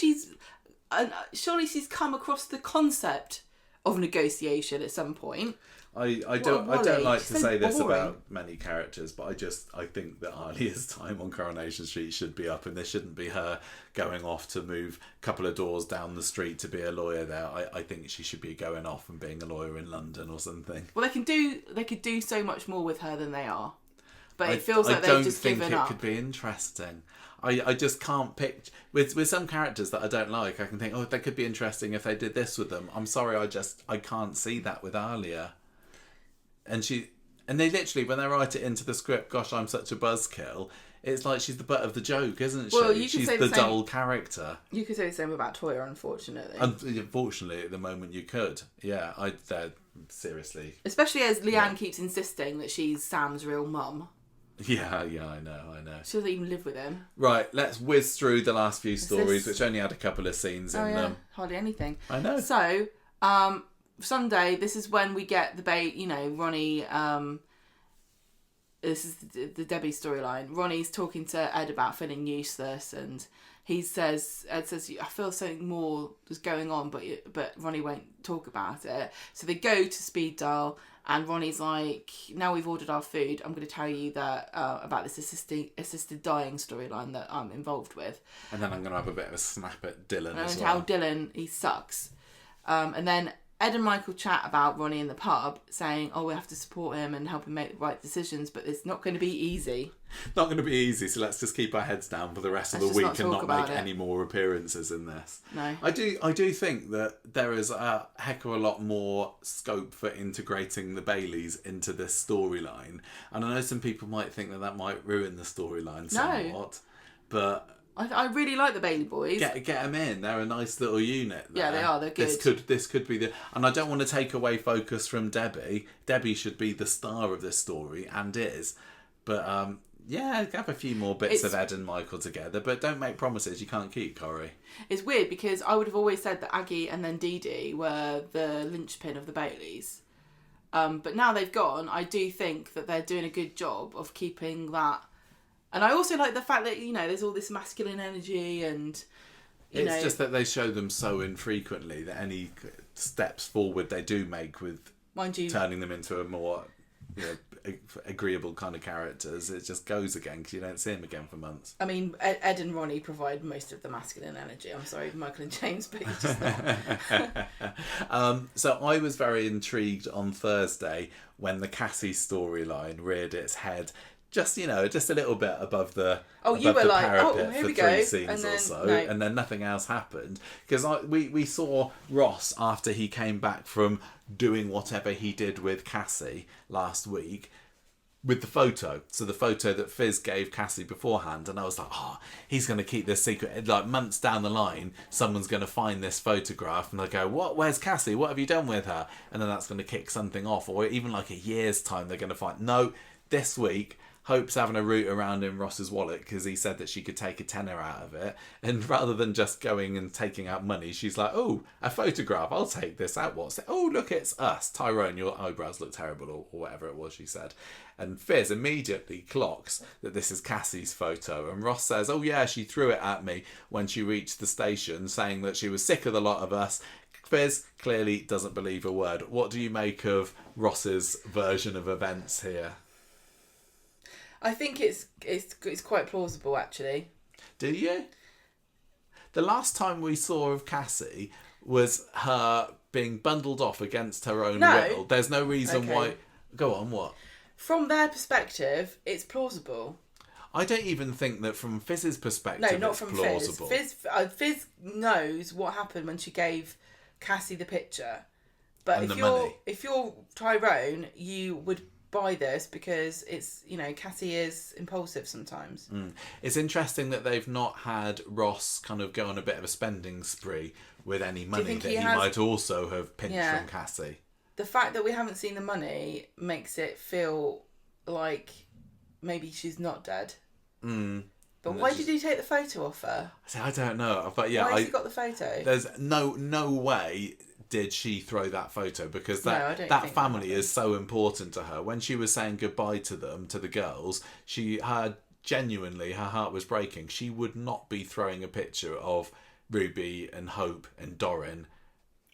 she's come across the concept of negotiation at some point. I don't like to say this about many characters, but I think that Alia's time on Coronation Street should be up, and this shouldn't be her going off to move a couple of doors down the street to be a lawyer there. I think she should be going off and being a lawyer in London or something. Well, they could do so much more with her than they are, but it feels like they've just given up. I don't think it could be interesting. I just can't pick with some characters that I don't like. I can think, they could be interesting if they did this with them. I'm sorry, I can't see that with Alia. And they literally, when they write it into the script, gosh, I'm such a buzzkill. It's like she's the butt of the joke, isn't she? Well, She's the dull character. You could say the same about Toya, unfortunately. Unfortunately, at the moment, you could. Yeah, seriously. Especially as Leanne keeps insisting that she's Sam's real mum. Yeah, I know. She doesn't even live with him. Right, let's whiz through the last few stories, which only had a couple of scenes in them. Hardly anything. I know. So, Sunday, this is when we get the Ronnie, this is the Debbie storyline. Ronnie's talking to Ed about feeling useless, and Ed says, I feel something more is going on, but Ronnie won't talk about it. So they go to Speed Daal, and Ronnie's like, now we've ordered our food, I'm going to tell you that about this assisted dying storyline that I'm involved with. And then I'm going to have a bit of a snap at Dylan and as well. well. And tell Dylan he sucks. And then Ed and Michael chat about Ronnie in the pub, saying, we have to support him and help him make the right decisions, but it's not going to be easy. Not going to be easy, so let's just keep our heads down for the rest of the week and not make any more appearances in this. No. I do think that there is a heck of a lot more scope for integrating the Baileys into this storyline. And I know some people might think that might ruin the storyline somewhat, but I really like the Bailey boys. Get them in. They're a nice little unit there. Yeah, they are. They're good. This could be and I don't want to take away focus from Debbie. Debbie should be the star of this story and is. But have a few more bits of Ed and Michael together, but don't make promises you can't keep, Corrie. It's weird because I would have always said that Aggie and then Dee Dee were the linchpin of the Baileys. But now they've gone, I do think that they're doing a good job of keeping that. And I also like the fact that, there's all this masculine energy and, It's just that they show them so infrequently that any steps forward they do make with turning them into a more agreeable kind of characters, it just goes again because you don't see them again for months. I mean, Ed and Ronnie provide most of the masculine energy. I'm sorry, Michael and James, but it's just not. So I was very intrigued on Thursday when the Cassie storyline reared its head just a little bit above the parapet for 3 scenes or so, and then nothing else happened because we saw Ross after he came back from doing whatever he did with Cassie last week with the photo. So the photo that Fizz gave Cassie beforehand, and I was like, he's going to keep this secret. Like months down the line, someone's going to find this photograph and they'll go, what? Where's Cassie? What have you done with her? And then that's going to kick something off, or even like a year's time, they're going to find. No, this week. Hope's having a root around in Ross's wallet because he said that she could take a tenner out of it. And rather than just going and taking out money, she's like, a photograph. I'll take this out. What's it? Look, it's us. Tyrone, your eyebrows look terrible, or whatever it was she said. And Fizz immediately clocks that this is Cassie's photo. And Ross says, she threw it at me when she reached the station, saying that she was sick of the lot of us. Fizz clearly doesn't believe a word. What do you make of Ross's version of events here? I think it's quite plausible, actually. Do you? The last time we saw of Cassie was her being bundled off against her own will. There's no reason why... Go on, what? From their perspective, it's plausible. I don't even think that from Fiz's perspective no, not it's from plausible. Fizz knows what happened when she gave Cassie the picture. But if you're Tyrone, you would buy this because it's, Cassie is impulsive sometimes. It's interesting that they've not had Ross kind of go on a bit of a spending spree with any money that he might also have pinched from Cassie. The fact that we haven't seen the money makes it feel like maybe she's not dead. But why did he take the photo of her? I don't know. But yeah, why has he got the photo? There's no way did she throw that photo, because that family is so important to her. When she was saying goodbye to them, to the girls, genuinely her heart was breaking. She would not be throwing a picture of Ruby and Hope and Doran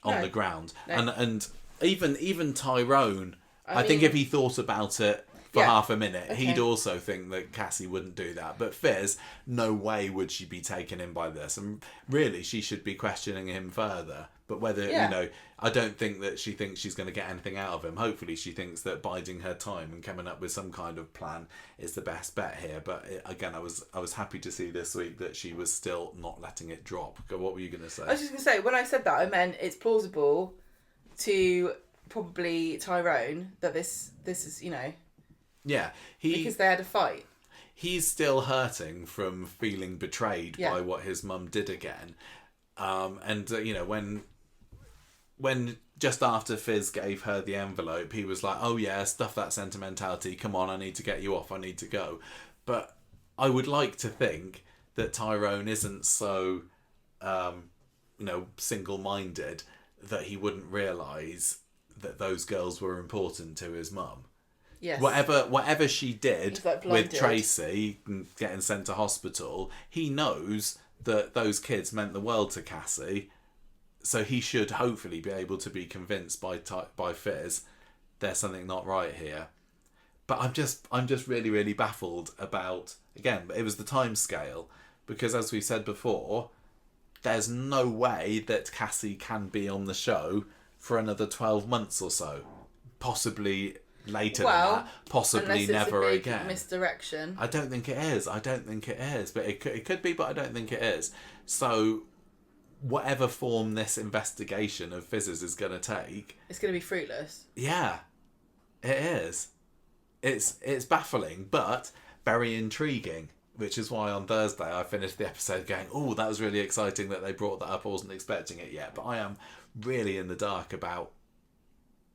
on the ground. No. And even Tyrone, I think if he thought about it for half a minute, he'd also think that Cassie wouldn't do that. But Fizz, no way would she be taken in by this. And really, she should be questioning him further. But whether, I don't think that she thinks she's going to get anything out of him. Hopefully she thinks that biding her time and coming up with some kind of plan is the best bet here. But again, I was happy to see this week that she was still not letting it drop. What were you going to say? I was just going to say, when I said that, I meant it's plausible to probably Tyrone that this is, Yeah, because they had a fight. He's still hurting from feeling betrayed by what his mum did again. When just after Fizz gave her the envelope, he was like, oh yeah, stuff that sentimentality, come on, I need to get you off, I need to go. But I would like to think that Tyrone isn't so, single-minded that he wouldn't realise that those girls were important to his mum. Yes. Whatever she did with Tracy getting sent to hospital, he knows that those kids meant the world to Cassie. So he should hopefully be able to be convinced by Fizz there's something not right here. But I'm just really, really baffled about, again, it was the time scale, because as we said before, there's no way that Cassie can be on the show for another 12 months or so. Possibly later than that. Possibly never again. Misdirection. I don't think it is. But it could be, but I don't think it is. So whatever form this investigation of Fizz's is going to take, it's going to be fruitless. Yeah, it is. It's baffling, but very intriguing, which is why on Thursday I finished the episode going, oh, that was really exciting that they brought that up. I wasn't expecting it yet, but I am really in the dark about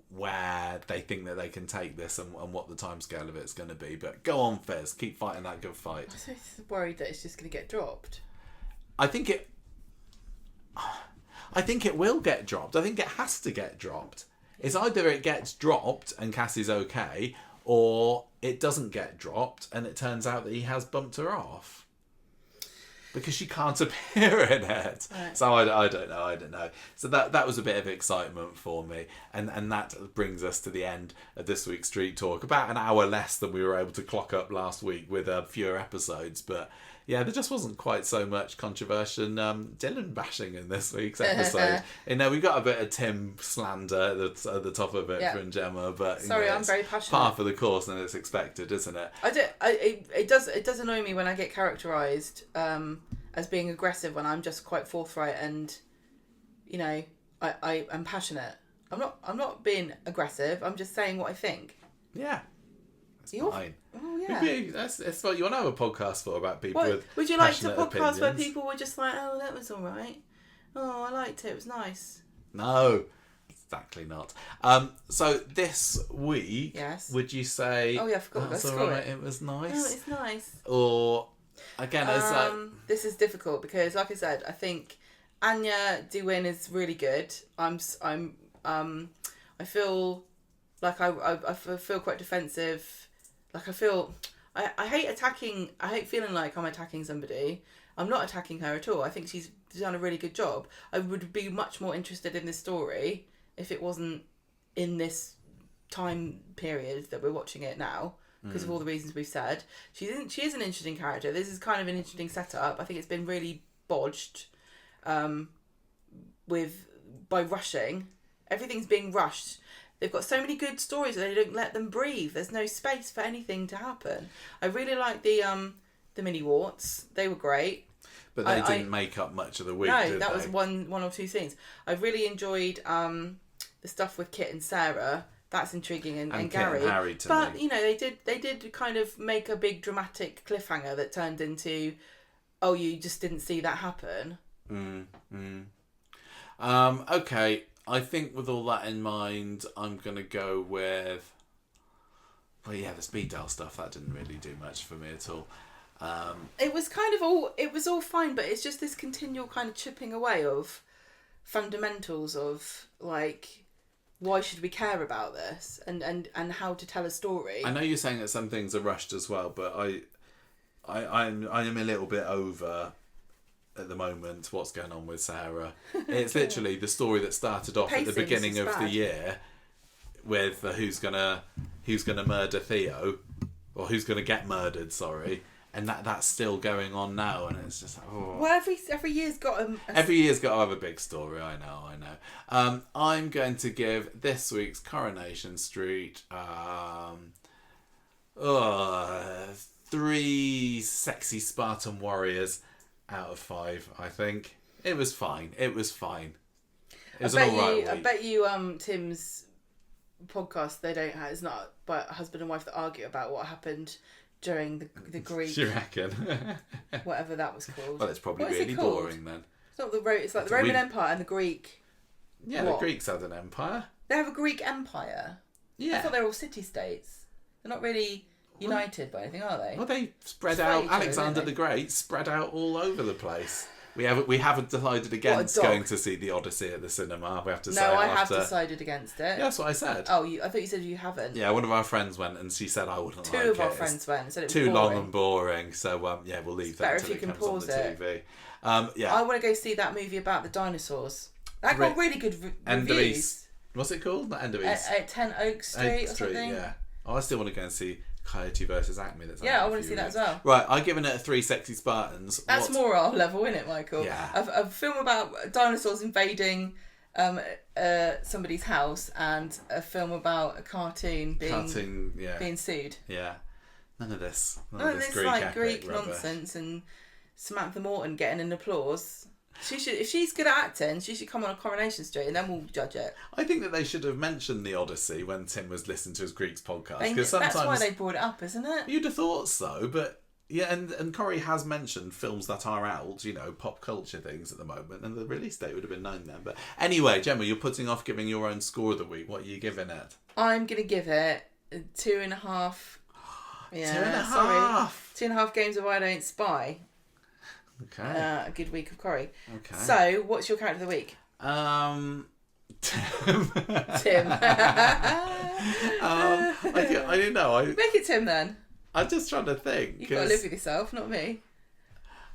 where they think that they can take this and what the timescale of it's going to be. But go on, Fizz, keep fighting that good fight. I'm so worried that it's just going to get dropped. I think it will get dropped. I think it has to get dropped. It's either it gets dropped and Cassie's okay, or it doesn't get dropped and it turns out that he has bumped her off. Because she can't appear in it. Right. So I don't know. So that was a bit of excitement for me. And that brings us to the end of this week's Street Talk. About an hour less than we were able to clock up last week with fewer episodes. But yeah, there just wasn't quite so much controversial Dylan bashing in this week's episode. We got a bit of Tim slander at the top of it from Gemma. But sorry, I'm very passionate. Par for the course and it's expected, isn't it? It does annoy me when I get characterised as being aggressive when I'm just quite forthright and, I'm passionate. I'm not being aggressive. I'm just saying what I think. Yeah. That's fine. Oh yeah. Maybe that's what you want to have a podcast for, about people with would you like to podcast opinions. where people were just like, oh, that was all right. Oh, I liked it. It was nice. No, exactly not. So this week, yes. Would you say? Oh yeah, I forgot. That's all right. It was nice. No, it's nice. Or again, this is difficult because, like I said, I think Anya Dewin is really good. I feel like I feel quite defensive. Like I hate attacking. I hate feeling like I'm attacking somebody. I'm not attacking her at all. I think she's done a really good job. I would be much more interested in this story if it wasn't in this time period that we're watching it now. because of all the reasons we've said. She is an interesting character. This is kind of an interesting setup. I think it's been really bodged by rushing. Everything's being rushed. They've got so many good stories that they don't let them breathe. There's no space for anything to happen. I really like the mini warts. They were great. But they didn't make up much of the week, No, that was one or two scenes. I really enjoyed the stuff with Kit and Sarah. That's intriguing, and Gary. And Harry to but me. you know, they did kind of make a big dramatic cliffhanger that turned into, oh, you just didn't see that happen. Okay, I think with all that in mind, I'm gonna go with. Well, yeah, the Speed Daal stuff that didn't really do much for me at all. It was kind of all fine, but it's just this continual kind of chipping away of fundamentals of like, why should we care about this, and how to tell a story. I know you're saying that some things are rushed as well, but I'm a little bit over at the moment what's going on with Sarah. It's literally the story that started off at the beginning of the year with who's gonna murder Theo, or who's gonna get murdered. Sorry. And that's still going on now, and it's just like, oh. Well, every year's got every year's got to have a big story. I know. I'm going to give this week's Coronation Street 3 sexy Spartan warriors out of 5. I think it was fine. It was an alright week. I bet you, Tim's podcast, it's not but husband and wife that argue about what happened during the Greek. You reckon? Whatever that was called. Well, it's probably really boring then. It's not it's like the Roman Empire and the Greek. Yeah, the Greeks had an empire. They have a Greek empire. Yeah. I thought they were all city-states. They're not really united by anything, are they? Well, they spread out. Alexander the Great spread out all over the place. We haven't decided against going to see the Odyssey at the cinema. We have to say. No, I have decided against it. Yeah, that's what I said. Oh, I thought you said you haven't. Yeah, one of our friends went and she said I wouldn't like it. Two of our friends went and said it was too long and boring. So yeah, we'll leave that until it comes on the TV. Yeah. I want to go see that movie about the dinosaurs. That got really good reviews. What's it called? The End of East. At 10 Oak Street or something. Yeah. Oh, I still want to go and see Coyote versus Acme. I want to see that as well. Right, I've given it a 3 sexy Spartans. That's more our level, isn't it, Michael? Yeah. A film about dinosaurs invading somebody's house, and a film about a cartoon being sued. Yeah. None of this Greek nonsense and Samantha Morton getting an applause. If she's good at acting, she should come on a Coronation Street, and then we'll judge it. I think that they should have mentioned the Odyssey when Tim was listening to his Greeks podcast. Because sometimes that's why they brought it up, isn't it? You'd have thought so, but yeah, and Corrie has mentioned films that are out, pop culture things at the moment, and the release date would have been known then. But anyway, Gemma, you're putting off giving your own score of the week. What are you giving it? I'm going to give it 2.5. Yeah, 2.5. Sorry, 2.5 games of I Don't Spy. Okay. A good week of Corrie. Okay. So, what's your character of the week? Tim. I don't know. Make it Tim then. I'm just trying to think. You've got to live with yourself, not me.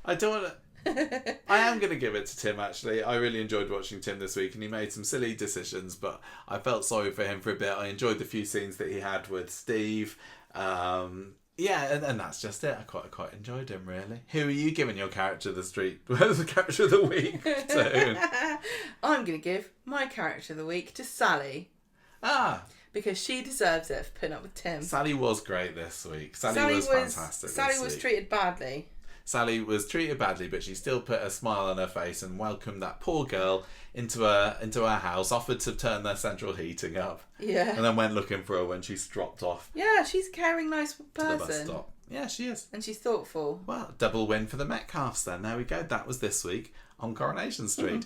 I don't want to. I am going to give it to Tim, actually. I really enjoyed watching Tim this week, and he made some silly decisions, but I felt sorry for him for a bit. I enjoyed the few scenes that he had with Steve. Yeah, and that's just it. I quite enjoyed him, really. Who are you giving your character of the character of the week to? I'm going to give my character of the week to Sally. Because she deserves it for putting up with Tim. Sally was great this week. Sally was fantastic. Sally was treated badly. Sally was treated badly, but she still put a smile on her face and welcomed that poor girl into her house, offered to turn their central heating up. Yeah. And then went looking for her when she's dropped off. Yeah, she's a caring, nice person. To the bus stop. Yeah, she is. And she's thoughtful. Well, double win for the Metcalfs then. There we go. That was this week on Coronation Street.